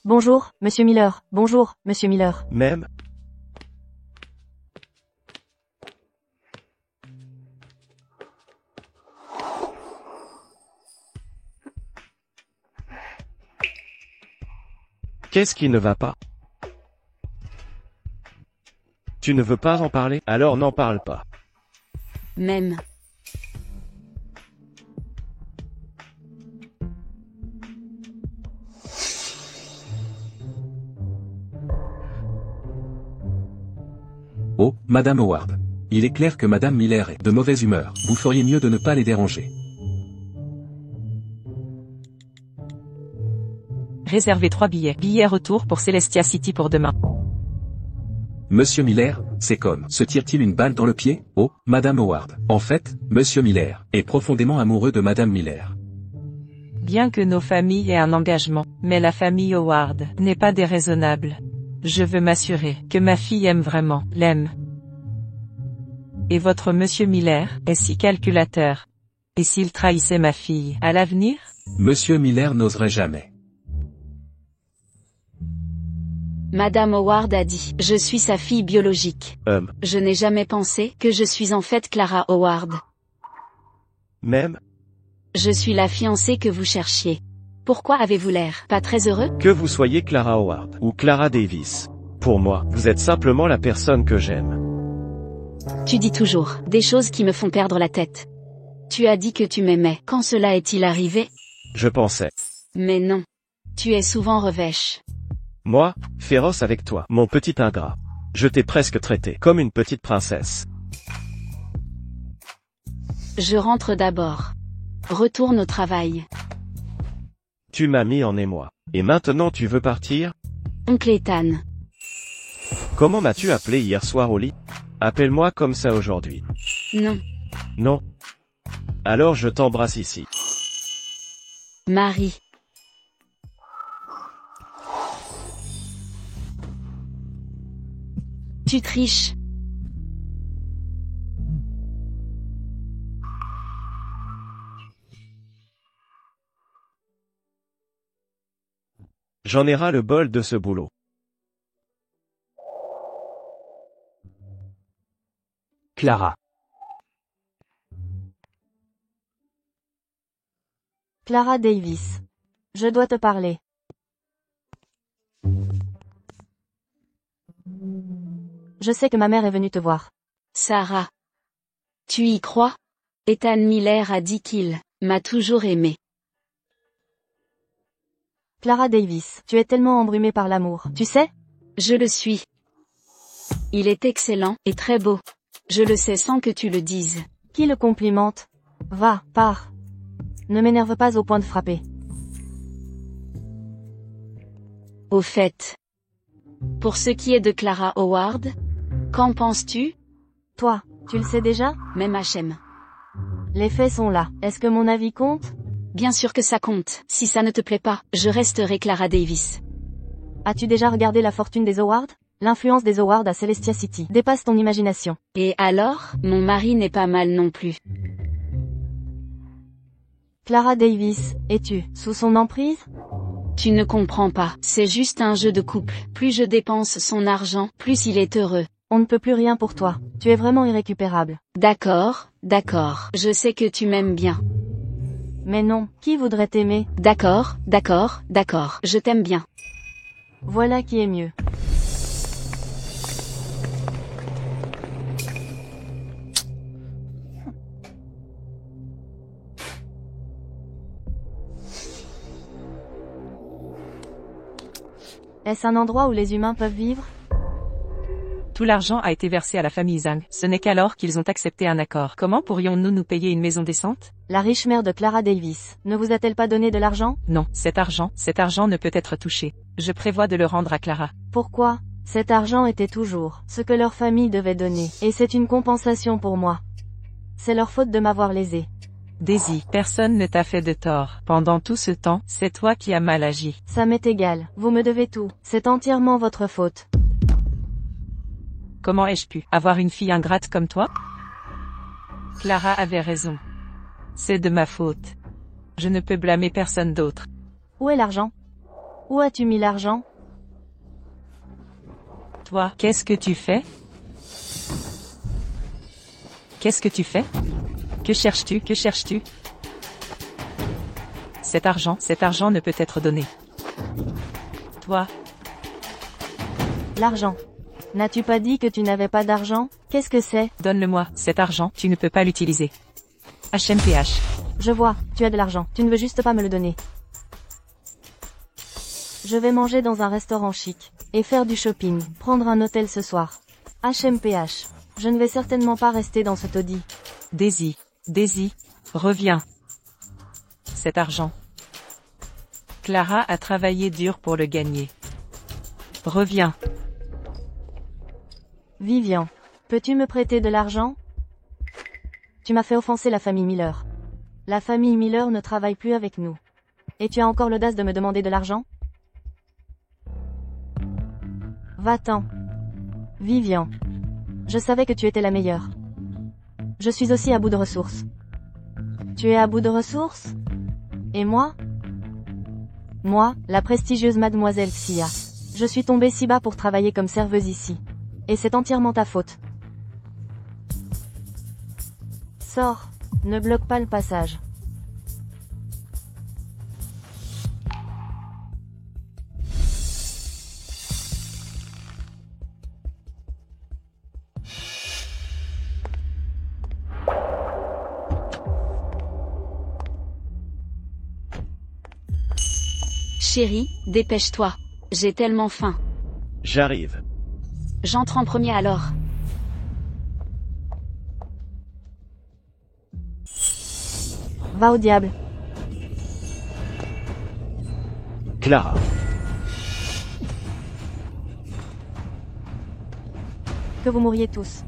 Bonjour, Monsieur Miller. Bonjour, Monsieur Miller. Même? Qu'est-ce qui ne va pas? Tu ne veux pas en parler? Alors n'en parle pas. Même. Oh, Madame Howard. Il est clair que Madame Miller est de mauvaise humeur. Vous feriez mieux de ne pas les déranger. Réservez 3 billets. Billets retour pour Celestia City pour demain. Monsieur Miller, c'est comme se tire-t-il une balle dans le pied? Oh, Madame Howard. En fait, Monsieur Miller est profondément amoureux de Madame Miller. Bien que nos familles aient un engagement, mais la famille Howard n'est pas déraisonnable. Je veux m'assurer que ma fille l'aime. Et votre Monsieur Miller est si calculateur. Et s'il trahissait ma fille à l'avenir? Monsieur Miller n'oserait jamais. Madame Howard a dit, je suis sa fille biologique. Je n'ai jamais pensé que je suis en fait Clara Howard. Même? Je suis la fiancée que vous cherchiez. Pourquoi avez-vous l'air pas très heureux? Que vous soyez Clara Howard ou Clara Davis. Pour moi, vous êtes simplement la personne que j'aime. Tu dis toujours des choses qui me font perdre la tête. Tu as dit que tu m'aimais. Quand cela est-il arrivé? Je pensais. Mais non. Tu es souvent revêche. Moi, féroce avec toi, mon petit ingrat. Je t'ai presque traité comme une petite princesse. Je rentre d'abord. Retourne au travail. Tu m'as mis en émoi. Et maintenant tu veux partir? Oncle Ethan. Comment m'as-tu appelé hier soir au lit? Appelle-moi comme ça aujourd'hui. Non. Non. Alors je t'embrasse ici. Marie. Tu triches. J'en ai ras le bol de ce boulot. Clara. Clara Davis. Je dois te parler. Je sais que ma mère est venue te voir. Sarah. Tu y crois? Ethan Miller a dit qu'il m'a toujours aimé. Clara Davis, tu es tellement embrumée par l'amour, tu sais? Je le suis. Il est excellent et très beau. Je le sais sans que tu le dises. Qui le complimente? Va, pars. Ne m'énerve pas au point de frapper. Au fait. Pour ce qui est de Clara Howard, qu'en penses-tu? Toi, tu le sais déjà? Même H.M. Les faits sont là. Est-ce que mon avis compte? Bien sûr que ça compte. Si ça ne te plaît pas, je resterai Clara Davis. As-tu déjà regardé la fortune des Howard? L'influence des Howard à Celestia City dépasse ton imagination. Et alors, mon mari n'est pas mal non plus. Clara Davis, es-tu sous son emprise? Tu ne comprends pas. C'est juste un jeu de couple. Plus je dépense son argent, plus il est heureux. On ne peut plus rien pour toi. Tu es vraiment irrécupérable. D'accord, d'accord. Je sais que tu m'aimes bien. Mais non, qui voudrait t'aimer? D'accord, d'accord, d'accord. Je t'aime bien. Voilà qui est mieux. Est-ce un endroit où les humains peuvent vivre? Tout l'argent a été versé à la famille Zhang. Ce n'est qu'alors qu'ils ont accepté un accord. Comment pourrions-nous nous payer une maison décente? La riche mère de Clara Davis ne vous a-t-elle pas donné de l'argent? Non, cet argent ne peut être touché. Je prévois de le rendre à Clara. Pourquoi? Cet argent était toujours ce que leur famille devait donner, et c'est une compensation pour moi. C'est leur faute de m'avoir lésé. Daisy, personne ne t'a fait de tort. Pendant tout ce temps, c'est toi qui as mal agi. Ça m'est égal, vous me devez tout. C'est entièrement votre faute. Comment ai-je pu avoir une fille ingrate comme toi? Clara avait raison. C'est de ma faute. Je ne peux blâmer personne d'autre. Où est l'argent? Où as-tu mis l'argent? Toi, qu'est-ce que tu fais? Qu'est-ce que tu fais? Que cherches-tu? Que cherches-tu? Cet argent ne peut être donné. Toi. L'argent. N'as-tu pas dit que tu n'avais pas d'argent? Qu'est-ce que c'est? Donne-le-moi, cet argent, tu ne peux pas l'utiliser. HMPH. Je vois, tu as de l'argent, tu ne veux juste pas me le donner. Je vais manger dans un restaurant chic, et faire du shopping, prendre un hôtel ce soir. HMPH. Je ne vais certainement pas rester dans ce taudis. Daisy, reviens. Cet argent. Clara a travaillé dur pour le gagner. Reviens. Vivian, peux-tu me prêter de l'argent? Tu m'as fait offenser la famille Miller. La famille Miller ne travaille plus avec nous. Et tu as encore l'audace de me demander de l'argent? Va-t'en. Vivian. Je savais que tu étais la meilleure. Je suis aussi à bout de ressources. Tu es à bout de ressources? Et moi? Moi, la prestigieuse mademoiselle Xia. Je suis tombée si bas pour travailler comme serveuse ici. Et c'est entièrement ta faute. Sors. Ne bloque pas le passage. Chérie, dépêche-toi. J'ai tellement faim. J'arrive. J'entre en premier alors. Va au diable. Clara. Que vous mouriez tous.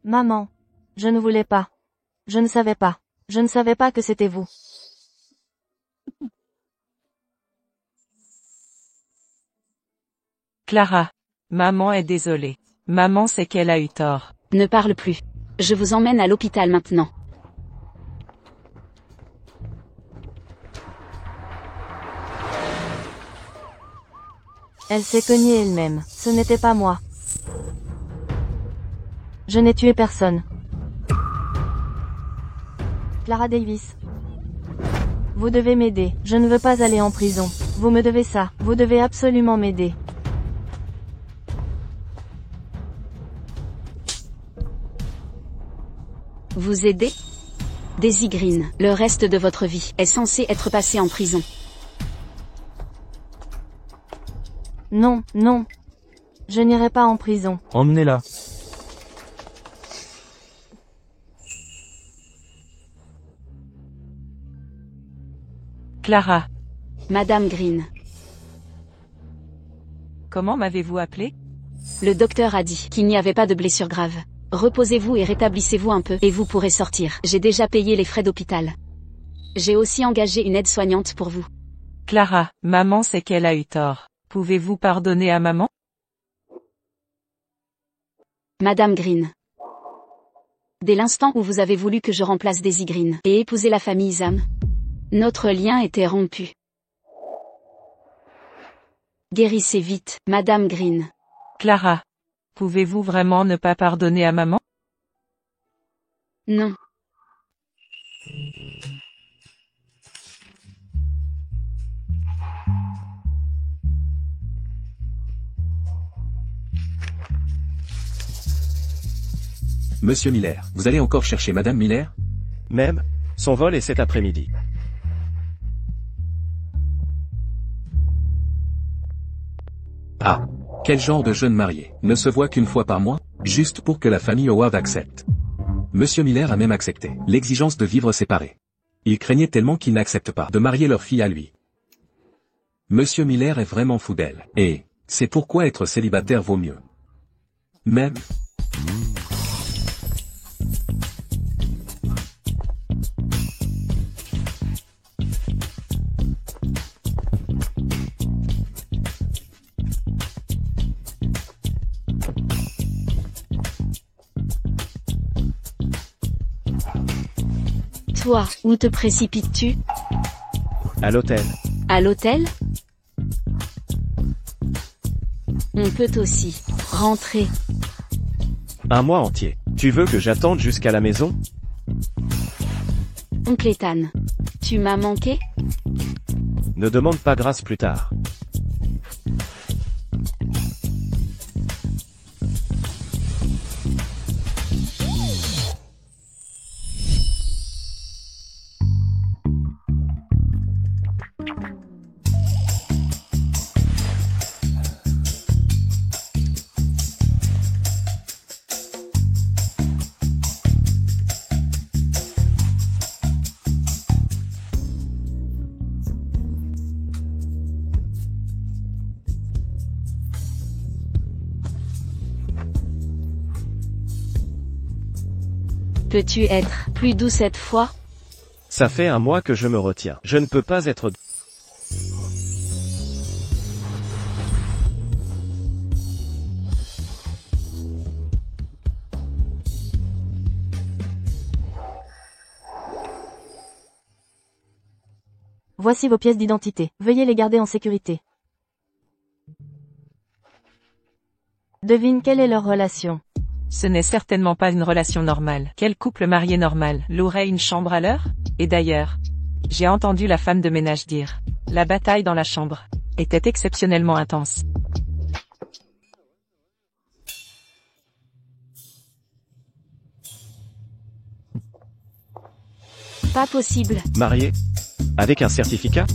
Maman. Je ne voulais pas. Je ne savais pas. Je ne savais pas que c'était vous. Clara. Maman est désolée. Maman sait qu'elle a eu tort. Ne parle plus. Je vous emmène à l'hôpital maintenant. Elle s'est cognée elle-même. Ce n'était pas moi. Je n'ai tué personne. Clara Davis. Vous devez m'aider. Je ne veux pas aller en prison. Vous me devez ça. Vous devez absolument m'aider. Vous aider? Daisy Green, le reste de votre vie est censé être passé en prison. Non, non. Je n'irai pas en prison. Emmenez-la. Clara. Madame Green. Comment m'avez-vous appelé? Le docteur a dit qu'il n'y avait pas de blessure grave. Reposez-vous et rétablissez-vous un peu et vous pourrez sortir. J'ai déjà payé les frais d'hôpital. J'ai aussi engagé une aide-soignante pour vous. Clara, maman sait qu'elle a eu tort. Pouvez-vous pardonner à maman? Madame Green. Dès l'instant où vous avez voulu que je remplace Daisy Green et épouser la famille Zam, notre lien était rompu. Guérissez vite, Madame Green. Clara. Pouvez-vous vraiment ne pas pardonner à maman? Non. Monsieur Miller, vous allez encore chercher Madame Miller? Même, son vol est cet après-midi. Ah. Quel genre de jeune marié ne se voit qu'une fois par mois, juste pour que la famille Howard accepte. Monsieur Miller a même accepté l'exigence de vivre séparés. Il craignait tellement qu'ils n'acceptent pas de marier leur fille à lui. Monsieur Miller est vraiment fou d'elle, et c'est pourquoi être célibataire vaut mieux. Même. Toi, où te précipites-tu? À l'hôtel. À l'hôtel? On peut aussi rentrer. Un mois entier. Tu veux que j'attende jusqu'à la maison? Oncle Ethan. Tu m'as manqué? Ne demande pas grâce plus tard. Peux-tu être plus doux cette fois? Ça fait un mois que je me retiens. Je ne peux pas être... Voici vos pièces d'identité. Veuillez les garder en sécurité. Devine quelle est leur relation. Ce n'est certainement pas une relation normale. Quel couple marié normal louerait une chambre à l'heure? Et d'ailleurs, j'ai entendu la femme de ménage dire, la bataille dans la chambre était exceptionnellement intense. Pas possible. Marié? Avec un certificat?